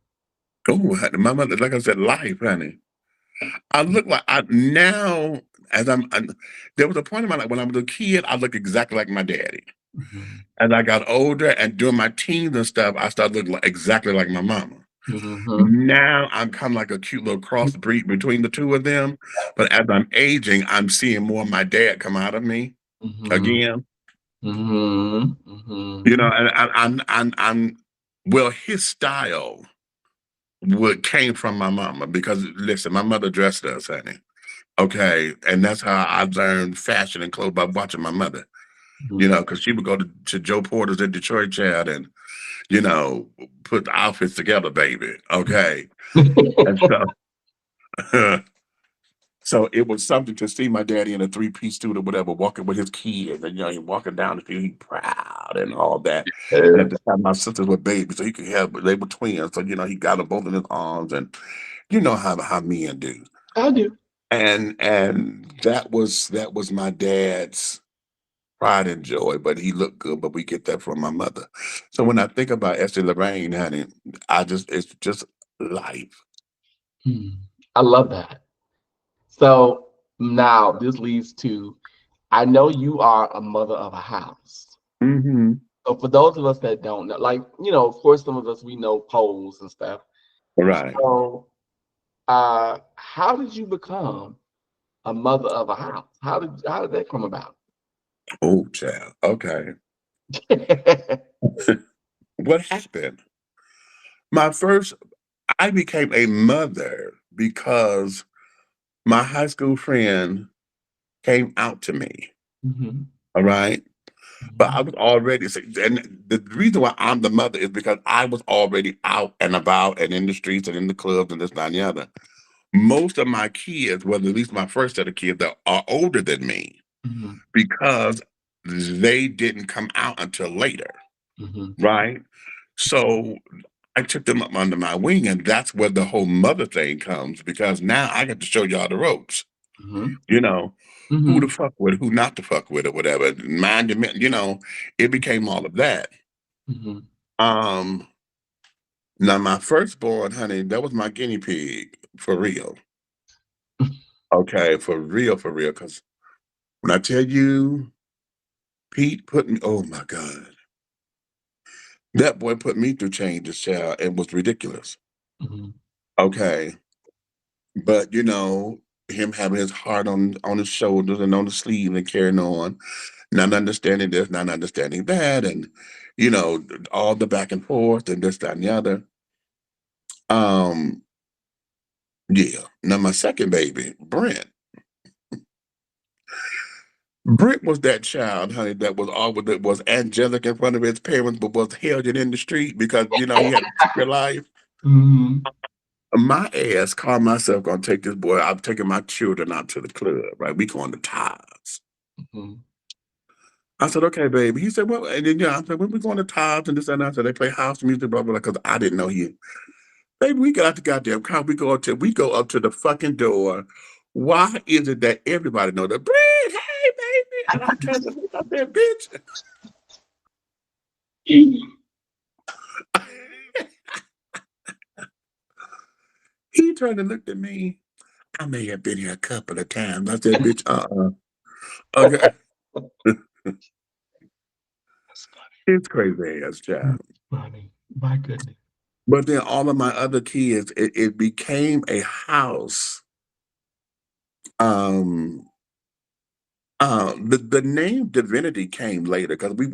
Oh, honey, my mother, like I said, life, honey. I look like I now as there was a point in my life when I was a kid, I looked exactly like my daddy. Mm-hmm. As I got older and during my teens and stuff, I started looking exactly like my mama. Mm-hmm. Now I'm kind of like a cute little crossbreed between the two of them. But as I'm aging, I'm seeing more of my dad come out of me Mm-hmm. again. Mm-hmm. Mm-hmm. And I'm well, his style what came from my mama because listen, my mother dressed us, honey. Okay, and that's how I learned fashion and clothes by watching my mother. You know, because she would go to Joe Porter's in Detroit, child, and put the outfits together, baby. Okay, and so so it was something to see my daddy in a three-piece suit or whatever, walking with his kids, and he walking down the street, he proud and all that. And at the time, my sisters were babies, so he could have. They were twins, so he got them both in his arms, and you know how men do. I do. And that was my dad's pride and joy, but he looked good, but we get that from my mother. So when I think about Esther Lorraine, honey, it's just life. Hmm. I love that. So now this leads to, I know you are a mother of a house. Mm-hmm. So for those of us that don't know, like, of course, some of us, we know poles and stuff. Right. So how did you become a mother of a house? How did that come about? Oh, child. Okay. What happened? My first, I became a mother because my high school friend came out to me. Mhm, All right. But I mhm, was already, and the reason why I'm the mother is because I was already out and about and in the streets and in the clubs and this, that, and the other. Most of my kids, well, at least my first set of kids, that are older than me mhm, because they didn't come out until later, mhm, right? So I took them up under my wing, and that's where the whole mother thing comes because now I get to show y'all the ropes, mhm, you know, who to mhm, fuck with, who not to fuck with, or whatever. Mind your, it became all of that. mhm. Um, Now my firstborn, honey, that was my guinea pig for real. Okay, for real. Because when I tell you, Pete put me, oh my God, that boy put me through changes, child. It was ridiculous. Mhm, Okay, but him having his heart on his shoulders and on the sleeve and carrying on, not understanding this, not understanding that, and all the back and forth and this, that, and the other. Um, yeah. Now my second baby, Brent. Brent was that child, honey, that was angelic in front of his parents, but was hellion in the street because he had a secret life. mhm, My ass called myself gonna take this boy. I'm taking my children out to the club, right? We going to Todd's. mhm, I said, okay, baby. He said, well, and then I said, when we going to Todd's and this and that. So they play house music, blah blah, because I didn't know he. Baby, we got out the goddamn car. We go up to the fucking door. Why is it that everybody know that? Brent, hey, baby, and I turned to look up there, bitch. He turned and looked at me. I may have been here a couple of times. I said, bitch, Okay. That's It's crazy ass funny. child. Funny. My goodness. But then all of my other kids, it became a house. Um, the name Divinity came later because we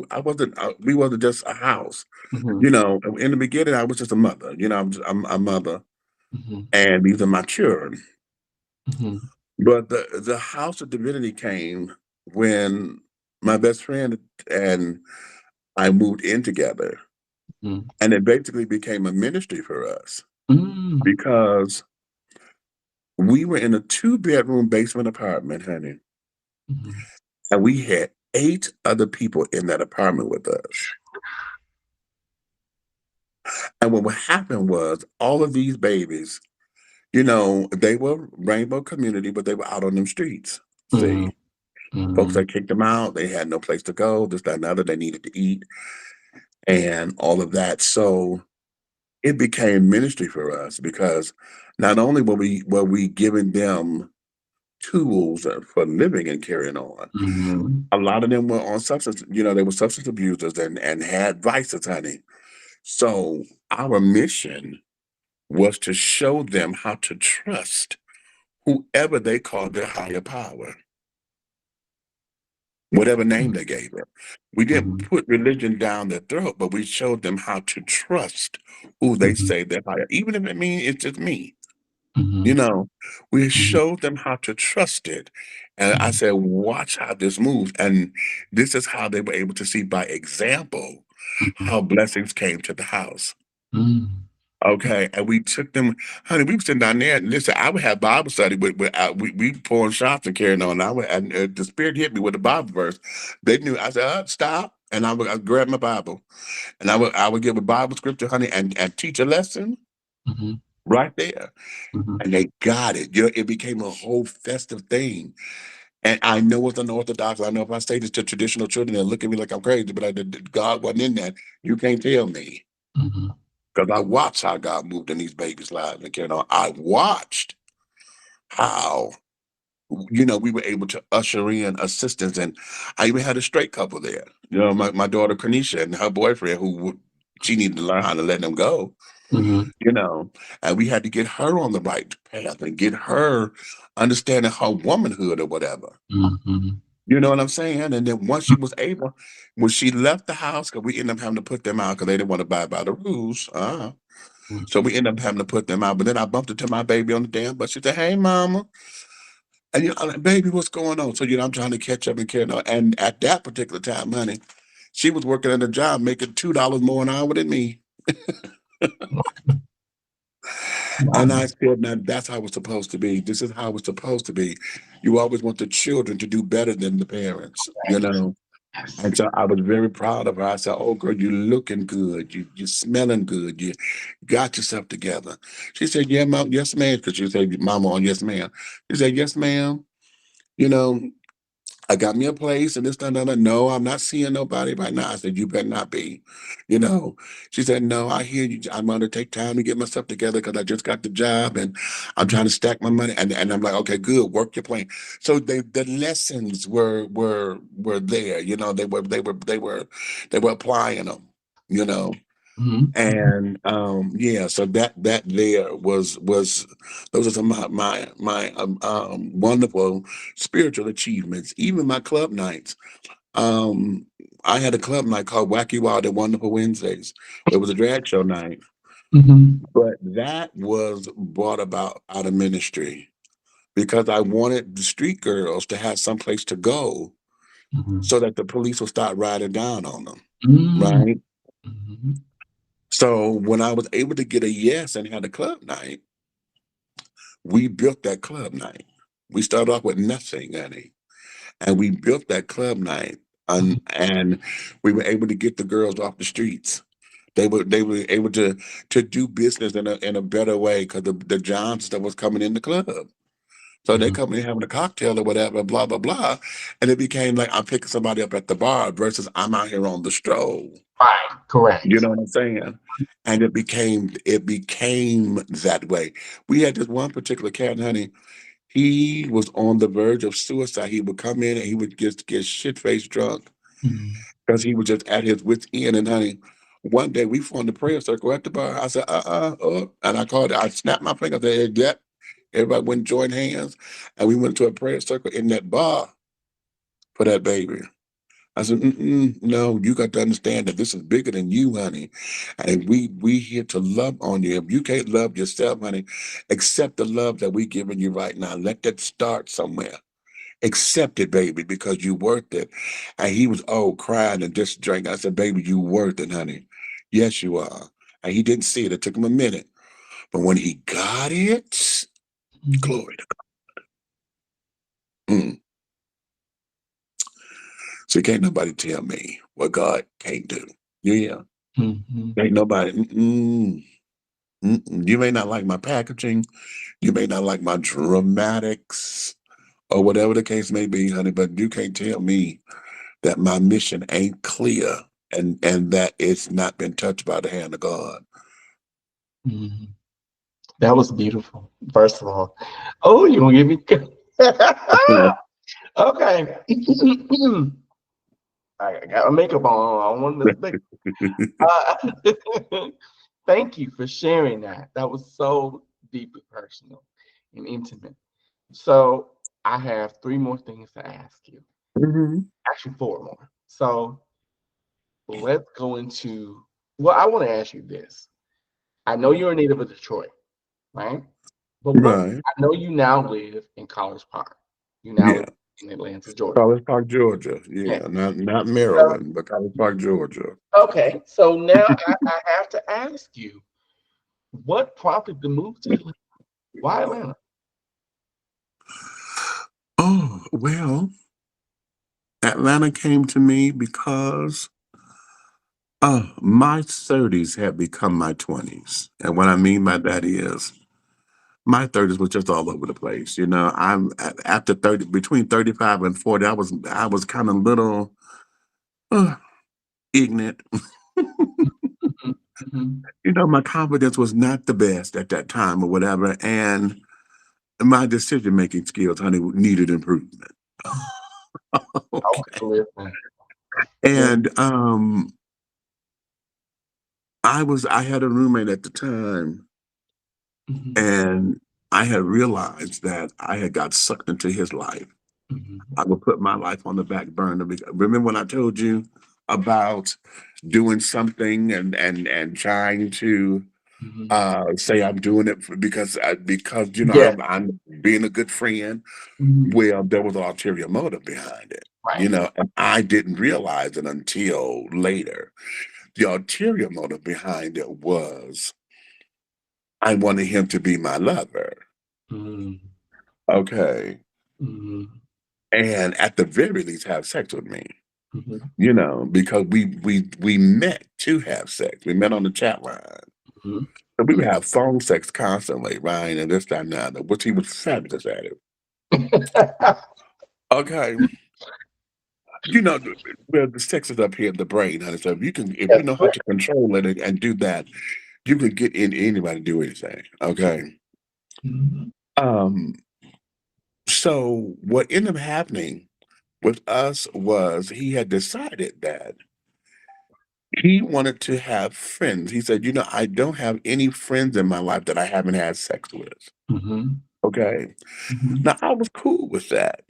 wasn't just a house. Mhm, In the beginning, I was just a mother. I'm a mother, mhm, and these are my children. mhm, But the house of divinity came when my best friend and I moved in together, mhm, and it basically became a ministry for us mm, because we were in a two-bedroom basement apartment, honey, mhm, and we had 8 other people in that apartment with us. And what happened was all of these babies, they were rainbow community, but they were out on them streets. mhm, See, folks mhm, that kicked them out, they had no place to go, this, that, and the other, they needed to eat and all of that. So it became ministry for us because not only were we giving them tools for living and carrying on, mhm, a lot of them were on substance, they were substance abusers and had vices, honey. So our mission was to show them how to trust whoever they called their higher power, whatever name they gave it. We didn't mhm, put religion down their throat, but we showed them how to trust who they mhm, say they're higher, even if it means it's just me. Mhm. You know, we Mhm. showed them how to trust it. And I Mhm. said, watch how this moves. And this is how they were able to see by example Mhm. how blessings came to the house. Mm. Okay. And we took them, honey, we were sitting down there and listen, I would have Bible study we pouring shots and carrying on. And the spirit hit me with the Bible verse. They knew, I said, stop. And I'd grab my Bible and I would give a Bible scripture, honey, and teach a lesson Mhm. right there. Mhm. And they got it. You know, it became a whole festive thing. And I know it's unorthodox. I know if I say this to traditional children, they'll look at me like I'm crazy, but God wasn't in that. You can't tell me. Mhm. Because I watched how God moved in these babies' lives and carried on. I watched how, we were able to usher in assistance. And I even had a straight couple there. My daughter, Kanisha, and her boyfriend, she needed to learn how to let them go. Mhm. you know, and we had to get her on the right path and get her understanding her womanhood or whatever. Mhm. You know what I'm saying? And then once she was able, when she left the house, because we ended up having to put them out because they didn't want to abide by the rules. Mhm. So we ended up having to put them out. But then I bumped into my baby on the damn bus. She said, "Hey, mama." And I'm like, "Baby, what's going on?" So I'm trying to catch up and carry on. And at that particular time, honey, she was working at a job making $2 more an hour than me. And Wow. I said, now that's how it's supposed to be. This is how it's supposed to be. You always want the children to do better than the parents. Yes. And so I was very proud of her. I said, "Oh, girl, you looking good. You smelling good. You got yourself together." She said, "Yeah, mom, yes, ma'am." Because she said, "Mama, on yes, ma'am." She said, "Yes, ma'am. You know, I got me a place and this, that, that. No, I'm not seeing nobody right now." I said, "You better not be." You know, she said, "No, I hear you. I'm going to take time to get myself together because I just got the job and I'm Mhm. trying to stack my money." And I'm like, "Okay, good. Work your plan." So the lessons were there. They were applying them. You know, Mhm. and yeah, so that there was those are some of my wonderful spiritual achievements. Even my club nights. Um, I had a club night called Wacky Wild and Wonderful Wednesdays. It was a drag show night, Mhm. but that was brought about out of ministry because I wanted the street girls to have some place to go Mhm. so that the police would start riding down on them, Mm. right? Mhm. So when I was able to get a yes and had a club night, we built that club night. We started off with nothing, honey, and we built that club night, Mhm. and we were able to get the girls off the streets. They were able to do business in a better way because the Johns that was coming in the club. So they Mhm. come in having a cocktail or whatever, blah blah blah, and it became like I'm picking somebody up at the bar versus I'm out here on the stroll. Right. You Correct. know what I'm saying? And it became that way. We had this one particular cat, honey. He was on the verge of suicide. He would come in and he would just get shit faced drunk Mhm. because he was just at his wits end. And honey, one day we formed a prayer circle at the bar. I said, and I called it. I snapped my finger. I said, "Hey, yeah." Everybody went and joined hands, and we went to a prayer circle in that bar for that baby. I said, "No, you got to understand that this is bigger than you, honey. And we here to love on you. If you can't love yourself, honey, accept the love that we giving you right now. Let that start somewhere. Accept it, baby, because you worth it." And he was crying and just drank. I said, "Baby, you worth it, honey. Yes, you are." And he didn't see it. It took him a minute. But when he got it, Mhm. glory to God. So can't nobody tell me what God can't do. Yeah. Mhm. Ain't nobody. You may not like my packaging. You may not like my dramatics or whatever the case may be, honey, but you can't tell me that my mission ain't clear and that it's not been touched by the hand of God. Mhm. That was beautiful. First of all, oh, you gonna give me? Okay. I got my makeup on. I want to speak. Thank you for sharing that. That was so deeply personal and intimate. So I have three more things to ask you. Mhm. Actually, four more. So let's go into. Well, I want to ask you this. I know you're a native of Detroit, right? But what Right. I know you now live in College Park. You now live Yeah. in Atlanta, Georgia. College Park, Georgia. Yeah. Yeah. Not So, Maryland, but College Park, Georgia. okay. So now I have to ask you, what prompted the move to Atlanta? Why Atlanta? Oh, well, Atlanta came to me because my 30s had become my 20s. And what I mean by that is my 30s was just all over the place. You know, after 30, between 35 and 40, I was kind of little uh, ignorant. Mhm, mhm. You know, my confidence was not the best at that time or whatever. And my decision making skills, honey, needed improvement. Okay, Okay. listen. Listen. And I had a roommate at the time, Mhm, and I had realized that I had got sucked into his life. mhm, I would put my life on the back burner. Remember when I told you about doing something and trying to mhm. say I'm doing it because Yeah. I'm being a good friend. Mhm. Well, there was an ulterior motive behind it, Right. and I didn't realize it until later. The ulterior motive behind it was I wanted him to be my lover. Mhm, Okay. mhm, And at the very least have sex with me. mhm, Because we met to have sex. We met on the chat line. mhm. And we would have phone sex constantly, right? And this, that, and the other, which he was fabulous at it. Okay. Well, the sex is up here in the brain, honey. So if you That's know how correct. to control it and do that, you can get in anybody to do anything. Okay. Mhm, Um, so what ended up happening with us was he had decided that he wanted to have friends. He said, I don't have any friends in my life that I haven't had sex with. mhm, Okay. mhm, Now I was cool with that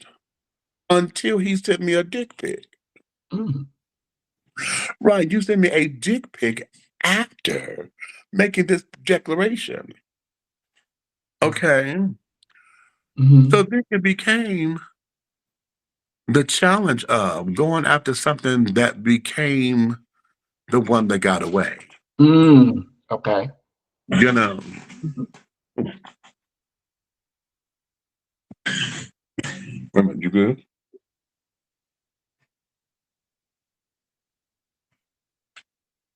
until he sent me a dick pic. mhm, Right. You sent me a dick pic after making this declaration. Okay. So mhm. then it became the challenge of going after something that became the one that got away. Okay. You know, Mhm. Wait a minute, you good?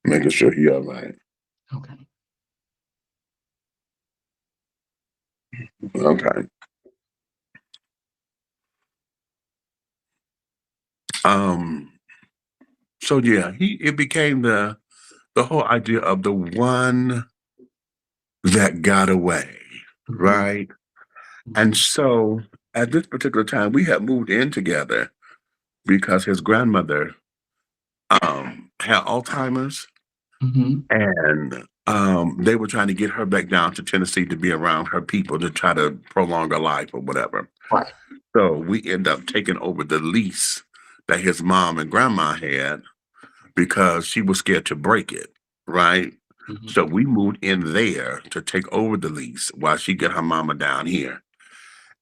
Making sure he all right. Okay. Okay. Um, so yeah, it became the whole idea of the one that got away, Mhm, right? And mhm, so at this particular time, we had moved in together because his grandmother had Alzheimer's, mhm. and they were trying to get her back down to Tennessee to be around her people to try to prolong her life or whatever. Right. So we end up taking over the lease that his mom and grandma had because she was scared to break it, right? Mhm, So we moved in there to take over the lease while she get her mama down here.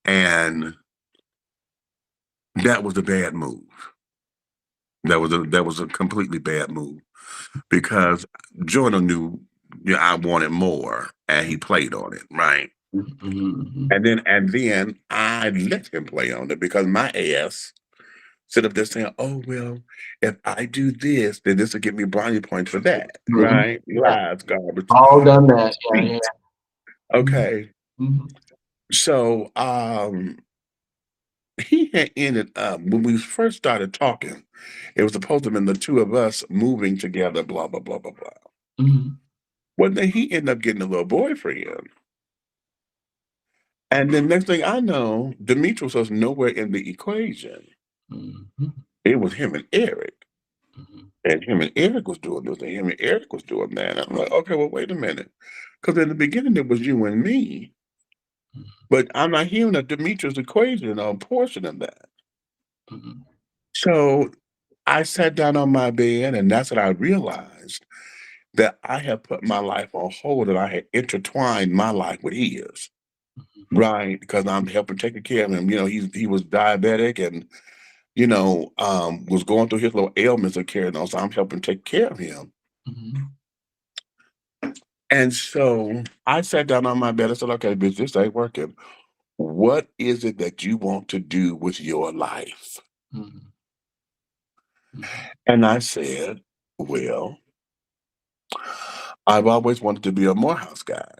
And that was a bad move. That was a completely bad move because Jordan knew I wanted more and he played on it, right? mhm, mhm. And then I let him play on it because my ass sit up there saying, "Oh well, if I do this, then this will give me brownie points for that." Mhm. Right? Yeah. Lies, garbage, All done that. Yeah, yeah. deceit. Mhm, Okay. mhm, So he had ended up when we first started talking, it was supposed to have been the two of us moving together, blah, blah, blah, blah, blah. mhm, Well, then he ended up getting a little boyfriend. And then next thing I know, Demetrius was nowhere in the equation. mhm, It was him and Eric. mhm, And him and Eric was doing this, and him and Eric was doing that. And I'm like, okay, well, wait a minute. Because in the beginning, it was you and me. But I'm not hearing a Demetrius equation or a portion of that. mhm, So I sat down on my bed, and that's when I realized that I had put my life on hold and I had intertwined my life with his. Right, because I'm helping taking care of him. He was diabetic and was going through his little ailments of carrying on, so I'm helping take care of him. Mhm. And so I sat down on my bed and said, "Okay, bitch, this ain't working. What is it that you want to do with your life?" Mhm. Mhm. And I said, "Well, I've always wanted to be a Morehouse guy."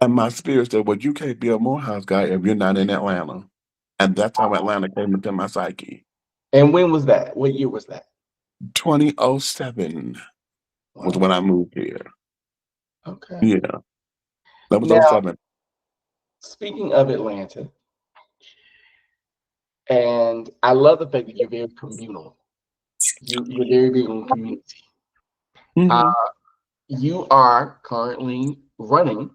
And my spirit said, "Well, you can't be a Morehouse guy if you're not in Atlanta." And that's how Atlanta came into my psyche. And when was that? What year was that? 2007 was Wow. when I moved here. Okay. Yeah, that was Now, '07. speaking of Atlanta, and I love the fact that you're very communal. You're very big on community. Uh, Mhm. you are currently running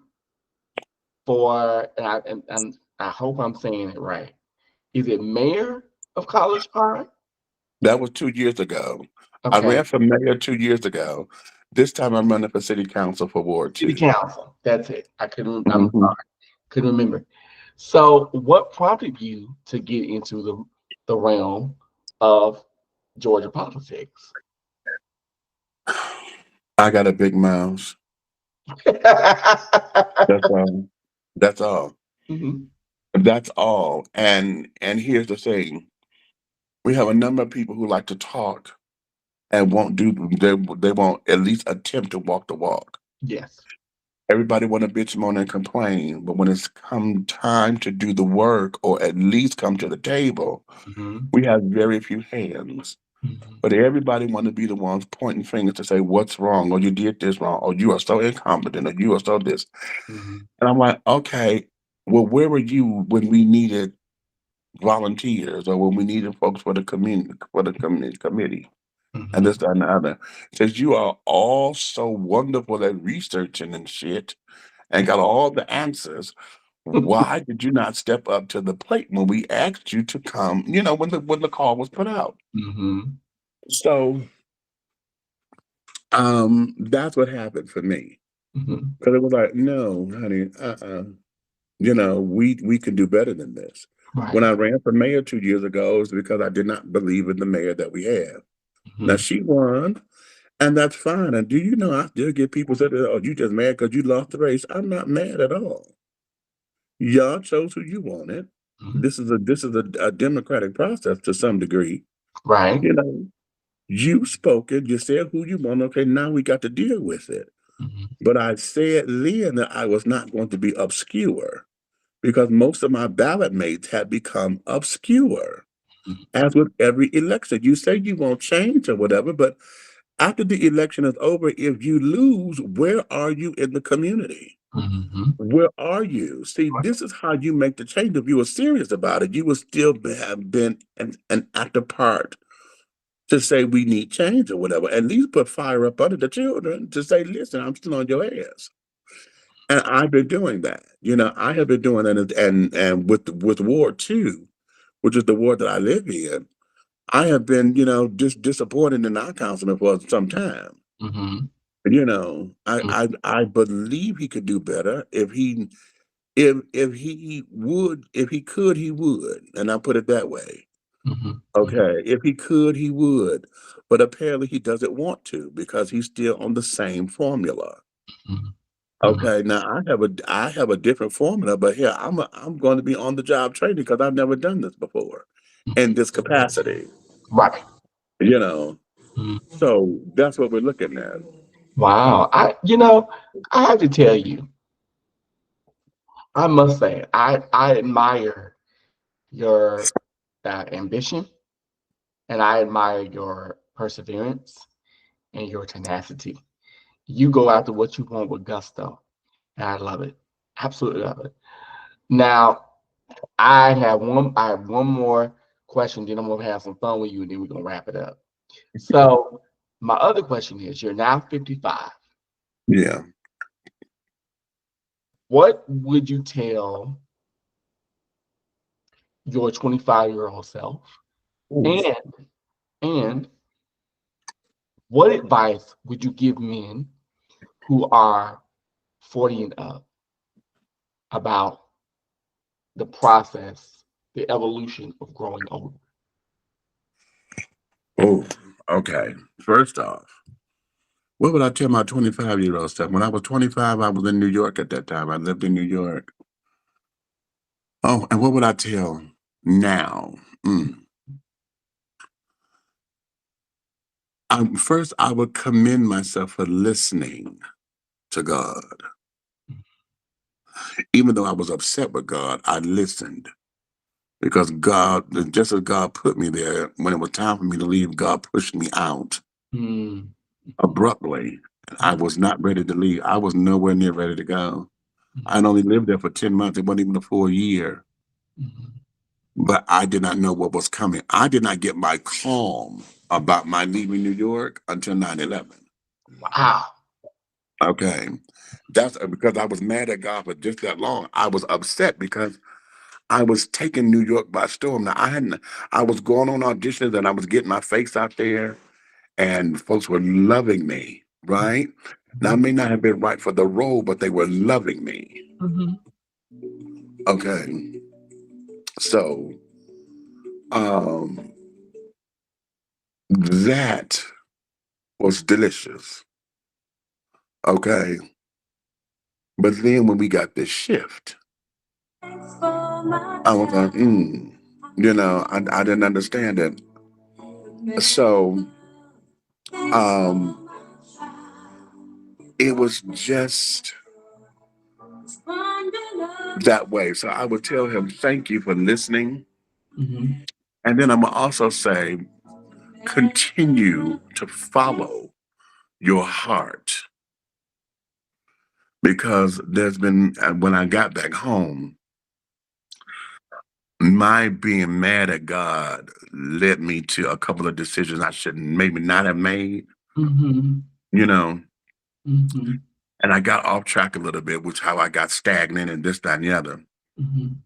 for, and I hope I'm saying it right. Is it mayor of College Park? That was 2 years ago. I Okay, ran for mayor 2 years ago. This time I'm running for city council for Ward city 2. council. That's it. I couldn't. I'm Mhm. sorry, couldn't remember. So, what prompted you to get into the realm of Georgia politics? I got a big mouth. That's all. That's all. Mhm. That's all. And here's the thing. We have a number of people who like to talk and won't do they won't at least attempt to walk the walk. Yes. Everybody want to bitch, moan, and complain, but when it's come time to do the work or at least come to the table, Mhm. we have very few hands. Mhm. But everybody want to be the ones pointing fingers to say what's wrong, or you did this wrong, or you are so incompetent, or you are so this. Mhm. And I'm like, okay, well, where were you when we needed volunteers or when we needed folks for the community committee and Mhm. this, that, and the other? Says you are all so wonderful at researching and shit and got all the answers. Why did you not step up to the plate when we asked you to come, when the call was put out? Mhm. So that's what happened for me. Mhm. Because it was like, no, honey, we can do better than this. When Right. I ran for mayor 2 years ago, it was because I did not believe in the mayor that we have. Now Mhm. she won, and that's fine. And do you know I still get people say, "Oh, you just mad because you lost the race?" I'm not mad at all. Y'all chose who you wanted. Mhm. This is a democratic process to some degree. Right. You know, you spoke it, you said who you want. Okay, now we got to deal with it. Mhm. But I said then that I was not going to be obscure because most of my ballot mates had become obscure. Mhm. As with every election, you say you won't change or whatever, but after the election is over, if you lose, where are you in the community? Mhm. Where are you? See, this is how you make the change. If you were serious about it, you would still have been an active part to say we need change or whatever. At least put fire up under the children to say, listen, I'm still on your ass. And I've been doing that. I have been doing that, and with Ward 2, which is the ward that I live in, I have been, just disappointed in our councilman for some time. Mhm. I believe he could do better if he could, he would. And I put it that way. Mhm. Mhm. Okay. If he could, he would. But apparently he doesn't want to because he's still on the same formula. Mhm. Mhm. Okay, now I have a different formula, but here I'm going to be on the job training because I've never done this before in Mhm. this capacity, Right. you know. Mhm. So that's what we're looking at. Wow. I have to tell you, I must say, I admire your ambition, and I admire your perseverance and your tenacity. You go after what you want with gusto, and I love it. Absolutely love it. Now, I have one more question, then I'm gonna have some fun with you, and then we're gonna wrap it up. So, my other question is, you're now 55. Yeah. What would you tell your 25-year-old self? Ooh. And and what advice would you give men who are 40 and up about the process, the evolution of growing older? Oh, okay. First off, what would I tell my 25-year-old self? When I was 25, I was in New York at that time. I lived in New York. Oh, and what would I tell now? First, I would commend myself for listening to God. Even though I was upset with God, I listened because God, just as God put me there, when it was time for me to leave, God pushed me out Mm. abruptly. I was not ready to leave. I was nowhere near ready to go. Mhm. I'd only lived there for 10 months. It wasn't even a full year. Mhm. But I did not know what was coming. I did not get my calm about my leaving New York until 9/11. Wow. Okay. That's because I was mad at God for just that long. I was upset because I was taking New York by storm. Now I was going on auditions and I was getting my face out there and folks were loving me, right? Now I may not have been right for the role, but they were loving me. Mhm. Okay. So um that was delicious. Okay. But then when we got this shift, I was like, I didn't understand it. So um it was just that way. So I would tell him, thank you for listening. Mhm. And then I'm gonna also say, continue to follow your heart. Because there's been, when I got back home, my being mad at God led me to a couple of decisions I should maybe not have made, Mhm. you know, Mhm. and I got off track a little bit, which how I got stagnant and this, that, and the other. Mhm.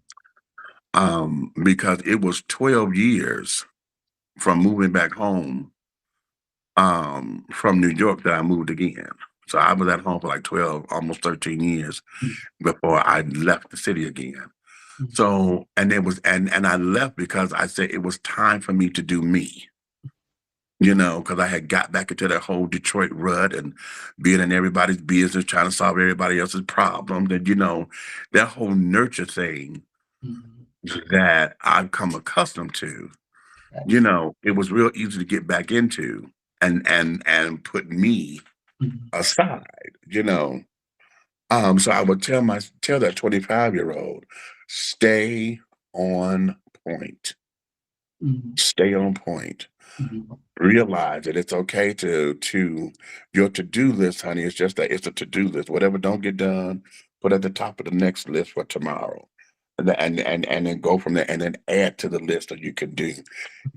Because it was 12 years from moving back home from New York that I moved again. So I was at home for like 12, almost 13 years before I left the city again. Mhm. So, and it was, and I left because I said it was time for me to do me, because I had got back into that whole Detroit rut and being in everybody's business, trying to solve everybody else's problems. And, that whole nurture thing Mhm. that I've come accustomed to, That's it. it was real easy to get back into and put me Mhm. aside, you know. So I would tell that 25-year-old, stay on point. Mhm. Stay on point. Mhm. Realize that it's okay to your to-do list, honey. It's just that it's a to-do list. Whatever don't get done, put at the top of the next list for tomorrow. And then go from there and then add to the list that you can do.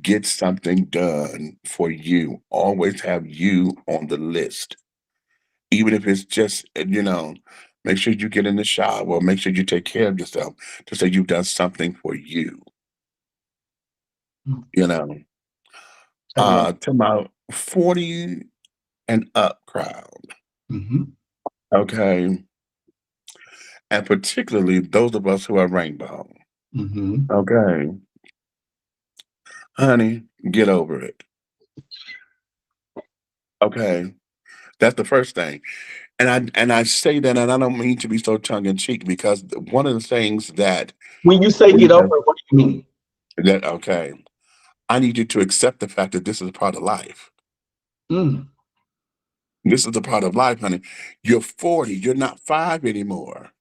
Get something done for you. Always have you on the list. Even if it's just, make sure you get in the shower, make sure you take care of yourself to say you've done something for you, Mhm. you know. I love. To my 40 and up crowd, Mhm. okay, and particularly those of us who are rainbow, Mhm. okay, honey, get over it, okay. That's the first thing, and I say that, and I don't mean to be so tongue in cheek because one of the things that When you say we get over have it, what do you mean? that okay, I need you to accept the fact that this is a part of life. Mm. This is a part of life, honey. You're 40. You're not 5 anymore.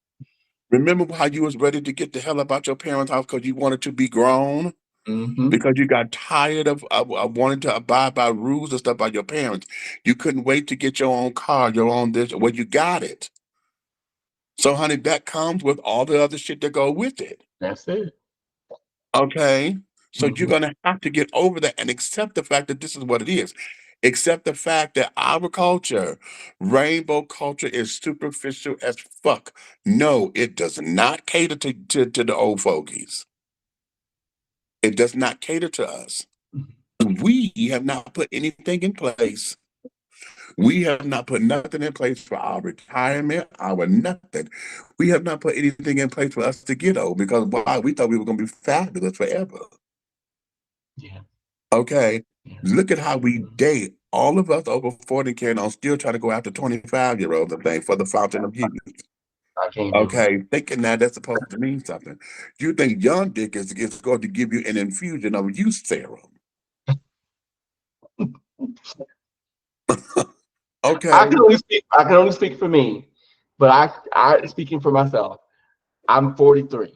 Remember how you was ready to get the hell up out your parents' house because you wanted to be grown? Mhm. Because you got tired of wanting to abide by rules and stuff by your parents. You couldn't wait to get your own car, your own this. Well, you got it. So, honey, that comes with all the other shit that go with it. That's it. Okay. So you're Mhm. gonna have to get over that and accept the fact that this is what it is. Accept the fact that our culture, rainbow culture, is superficial as fuck. No, it does not cater to the old fogies. It does not cater to us. Mhm. We have not put anything in place We have not put nothing in place for our retirement, our nothing. We have not put anything in place for us to get old because why? We thought we were going to be fabulous forever. Yeah. Okay. Yeah. Look at how we date. All of us over 40 carrying on still trying to go after 25-year-olds and things for the fountain of youth. I can't do it. Okay. Thinking that that's supposed to mean something. You think young dick is going to give you an infusion of youth serum. Okay. I can only speak for me, but I speaking for myself. I'm 43.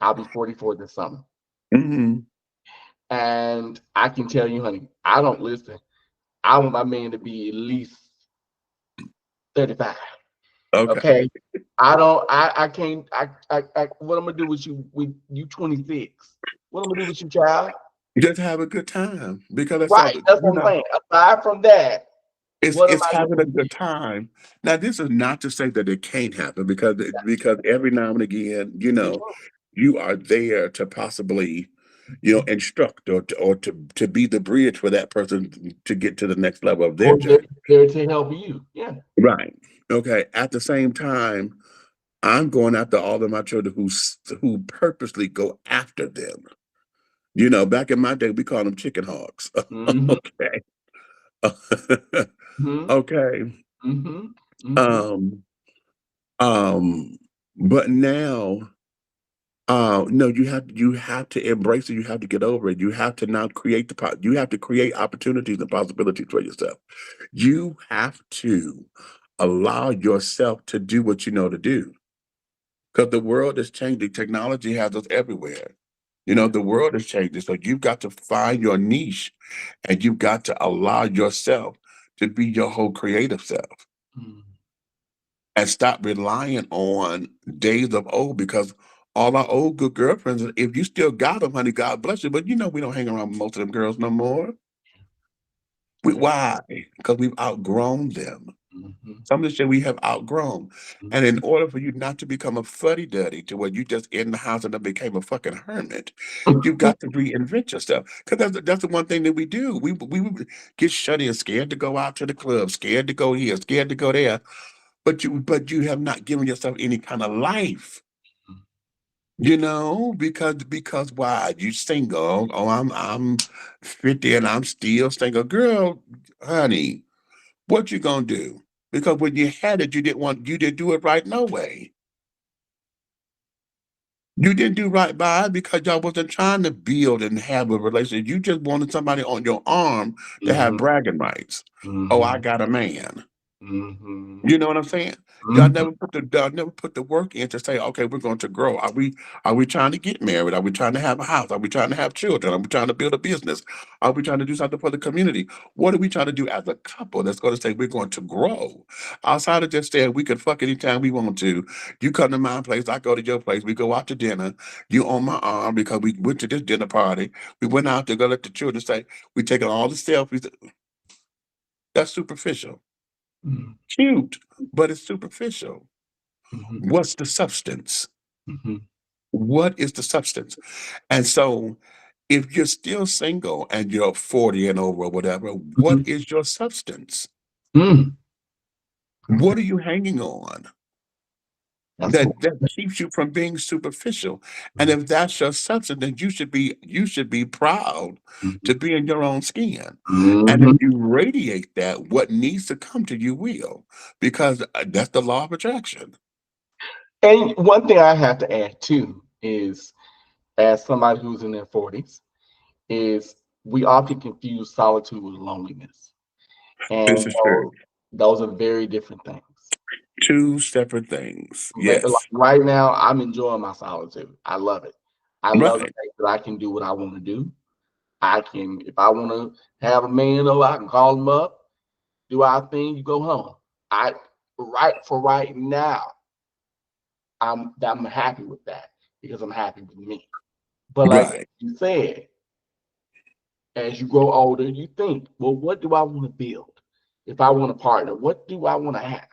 I'll be 44 this summer. Mm-hmm. And I can tell you, honey, I don't listen. I want my man to be at least 35. Okay. Okay. I can't what I'm gonna do with you 26. What I'm gonna do with you, child? Just have a good time because that's Right. all, That's you what I'm know. saying. Aside from that, what am It's I having a gonna do? good time. Now, this is not to say that it can't happen because every now and again, you are there to possibly, instruct or to be the bridge for that person to get to the next level of their Or journey. there to help you. Yeah. Right. Okay. At the same time, I'm going after all of my children who purposely go after them. Back in my day, we called them chicken hawks. Mm-hmm. Okay. Mm-hmm. Okay. Mm-hmm. Mm-hmm. Um, um, but now, no, you have to embrace it. You have to get over it. You have to now you have to create opportunities and possibilities for yourself. You have to allow yourself to do what you know to do. Because the world is changing. Technology has us everywhere. Yeah. The world is changing. So you've got to find your niche and you've got to allow yourself to be your whole creative self Mm. and stop relying on days of old because all our old good girlfriends, if you still got them, honey, God bless you. But we don't hang around with most of them girls no more. Yeah. Why? Because we've outgrown them. Mm-hmm. Some of the shit we have outgrown. And in Mm-hmm. order for you not to become a fuddy-duddy to where you just in the house and then became a fucking hermit, you've got to reinvent yourself. Because that's the one thing that we do. We get shut in, scared to go out to the club, scared to go here, scared to go there. But you have not given yourself any kind of life. Because why? You single. Oh, I'm 50 and I'm still single. Girl, honey, what you gonna do? Because when you had it, you didn't do it right no way. You didn't do right by it because y'all wasn't trying to build and have a relationship. You just wanted somebody on your arm to have Mm-hmm. bragging rights. Oh, I Mm-hmm. got a man. Mm-hmm. You know what I'm saying? Y'all never put the work in to say, okay, we're going to grow. Are we trying to get married? Are we trying to have a house? Are we trying to have children? Are we trying to build a business? Are we trying to do something for the community? What are we trying to do as a couple that's going to say we're going to grow? Outside of just saying we can fuck anytime we want to. You come to my place, I go to your place, we go out to dinner, you on my arm because we went to this dinner party. We went out to go let the children say, we taking all the selfies. That's superficial. Mm-hmm. Cute, but it's superficial. Mm-hmm. What's the substance? Mm-hmm. What is the substance? And so, if you're still single and you're 40 and over or whatever, what Mm-hmm. is your substance? Mm. Okay. What are you hanging on That's what. that keeps you from being superficial? And if that's your substance, then you should be proud to be in your own skin. And if Mm-hmm. you radiate that, what needs to come to you will, because that's the law of attraction. And one thing I have to add too is, as somebody who's in their 40s, is we often confuse solitude with loneliness. This And is true. those are very different things. Two separate things. Like Yes. right now, I'm enjoying my solitude. I love it. I love the Right. fact that I can do what I want to do. I can, if I want to have a man over, I can call him up, do our thing, you go home. I right now, I'm happy with that because I'm happy with me. But like Right. you said, as you grow older, you think, well, what do I want to build? If I want a partner, what do I want to have?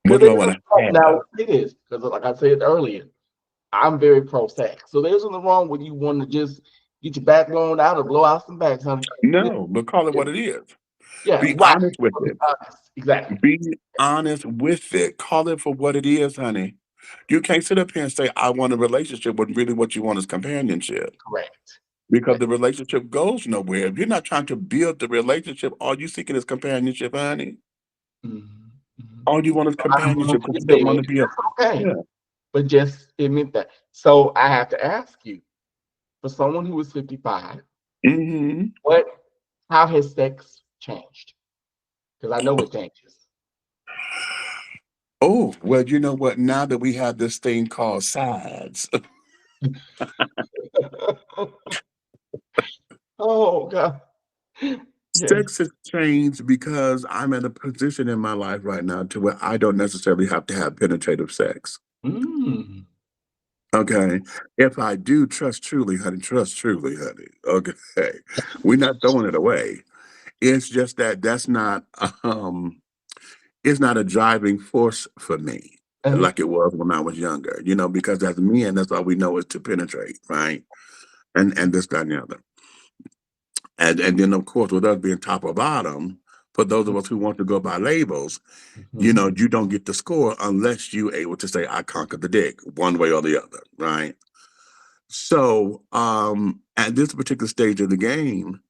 What Because do I want to have? now it is because, like I said earlier, I'm very pro sex. So there's nothing wrong with you wanting to just get your back blown out or blow out some backs, honey. No, but call it If, what it is. Yeah, Be right. honest with it. Honest. Exactly. Be honest with it. Call it for what it is, honey. You can't sit up here and say, I want a relationship when really what you want is companionship. Correct. Because Yeah. the relationship goes nowhere. If you're not trying to build the relationship, all you seeking is companionship, honey. Mhm, mhm. All you want is I don't know companionship what because you you don't said. want to be a That's okay. yeah. But just admit that. So I have to ask you, for someone who is 55, Hmm. what how has sex changed? Because I know it changes. Oh, well, you know what? Now that we have this thing called sides, Oh God. Yes. sex has changed because I'm in a position in my life right now to where I don't necessarily have to have penetrative sex. Mm. Okay. If I do, trust truly, honey. Okay. We're not throwing it away. It's just that that's not it's not a driving force for me Uh, like it was when I was younger, because as men, that's all we know is to penetrate, right? And this, that, and the other. And then of course with us being top or bottom, for those of us who want to go by labels, mhm, you don't get the score unless you able to say I conquered the dick one way or the other, right? So at this particular stage of the game,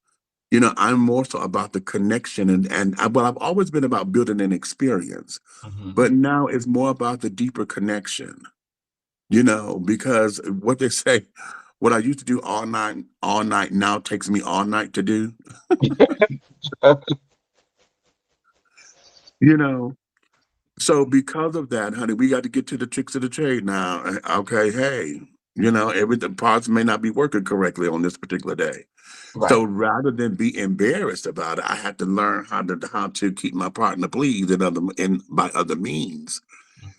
I'm more so about the connection well, I've always been about building an experience, mhm. but now it's more about the deeper connection, because what they say, what I used to do all night now takes me all night to do, you know. So because of that, honey, we got to get to the tricks of the trade now. Okay, hey, every the parts may not be working correctly on this particular day. So Right. rather than be embarrassed about it, I had to learn how to keep my partner pleased in by other means,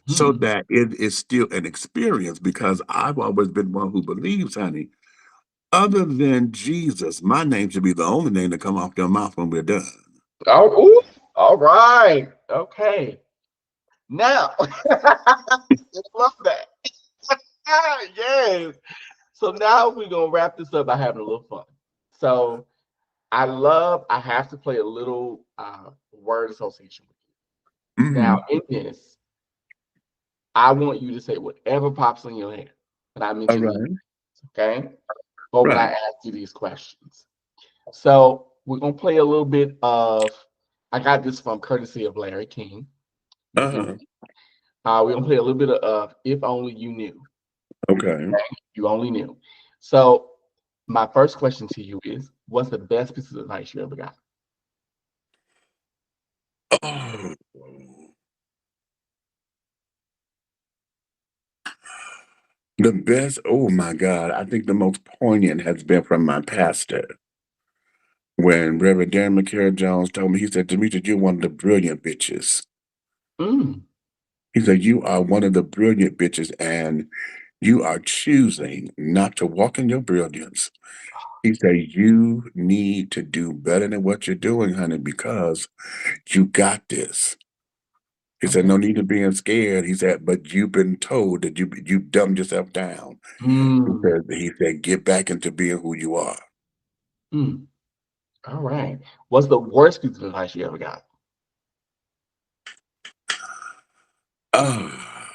so Mhm. that it is still an experience. Because I've always been one who believes, honey, other than Jesus, my name should be the only name to come off your mouth when we're done. Oh, ooh, all right. Okay. Now, I love that. Ah, yes. So now we're gonna wrap this up by having a little fun. So I have to play a little word association with you. Now, Mhm. in this, I want you to say whatever pops in your head. And I All mention these, right. okay? Or when I Right. ask you these questions. So we're gonna play a little bit of I got this from courtesy of Larry King. You hear Uh-huh. me? We're gonna play a little bit of If Only You Knew. Okay. You only knew. So my first question to you is what's the best piece of advice you ever got? Oh, the best, oh my God, I think the most poignant has been from my pastor. When Reverend Darren McCarroll Jones told me, he said, Demetrius, you're one of the brilliant bitches. Mm, He said, you are one of the brilliant bitches, and you are choosing not to walk in your brilliance. He said, you need to do better than what you're doing, honey, because you got this. He said, okay. no need to being scared. He said, but you've been told that you dumbed yourself down. Mm, He said, get back into being who you are. mm. All right. What's the worst piece of advice you ever got? Ah,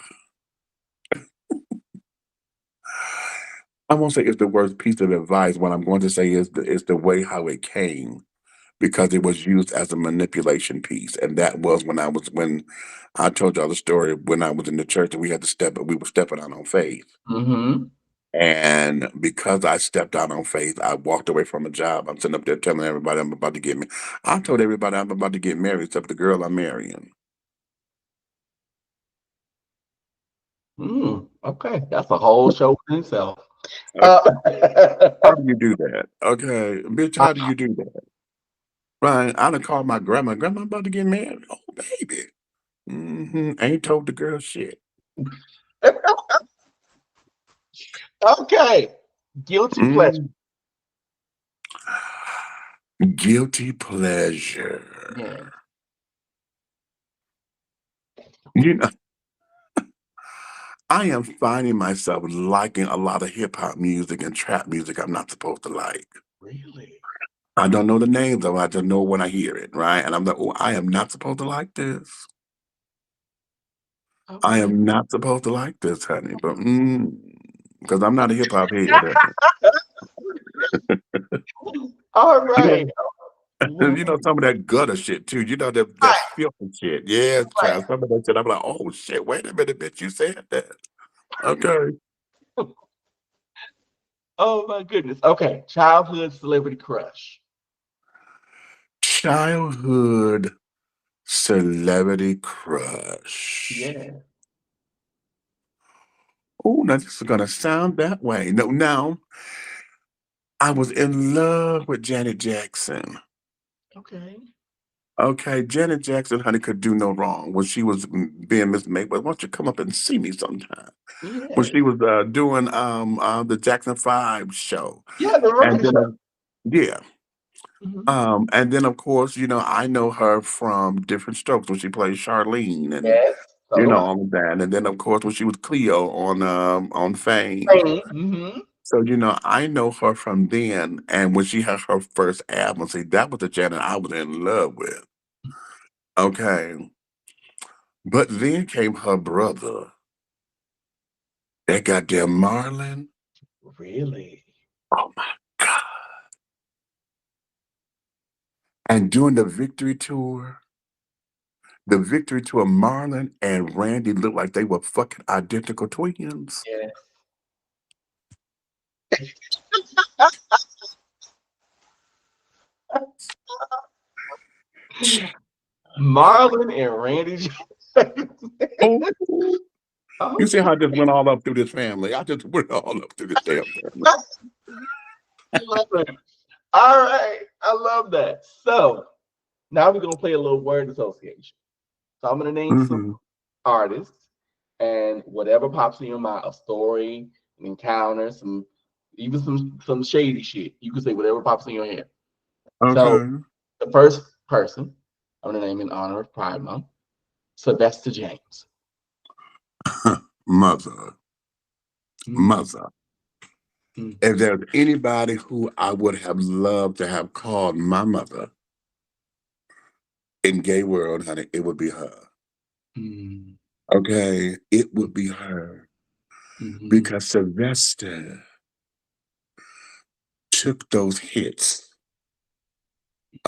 I won't say it's the worst piece of advice. What I'm going to say is the way how it came, because it was used as a manipulation piece. And that was when I told y'all the story when I was in the church and we were stepping out on faith. Mm-hmm. And because I stepped out on faith, I walked away from a job. I'm sitting up there telling everybody I'm about to get married. I told everybody I'm about to get married except the girl I'm marrying. Mm, okay. That's a whole show in itself. Uh, Uh, How do you do that? Okay, bitch, how do you do that? Right? I done called my grandma. Grandma, I'm about to get married. Oh, baby. Ain't told the girl shit. okay. Guilty pleasure. Mm. Guilty pleasure. Yeah. You know, I am finding myself liking a lot of hip hop music and trap music I'm not supposed to like. Really? I don't know the names of it. I just know when I hear it, right? And I'm like, oh, I am not supposed to like this. I Okay. am not supposed to like this, honey. But because I'm not a hip hop head, honey. All You right. know, Mhm. you know some of that gutter shit too. You know that Right, filthy shit. Yeah, right. child. Some of that shit. I'm like, oh shit. Wait a minute, bitch. You said that. Okay. Oh my goodness. Okay. Childhood celebrity crush. Childhood celebrity crush. Yeah. Oh, now this is gonna sound that way. No, now I was in love with Janet Jackson. Okay. Okay, Janet Jackson, honey, could do no wrong when she was being Miss May. But why don't you come up and see me sometime? When Yeah. she was doing the Jackson 5 show. Yeah, the And variety then show. yeah. Hmm. And then of course, I know her from Different Strokes when she played Charlene and Yes. So all of that. And then of course when she was Cleo on Fame. mm-hmm. So, I know her from then. And when she had her first album, see, that was the Janet I was in love with. Okay. But then came her brother, that goddamn Marlon. Really? Oh my God. And during the victory tour, Marlon and Randy looked like they were fucking identical twins. Yeah. Marlon and Randy. Oh, you Oh, see how I just went all up through this family? I just went all up through this damn family. I love it. All right. I love that. So now we're gonna play a little word association. So I'm gonna name some Hmm. artists and whatever pops in your mind, a story, an encounter, even some shady shit. You can say whatever pops in your head. So Okay. the first person I'm gonna name in honor of Pride Month, Sylvester James. Mother, Mm, mother. mm, If there's anybody who I would have loved to have called my mother in gay world, honey, it would be her. mm, Okay, it would be her mhm. because Sylvester took those hits.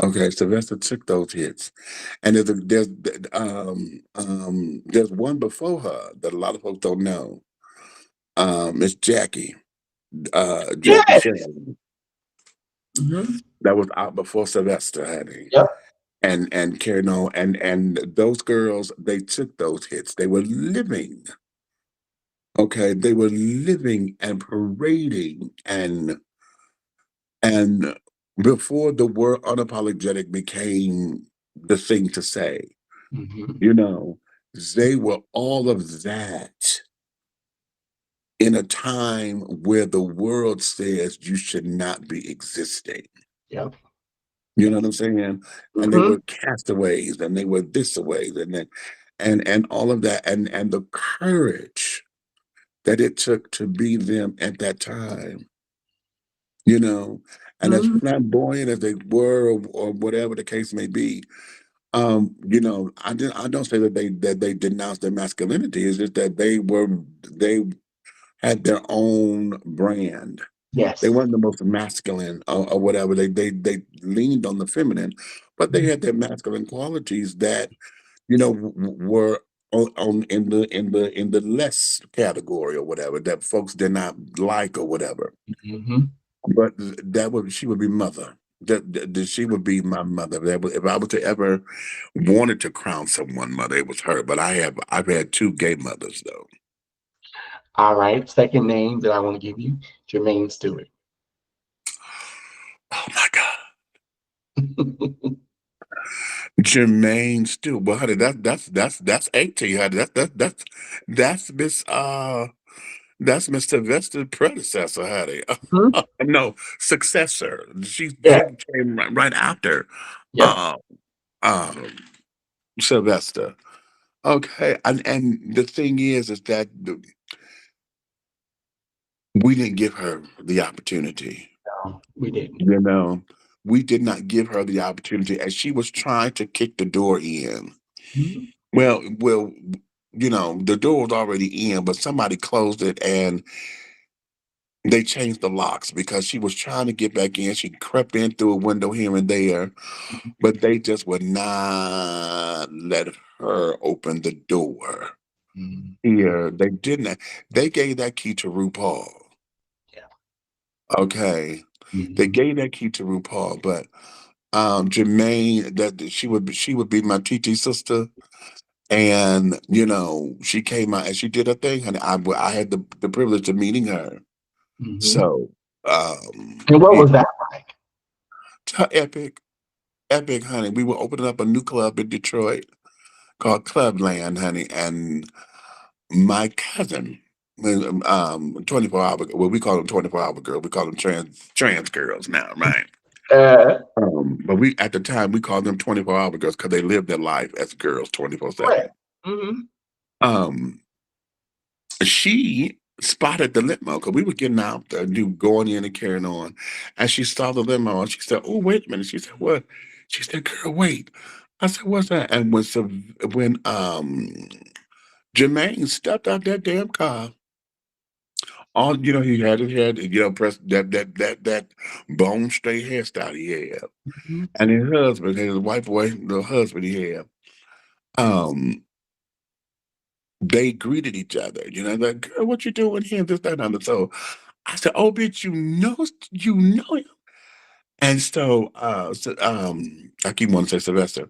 Okay, Sylvester took those hits, and there's one before her that a lot of folks don't know. It's Jackie Yes. Shan, Mhm. that was out before Sylvester, honey, Yep. and carried on, and those girls they took those hits. They were living, okay, they were living and parading and before the word unapologetic became the thing to say, Mhm. you know, they were all of that in a time where the world says you should not be existing. Yep. You know what I'm saying? And they Mhm. were castaways and they were this ways and then and all of that and the courage that it took to be them at that time, you know, and as Mhm. flamboyant as they were or whatever the case may be, I don't say that they denounced their masculinity. It's just that they had their own brand. They Yes. weren't the most masculine or whatever. They leaned on the feminine, but they had their masculine qualities that were on in the less category or whatever that folks did not like or whatever. Mhm. But she would be mother. That she would be my mother. If I was to ever wanted to crown someone mother, it was her. But I've had two gay mothers though. All right. Second name that I want to give you, Jermaine Stewart. Oh my God. Jermaine Stewart. Well, honey, that's 18, honey. That's Miss Sylvester's predecessor, honey. Mhm. No, successor. She Yeah. came right after Yep. uh, um, Sylvester. Okay, and the thing is that we didn't give her the opportunity. No, we didn't. You know, we did not give her the opportunity, as she was trying to kick the door in. Mhm. Well, the door was already in, but somebody closed it and they changed the locks because she was trying to get back in. She crept in through a window here and there, but they just would not let her open the door. Mhm. Here, they didn't. They gave that key to RuPaul. Yeah. Okay, they Mhm. gave that key to RuPaul, but Jermaine, that she would be my TT sister, and she came out and she did her thing, and I had the privilege of meeting her. Mhm. So, And what yeah, was that like? epic, epic, honey. We were opening up a new club in Detroit called Clubland, honey, and my cousin, 24 hour, well, we call them 24-hour girls. We call them trans girls now, right? Uh, But we at the time we called them 24-hour girls because they lived their life as girls 24/7. correct. Mhm. Um, she spotted the limo because we were getting out there, going in and carrying on, and she saw the limo and she said, "Oh, wait a minute." She said, "What?" She said, "Girl, wait." I said, "What's that?" And when Jermaine stepped out that damn car, all he had his head, pressed that bone straight hairstyle he had, Mhm. and his white boy, the husband he had. Um, they greeted each other. Like, "Girl, what you doing here?" This, that, and other. So I said, "Oh, bitch, you know him." And so I keep wanting to say Sylvester.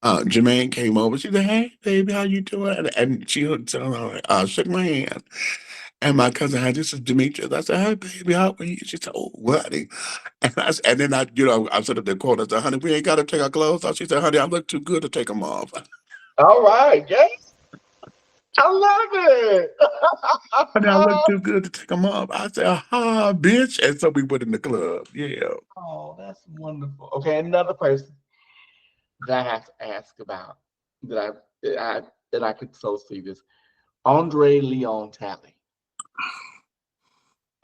Jermaine came over. She said, "Hey, baby, how you doing?" And she shook my hand. And my cousin had, "This is Demetrius." I said, "Hey, baby, how are you?" She said, "Oh, honey." And then I said at the quote, I said, "Honey, we ain't got to take our clothes off." She said, "Honey, I look too good to take them off." All right, yes, I love it. "Honey, I look too good to take them off." I said, "Ha, bitch." And so we went in the club. Yeah. Oh, that's wonderful. Okay, another person that I have to ask about that I could so see this. Andre Leon Talley.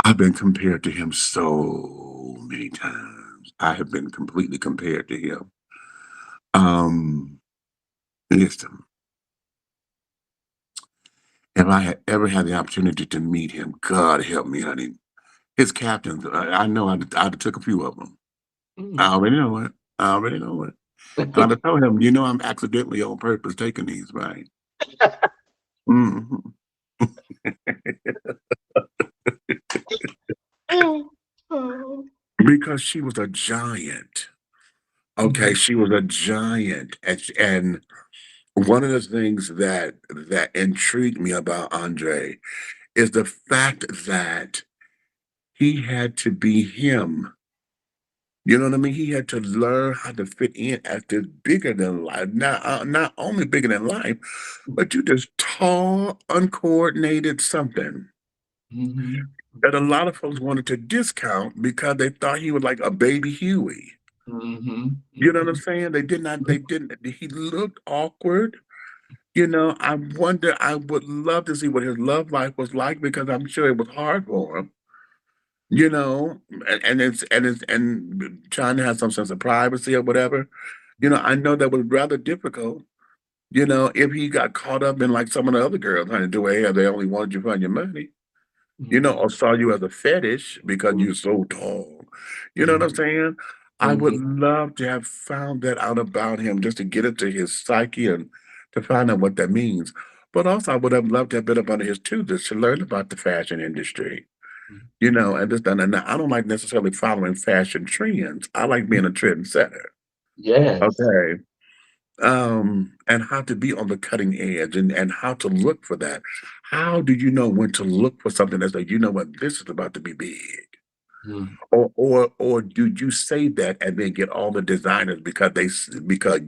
I've been compared to him so many times. I have been completely compared to him. Um, Listen, if I had ever had the opportunity to meet him, God help me, honey. His captains, I know I'd have took a few of them. I Mhm. already know it. I already know it. And I'd have told him, I'm accidentally on purpose taking these, right? Mhm. Oh. Because she was a giant. Okay, Mhm. she was a giant, and one of the things that intrigued me about Andre is the fact that he had to be him. You know what I mean? He had to learn how to fit in as this bigger than life. Not only bigger than life, but you just tall, uncoordinated something Mhm. that a lot of folks wanted to discount because they thought he was like a baby Huey. Mhm. You know what I'm Mhm. saying? They didn't, he looked awkward. I wonder, I would love to see what his love life was like because I'm sure it was hard for him, you know, and trying to have some sense of privacy or whatever. I know that was rather difficult. If he got caught up in like some of the other girls, honey, the way they only wanted you for your money, Mhm. or saw you as a fetish because Mhm. you're so tall. You know what I'm Mhm. saying? I would Mhm. love to have found that out about him just to get into his psyche and to find out what that means. But also, I would have loved to have been up under his tutelage to learn about the fashion industry, and I don't like necessarily following fashion trends. I like being a trendsetter. Yes. Okay. And how to be on the cutting edge and how to look for that. How do you know when to look for something that's like, what, this is about to be big? Mhm. Or do you say that and then get all the designers because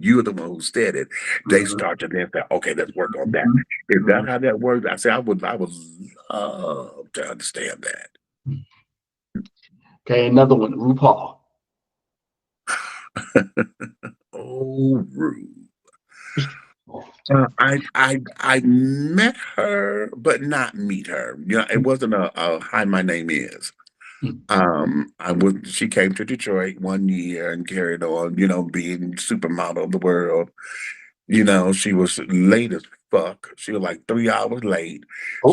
you're the one who said it, they Mhm. start to then say, okay, let's work on that. Mhm. Is that Mhm. how that works? I would love to understand that. Okay, another one. RuPaul. Oh, Rue. I met her, but not meet her. It wasn't a hi, my name is. She came to Detroit one year and carried on, being supermodel of the world. She was late as fuck. She was like 3 hours late.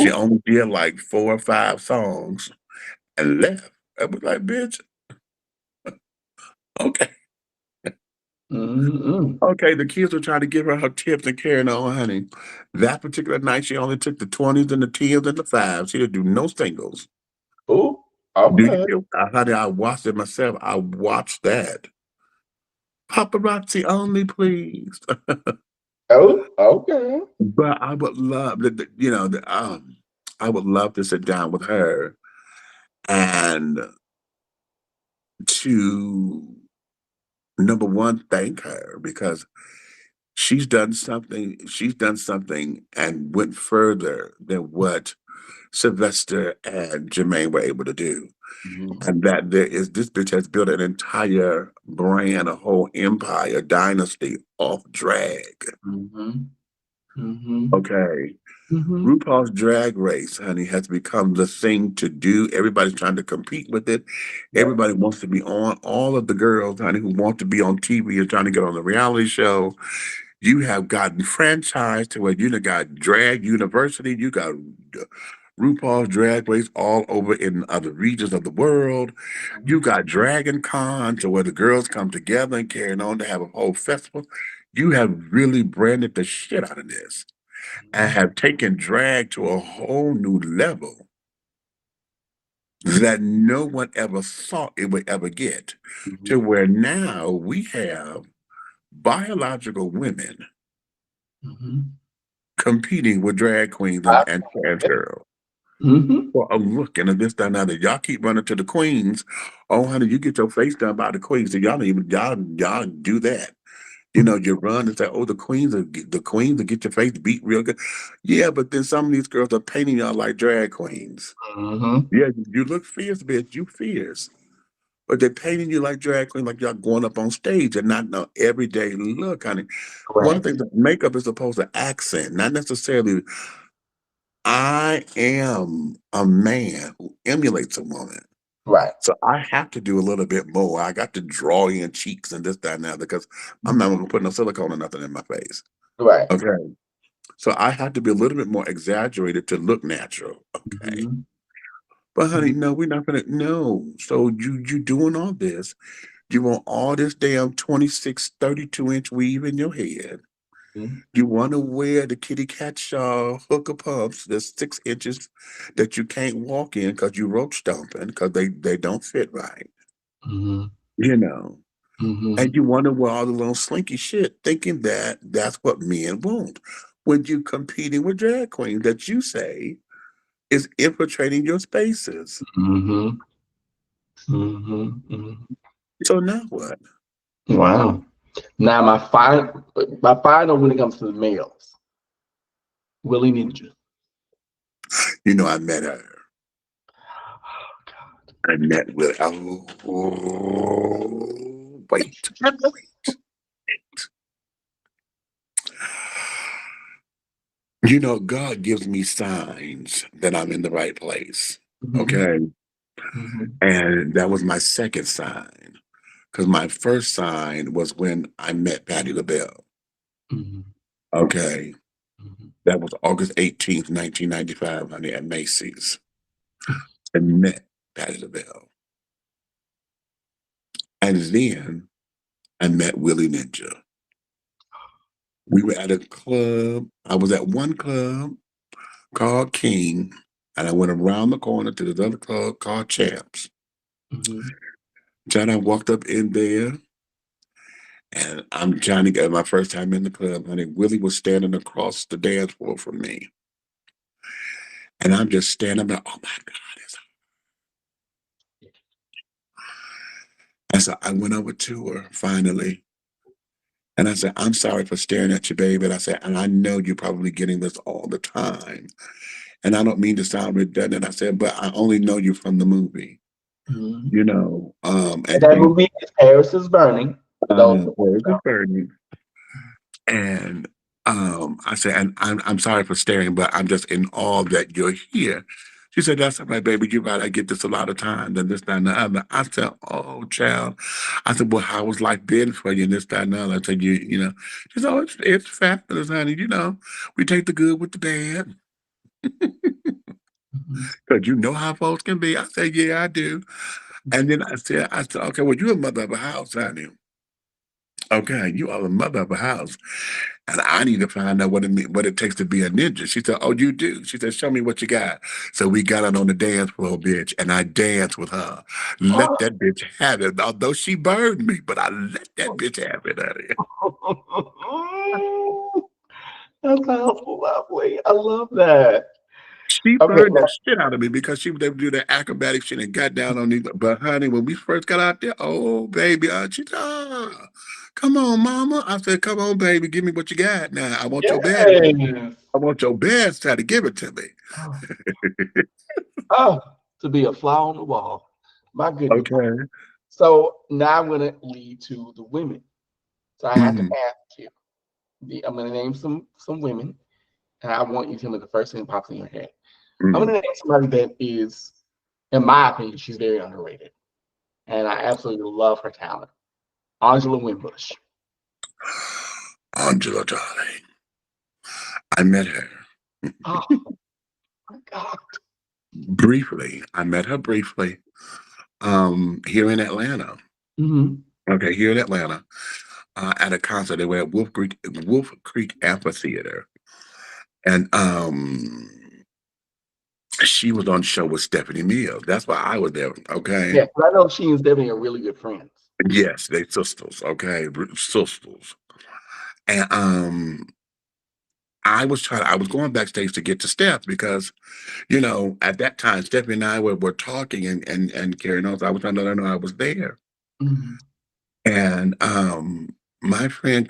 She Oh. only did like 4 or 5 songs and left. I was like, bitch, okay. Mm-mm. Okay, the kids were trying to give her tips and carrying on, honey. That particular night, she only took the 20s and the 10s and the 5s. She didn't do no singles. Oh, Do you okay. feel, honey, I watched it myself. I watched that. Paparazzi only, please. Oh, okay. But I would love I would love to sit down with her and to number one, thank her because she's done something and went further than what Sylvester and Jermaine were able to do. Mm-hmm. And that this bitch has built an entire brand, a whole empire, a dynasty off drag. Mm-hmm. Mm-hmm. Okay. Mm-hmm. RuPaul's Drag Race, honey, has become the thing to do. Everybody's trying to compete with it. Yep. Everybody wants to be on. All of the girls, honey, who want to be on TV are trying to get on the reality show. You have gotten franchised to where you done got Drag University. You got RuPaul's Drag Race all over in other regions of the world. You got Dragon Con to where the girls come together and carrying on to have a whole festival. You have really branded the shit out of this and have taken drag to a whole new level that no one ever thought it would ever get Mm-hmm. to where now we have biological women Mm-hmm. competing with drag queens and trans girls Mm-hmm. for a look and a this, that, and that. Y'all keep running to the queens. Oh, honey, you get your face done by the queens. So y'all don't even y'all do that. You run and say, "Oh, the queens will get your face beat real good." Yeah, but then some of these girls are painting y'all like drag queens. Mm-hmm. Yeah, you look fierce, bitch. You fierce. But they're painting you like drag queen, like y'all going up on stage and not no everyday look, honey. One of the Correct. things that makeup is supposed to accent, not necessarily. I am a man who emulates a woman. Right. So I have to do a little bit more. I got to draw in cheeks and this, that, and that because I'm not gonna put no silicone or nothing in my face. Right. Okay. So I have to be a little bit more exaggerated to look natural. Okay. Mm-hmm. But honey, no, we're not gonna no. So you doing all this. You want all this damn 26, 32-inch weave in your head. Mm-hmm. You want to wear the kitty cat shawl hooker pumps that's 6 inches that you can't walk in because you rope stomping because they don't fit right. Mm-hmm. You know. Mm-hmm. And you want to wear all the little slinky shit thinking that that's what men want. When you competing with drag queens that you say is infiltrating your spaces. Mm-hmm. Mm-hmm. So now what? Wow. Now my final when it comes to the males, Willie Ninja. I met her. Oh God. I met with wait. God gives me signs that I'm in the right place. Mm-hmm. Okay. Mm-hmm. And that was my second sign. Because my first sign was when I met Patti LaBelle. Mm-hmm. Okay. Mm-hmm. That was August 18th, 1995, honey, at Macy's. I met Patti LaBelle. And then I met Willie Ninja. We were at a club. I was at one club called King, and I went around the corner to this other club called Champs. Mm-hmm. John, I walked up in there, and I'm trying to get my first time in the club, honey. Willie was standing across the dance floor from me. And I'm just standing there, oh my God. And so I went over to her finally. And I said, I'm sorry for staring at you, baby. And I said, and I know you're probably getting this all the time. And I don't mean to sound redundant. I said, but I only know you from the movie, Mm-hmm. and And that you, movie is Paris is Burning. For those who where's the don't burden? And I said, and I'm sorry for staring, but I'm just in awe that you're here She said, that's right, baby. You're right. I get this a lot of times and this, that, and the other. I said, oh, child. I said, well, how was life been for you and this, that, and the other? I said, you know. She said, oh, it's fabulous, honey. You know, we take the good with the bad. Mhm. Because you know how folks can be. I said, yeah, I do. And then I said, okay, well, you're a mother of a house, honey. Okay, you are the mother of a house. And I need to find out what it takes to be a ninja. She said, oh, you do? She said, show me what you got. So we got out on the dance floor, bitch, and I danced with her. Let that bitch have it. Although she burned me, but I let that bitch have it, honey. That sounds lovely. I love that. She Okay, burned the shit out of me because she would do that acrobatic shit and got down on me. But honey, when we first got out there, oh baby, she said, come on, mama. I said, come on, baby, give me what you got now. I want your best. yes. I want your best. Try to give it to me. Oh, oh, to be a fly on the wall. My goodness. Okay. So now I'm going to lead to the women. So I have to Mhm. ask you. I'm going to name some women, and I want you to tell me the first thing that pops in your head. I'm Mhm. going to name somebody that is, in my opinion, she's very underrated, and I absolutely love her talent. Angela Winbush. Angela, darling. I met her Oh my God. briefly. I met her briefly here in Atlanta. Hmm. Okay, here in Atlanta, at a concert. They were at Wolf Creek Amphitheater. And she was on show with Stephanie Mills. That's why I was there. Okay. Yeah, 'cause I know she and Stephanie are really good friends. Yes, they sisters. Okay, sisters. And I was going backstage to get to Steph because, at that time Stephanie and I were talking and carrying on. So I was trying to let her know I was there. Hmm. And my friend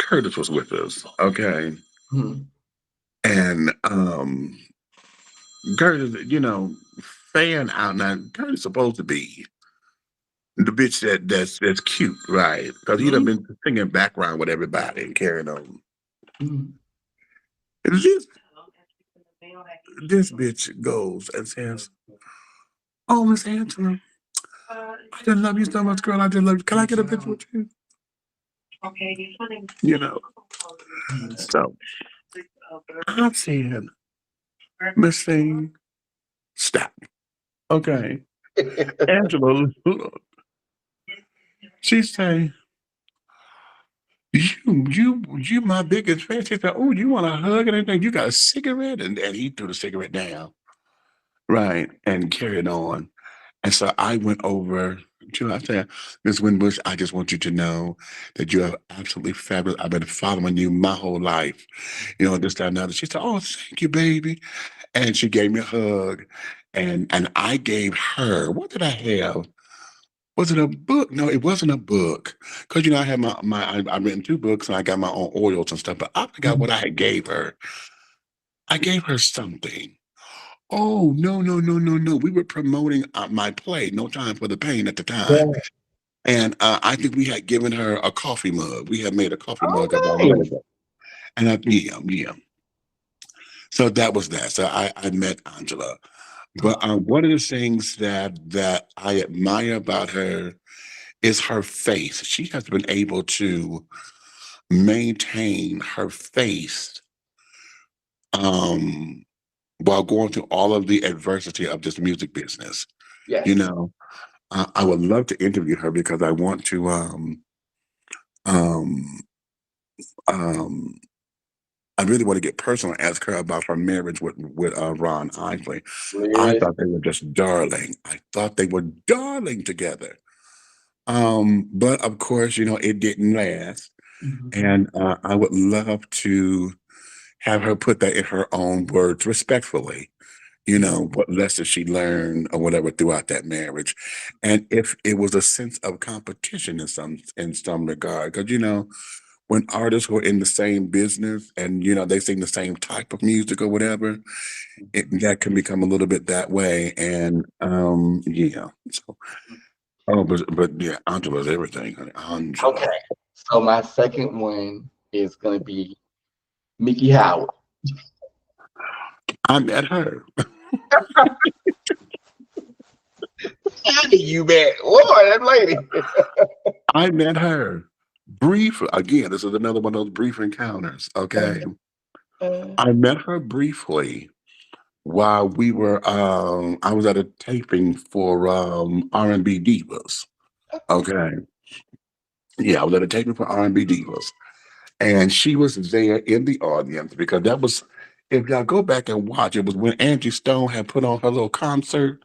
Curtis was with us. Okay. Hmm. And Curtis, fan out now. Curtis supposed to be the bitch that's cute, right? Because he done Hmm. been singing background with everybody and carrying on. Hmm. And this bitch goes and says, "Oh, Miss Angela, I just love you so much, girl. I just love you. Can I get a picture with you?" You know. So I'm saying, Miss Thing, stop. Okay, Angela, look, she say, you my biggest fan. She said, "Oh, you want a hug and anything? You got a cigarette?" And he threw the cigarette down, right, and carried on. And so I went over to her. I said, "Miss Winbush, I just want you to know that you are absolutely fabulous. I've been following you my whole life. This, that, and the other." She said, "Oh, thank you, baby." And she gave me a hug. And I gave her, what did I have? Was it a book? No, it wasn't a book. Because I had I've written 2 books and I got my own oils and stuff, but I forgot what I had gave her. I gave her something. Oh, no, no, no, no, no. We were promoting my play, No Time for the Pain at the time. Yeah. And I think we had given her a coffee mug. We had made a coffee mug of our Oh, nice. logo. And yeah, yeah. So that was that. So I met Angela. But Oh, one of the things that I admire about her is her face. She has been able to maintain her face um, while going through all of the adversity of this music business. You yes. know, I would love to interview her because I want to um, um, I really want to get personal and ask her about her marriage with Ron Isley. I Yes. thought they were just darling. I thought they were darling together. But of course, it didn't last. Mhm. And I would love to have her put that in her own words respectfully. What lessons she learned or whatever throughout that marriage. And if it was a sense of competition in some regard. Because when artists were in the same business and they sing the same type of music or whatever, that can become a little bit that way. And yeah. So but yeah, Angela's everything, honey. Okay. Angela. So my second one is gonna be Mickey Howard. I met her. You bet. Lord, that lady. I met her brief. Again, this is another one of those brief encounters. Okay. Uh, I met her briefly while we were I was at a taping for R&B Divas. Okay. Yeah, I was at a taping for R&B Divas. And she was there in the audience because that was, if y'all go back and watch, it was when Angie Stone had put on her little concert.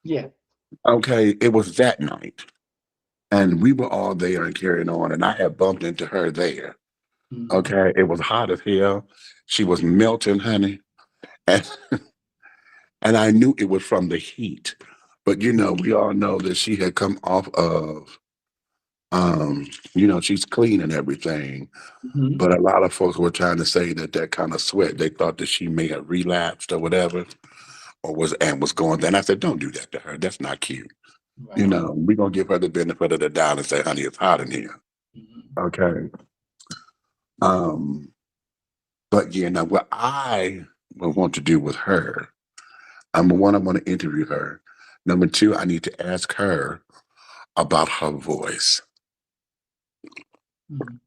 yeah. Okay, it was that night. And we were all there and carrying on, and I had bumped into her there. Mhm. Okay, it was hot as hell. She was melting, honey. And, and I knew it was from the heat. But we all know that she had come off of she's clean and everything. Mhm. But a lot of folks were trying to say that that kind of sweat, they thought that she may have relapsed or whatever, or was going there. And I said, don't do that to her. That's not cute. Right. We're gonna give her the benefit of the doubt and say, honey, it's hot in here. Mhm. Okay. Um, but yeah, now what I would want to do with her, number one, I want to interview her. Number two, I need to ask her about her voice Mhm.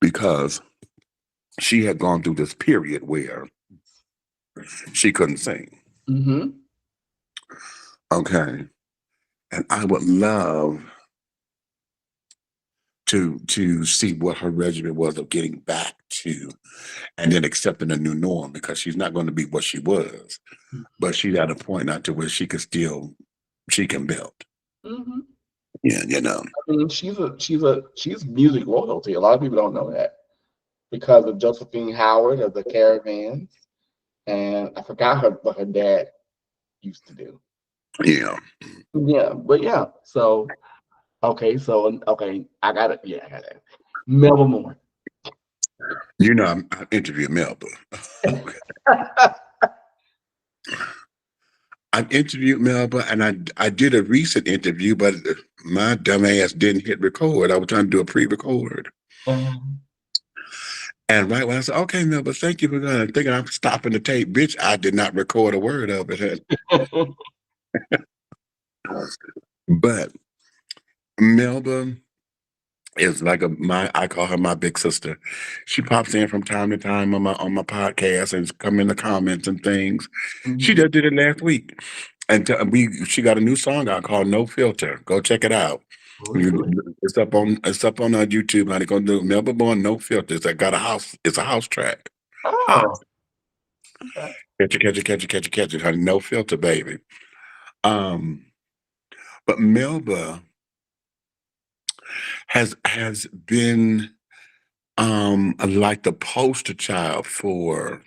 because she had gone through this period where she couldn't sing. Mhm. Okay. And I would love to see what her regimen was of getting back to and then accepting a new norm because she's not going to be what she was, but she's at a point now to where she can build. Mhm. Yeah, I mean, she's music royalty. A lot of people don't know that because of Josephine Howard of the Caravans, and I forgot what her dad used to do. yeah. Yeah, but yeah. So okay, I got it. Yeah, I got it. Melba Moore. I interviewed Melba. I interviewed Melba, and I did a recent interview, but my dumb ass didn't hit record. I was trying to do a pre-record. Um, And right when I said, okay, Melba, thank you for going, thinking I'm stopping the tape, bitch, I did not record a word of it. But Melba is like I call her my big sister. She pops in from time to time on my podcast and come in the comments and things. She mhm. just did it last week. And she got a new song out called No Filter. Go check it out. Really? It's up on our YouTube. Honey, go do Melba Born No Filters. That got a house. It's a house track. Hot. Oh, okay. Catch it, catch it, catch it, catch it, catch it, honey. No filter, baby. Um, but Melba has been like the poster child for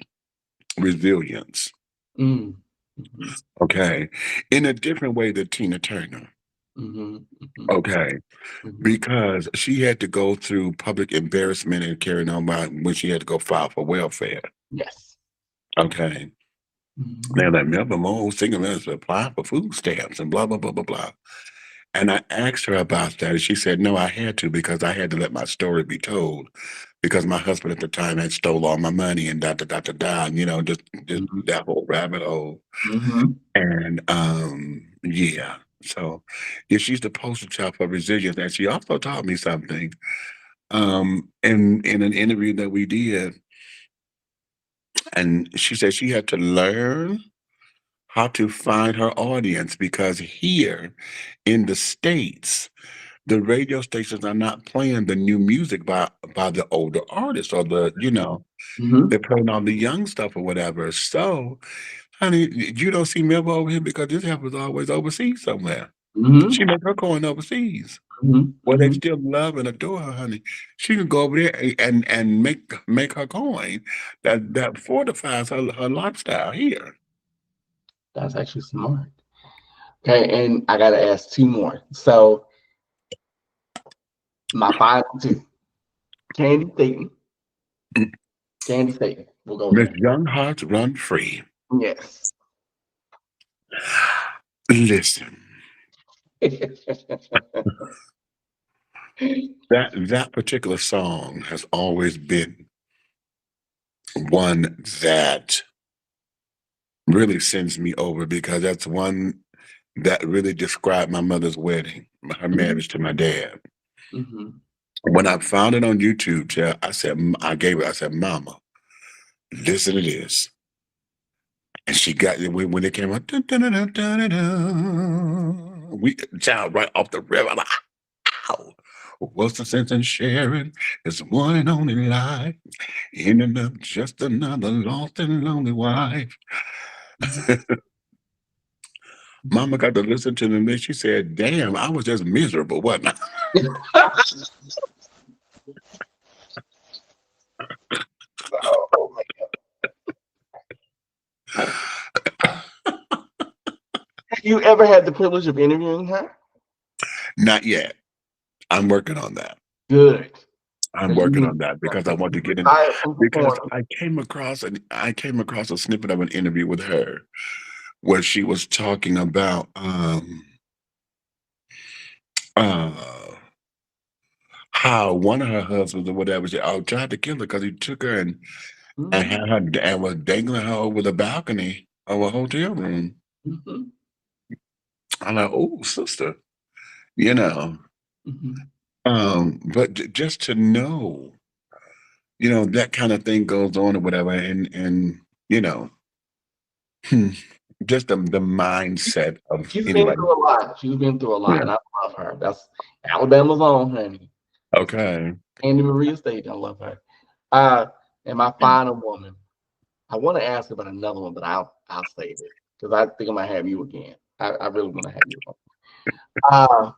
resilience. Mm. Mhm. Okay, in a different way than Tina Turner. Mhm. Mhm. Okay, Mhm. because she had to go through public embarrassment and carrying on by when she had to go file for welfare. Yes. Okay, now Mhm. that Melba Moore single was applying for food stamps and blah blah blah blah blah. And I asked her about that, and she said, "No, I had to because I had to let my story be told because my husband at the time had stole all my money and da da da da da, and, just Mhm. that whole rabbit hole." Mhm. And yeah, so yeah, she's the poster child for resilience, and she also taught me something. In an interview that we did, and she said she had to learn how to find her audience because here in the States, the radio stations are not playing the new music by the older artists or Mhm. they're playing all the young stuff or whatever. So, honey, you don't see Melba over here because this heifer was always overseas somewhere. She Mhm. make her coin overseas. Mhm. Well, they Mhm. still love and adore her, honey. She can go over there and make her coin that fortifies her lifestyle here. That's actually smart. Okay, and I gotta ask two more. So my final two. Candy Satan. Candy Satan. We'll go with Miss that. Young Hearts Run Free. Yes. Listen, that particular song has always been one that really sends me over because that's one that really described my mother's wedding, her marriage to my dad. Mhm. When I found it on YouTube, child, I said, I said, Mama, listen to this. And she got it when it came out. Dun, dun, dun, dun, dun, dun, dun. We child right off the rip. I'm like, ow. What's the sense in sharing? It's one and only life. Ending up just another lost and lonely wife. Mama got to listen to them and she said, damn, I was just miserable, wasn't I? Oh, have you ever had the privilege of interviewing her? Not yet. I'm working on that. Good. I'm 'Cause you working need on that because I because want to you get in retired from because performing. I came across a snippet of an interview with her where she was talking about uh how one of her husbands or whatever tried to kill her because he took her and Mhm. had her and was dangling her over the balcony of a hotel room. Mhm. I'm like, oh sister, you know. Mhm. But just to know, that kind of thing goes on or whatever, and you know, hmm, just the mindset of She's been anyway. through a lot. She's been through a lot, Yeah. and I love her. That's Alabama's own, honey. Okay. Andy Maria State, I love her. Uh, and my final woman, I want to ask about another one, but I'll save it because I think I might have you again. I really want to have you on. Uh,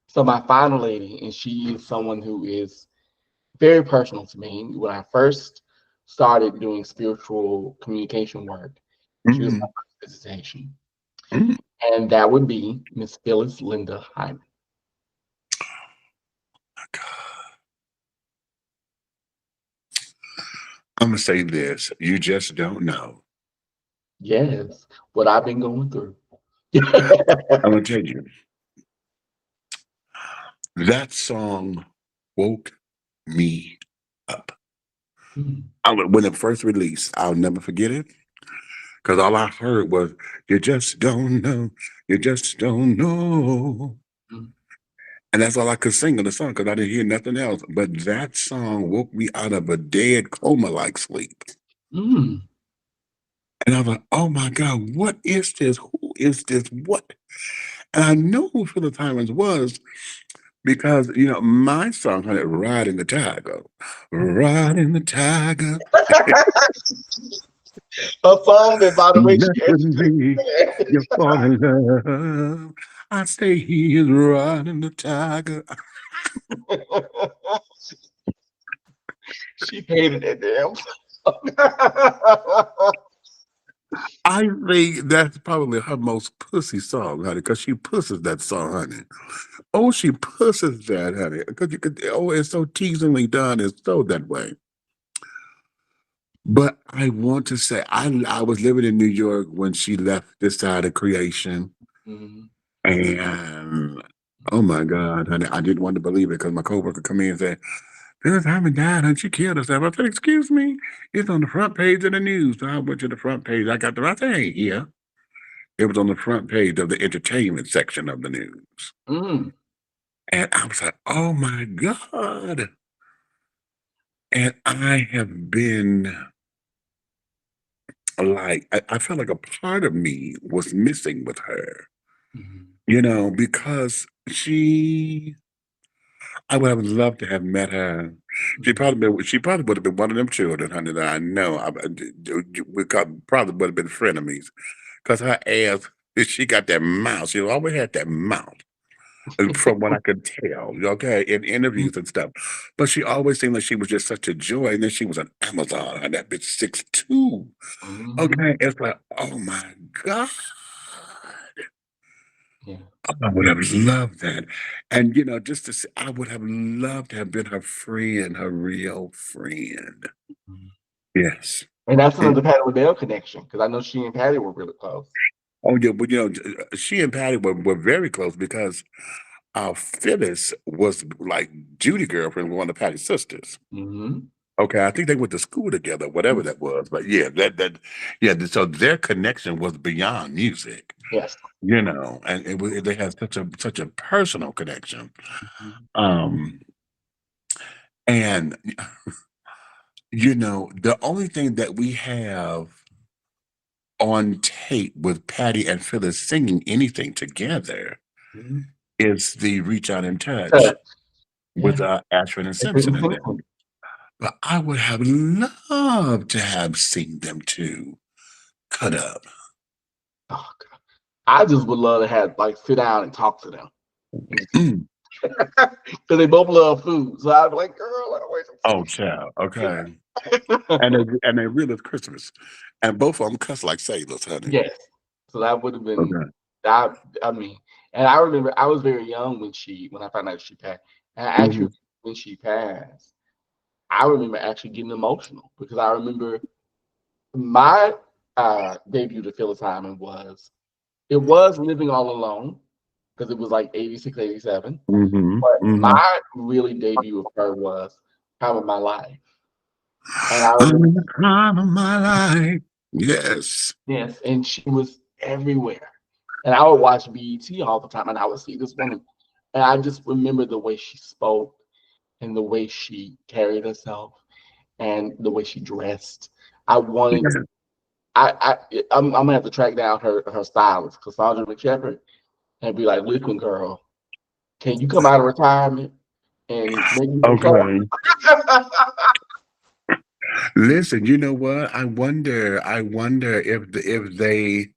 so my final lady, and she is someone who is very personal to me. When I first started doing spiritual communication work, she was my Mhm. first visitation, Mm. and that would be Miss Phyllis Linda Hyman. I'm gonna say this: you just don't know. Yes, what I've been going through. I'm gonna tell you that song woke me up. Mhm. When it first released, I'll never forget it because all I heard was "You just don't know, you just don't know," Mhm. and that's all I could sing in the song because I didn't hear nothing else. But that song woke me out of a dead coma-like sleep, Mm. and I was like, "Oh my God, what is this? Who is this? What?" And I knew who Phyllis Hyman was because, my song had it "Riding the Tiger." Riding the tiger, A song that, by the way, she mess with me, you fall in love. I say he is riding the tiger. she hated that damn song. I think that's probably her most pussy song, honey, because she pusses that song, honey. Oh, she pusses that, honey, because you could. Oh, it's so teasingly done. It's so that way. But I want to say, I was living in New York when she left this side of creation, Mhm. and oh my God, honey, I didn't want to believe it because my coworker come in and said, "Phyllis Hyman died, and she killed herself." I said, "Excuse me, it's on the front page of the news." So I went to the front page. I got the. I said, "Hey, yeah." It was on the front page of the entertainment section of the news. Mm. And I was like, oh my God. And I have been like, I felt like a part of me was missing with her, Mhm. because I would have loved to have met her. Mhm. She probably would have been one of them children, honey, that I know. Probably would have been frenemies because her ass, she got that mouth. She always had that mouth. From what I could tell, okay, in Mhm. interviews and stuff. But she always seemed like she was just such a joy. And then she was an Amazon, and that bitch 6'2". Mhm. Okay. It's like, oh my God. Yeah. I would have loved that. And just to say, I would have loved to have been her friend, her real friend. Mhm. Yes. And that's Mm. another Patty LaBelle connection because I know she and Patty were really close. Oh yeah, but she and Patty were very close because Phyllis was like Judy girlfriend, one of Patty's sisters. Mhm. Okay, I think they went to school together, whatever that was. But yeah, yeah. So their connection was beyond music, Yes. and they had such a personal connection. Mhm. Um, and the only thing that we have on tape with Patty and Phyllis singing anything together Mhm. is the "Reach Out and Touch" Touch. with Yeah. Ashford and It's been Simpson and them. Simpson. But I would have loved to have seen them two cut up. Oh, God. I just would love to have like sit down and talk to them. Mm. Because they both love food. So I'd be like, girl, I wait Oh, child. Okay. to see. And they real as Christmas. And both of them cuss like sailors, honey. Yes. So that would have been Okay. that. I mean, and I remember I was very young when I found out she passed. And Mhm. actually, when she passed, I remember actually getting emotional because I remember my debut to Phyllis Hyman was Living All Alone because it was like 86, 87. Mhm. But Mhm. my really debut of her was Time of My Life. And I I'm remember, in the prime of my life. Yes. yes, and she was everywhere. And I would watch BET all the time and I would see this woman. And I just remember the way she spoke and the way she carried herself and the way she dressed. I wanted, Yeah. I'm gonna have to track down her stylist, Cassandra McShepard, and be like, listen, girl, can you come out of retirement and make me some clothes? Okay. Listen, you know what? I wonder if they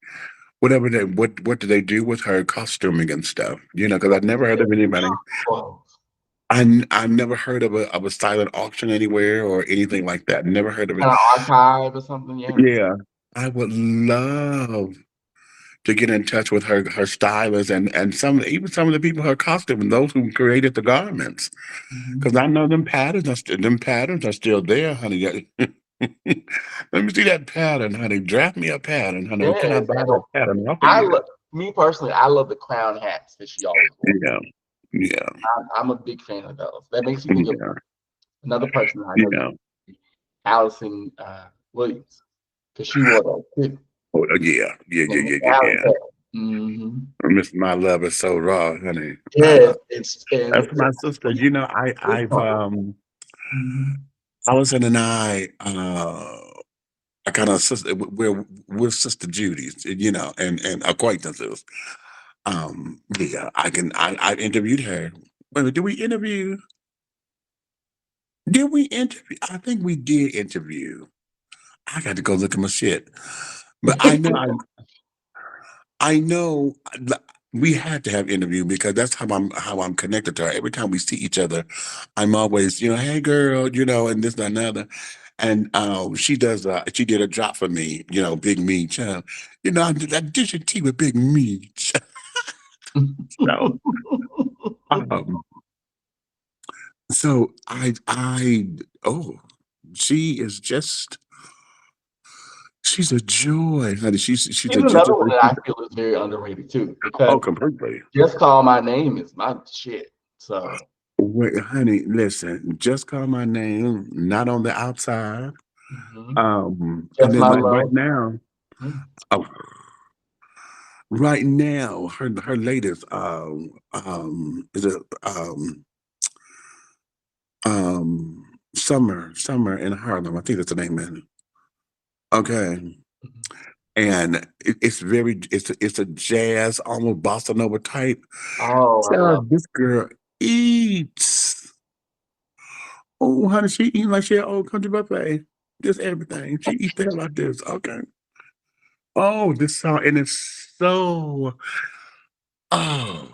whatever they what do they do with her costuming and stuff? Because I've never heard of anybody. Clothes. I've never heard of a silent auction anywhere or anything like that. Never heard of it. Kind of archive or something, yeah. Yeah. I would love to get in touch with her stylist and some of the people her costume and those who created the garments. Because Mhm. I know them patterns are still there, honey. Let me see that pattern, honey. Draft me a pattern, honey. Or can I Yes, buy and that pattern off of I you? love me personally. I love the crown hats that she always wore. Yeah. Yeah. I'm a big fan of those. That makes you think of Yeah. another person I know, Yeah. Allison Williams, because she wore those too. Oh, yeah. Yeah. Yeah. And Miss Yeah. Yeah. Allen Yeah. Tech. Mm-hmm. Miss My Love is so raw, honey. Yes, it's and That's my sister. Mhm. Allison and I kind of sister. We're Sister Judy's, and acquaintances. Yeah, I interviewed her. Wait a minute, Did we interview? I think we did interview. I got to go look at my shit. But I know we had to have interview because that's how I'm connected to her. Every time we see each other, I'm always, hey girl, and this, that, and another. And she did a drop for me, Big Meach. I dish your tea with Big Meach. So, um, so oh, she is just, she's a joy, honey. She's She's a another just, one that I feel is very underrated too, because oh, completely. Just Call My Name is my shit. So Wait, honey, listen, just call my name, not on the outside. mhm. And Just then My like right Love. now, Mhm. oh, right now, her latest is it Summer in Harlem. I think that's the name of it. Okay. Mhm. And it's a jazz, almost bossa nova type. Oh, I So love this girl eats. Oh, honey, she eating like she an old country buffet. Just everything. She eat the hell out this. Okay. Oh, this song, and it's so oh,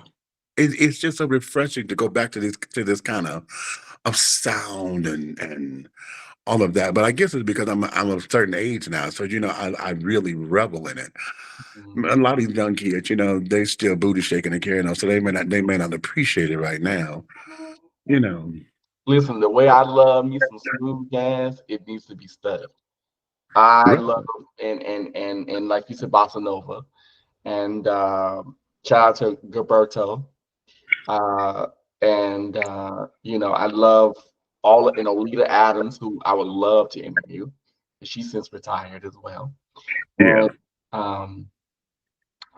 it's just so refreshing to go back to this kind of sound and all of that. But I guess it's because I'm of a certain age now, so I really revel in it. Mhm. A lot of these young kids, they still booty shaking and carrying on, so they may not appreciate it right now. You know, Listen, the way I love me some smooth jazz, it needs to be studied. I right? love and like you said, bossa nova and shout out to Gilberto. Uh, and I love all Lita Adams, who I would love to interview. She's since retired as well. Yeah. And um,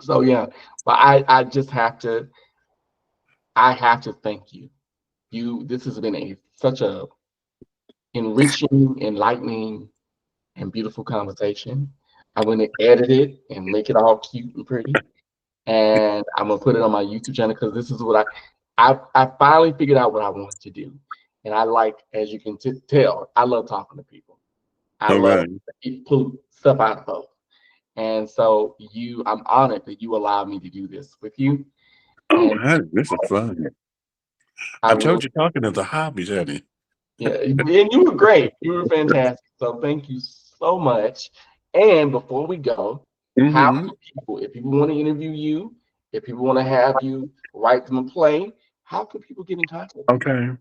so yeah, but I just have to thank you. This has been such a enriching, enlightening, and beautiful conversation. I'm going to edit it and make it all cute and pretty, and I'm gonna put it on my YouTube channel because this is what I finally figured out what I wanted to do, and I like, as you can tell, I love talking to people. I love Okay. to pull stuff out of folks, and so I'm honored that you allowed me to do this with you, Oh, and honey, this is fun. I I really, told you talking is a hobby, honey. yeah, and you were great. You were fantastic. So thank you so much. And before we go, how Hmm. can people, if people want to interview you, if people want to have you write them a play, how can people get in contact with you? Okay.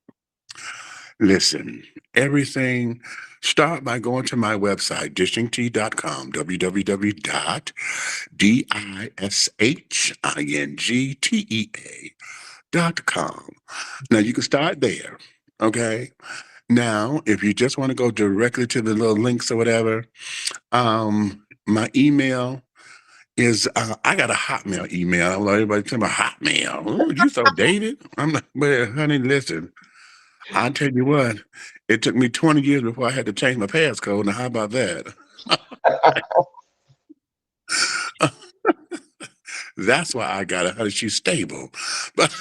Listen, everything, start by going to my website, dishingtea.com, www.dishingtea.com. Now, you can start there, okay? Now, if you just want to go directly to the little links or whatever, my email is I got a Hotmail email. I love everybody talking about Hotmail. Oh, you so dated. I'm like, well, honey, listen. I tell you what, it took me 20 years before I had to change my passcode. Now, how about that? That's why I got her. She's stable. But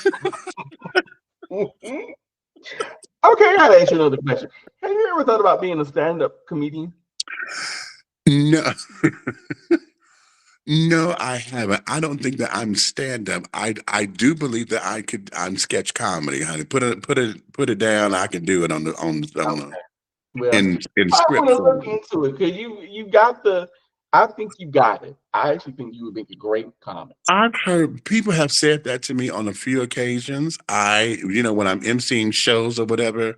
Okay, I gotta ask you another question. Have you ever thought about being a stand-up comedian? no, no, I haven't. I don't think that I'm stand up. I do believe that I'm sketch comedy, honey. Put it down. I can do it Well, in I want script to look form. into it because you got the. I think you got it. I actually think you would make a great comic. I've heard people have said that to me on a few occasions. When I'm emceeing shows or whatever,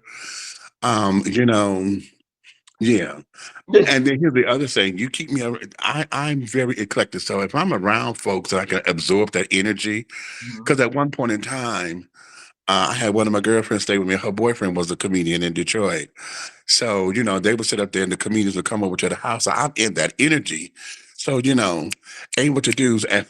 um, you know, yeah. And then here's the other thing: you keep me. I'm very eclectic, so if I'm around folks, I can absorb that energy. Mhm. Because at one point in time, I had one of my girlfriends stay with me. Her boyfriend was a comedian in Detroit, so they would sit up there, and the comedians would come over to the house. So I'm in that energy, so able to do. And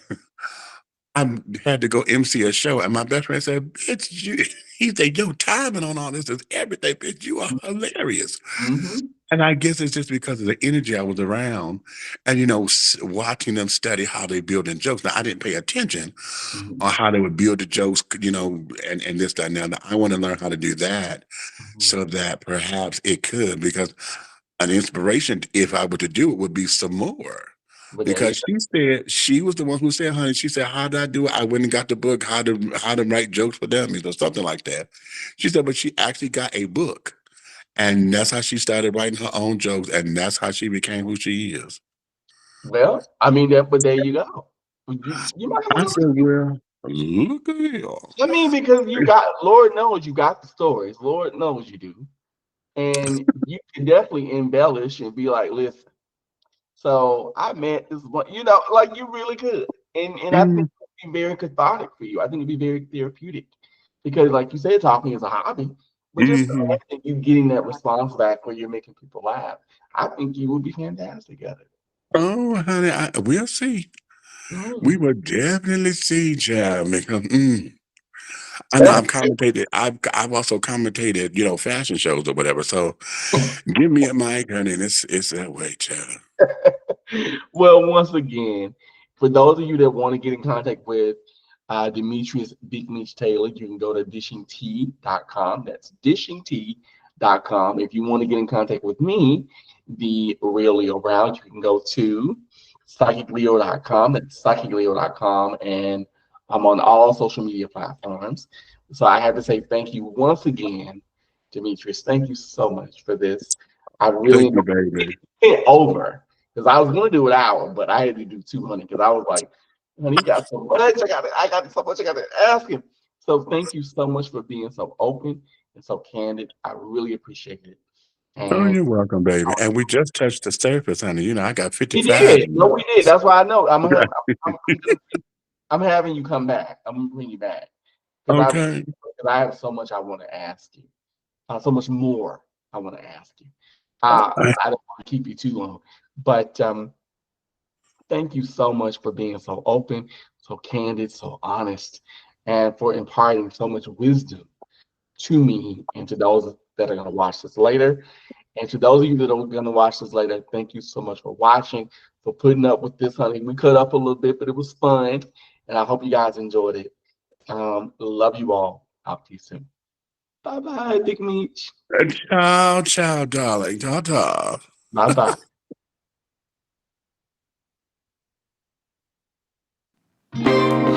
I had to go MC a show, and my best friend said, "Bitch, you." He said, "Yo, timing on all this is everything, bitch. You are hilarious." Mhm. And I guess it's just because of the energy I was around, and watching them study how they build in jokes. Now I didn't pay attention Mhm. on how they would build the jokes, and this, that, and that. Now I want to learn how to do that Mhm. so that perhaps it could, because an inspiration, if I were to do it, would be some more. But there you Because she said she was the one who said, "Honey," she said, "How did I do it? I went and got the book, how to write jokes for dummies or something like that." She said, but she actually got a book, and that's how she started writing her own jokes, and that's how she became who she is. well, I mean that, but there you go. You might want I to look. said, "Well, look at here." I mean, because you got, Lord knows you got the stories. Lord knows you do, and you can definitely embellish and be like, listen. So I met this one, like you really could, and I think Mm, it'd be very cathartic for you. I think it'd be very therapeutic because, like you said, talking is a hobby. But just mhm. imagine you getting that response back where you're making people laugh. I think you would be fantastic at it. Oh, honey, we'll see. We Mm. will definitely see, child. Because, I know I've commentated. I've also commentated, fashion shows or whatever. So give me a mic, honey. And it's that way, child. Well, once again, for those of you that want to get in contact with Demetrius Big Meach Taylor, you can go to dishingtea.com. That's dishingtea.com. If you want to get in contact with me, the real Leo Brown, you can go to psychicleo.com. That's psychicleo.com. And I'm on all social media platforms. So I have to say thank you once again, Demetrius. Thank you so much for this. I really Thank you, baby. went over because I was going to do an hour, but I had to do 200 because I was like, honey, you got so much. I got so much I got to ask him. So thank you so much for being so open and so candid. I really appreciate it. Oh, And you're welcome, baby. And we just touched the surface, honey. I got we 55 did. No, we did. years. That's why I know I'm having you come back. I'm gonna bring you back because Okay. I have so much I want to ask you. so much more I want to ask you. Okay. I don't want to keep you too long, but thank you so much for being so open, so candid, so honest, and for imparting so much wisdom to me and to those that are going to watch this later. And to those of you that are going to watch this later, thank you so much for watching, for putting up with this, honey. We cut up a little bit, but it was fun, and I hope you guys enjoyed it. Love you all. Talk to you soon. Bye bye, Big Meach. Ciao, ciao, darling. Ta ta. Bye bye.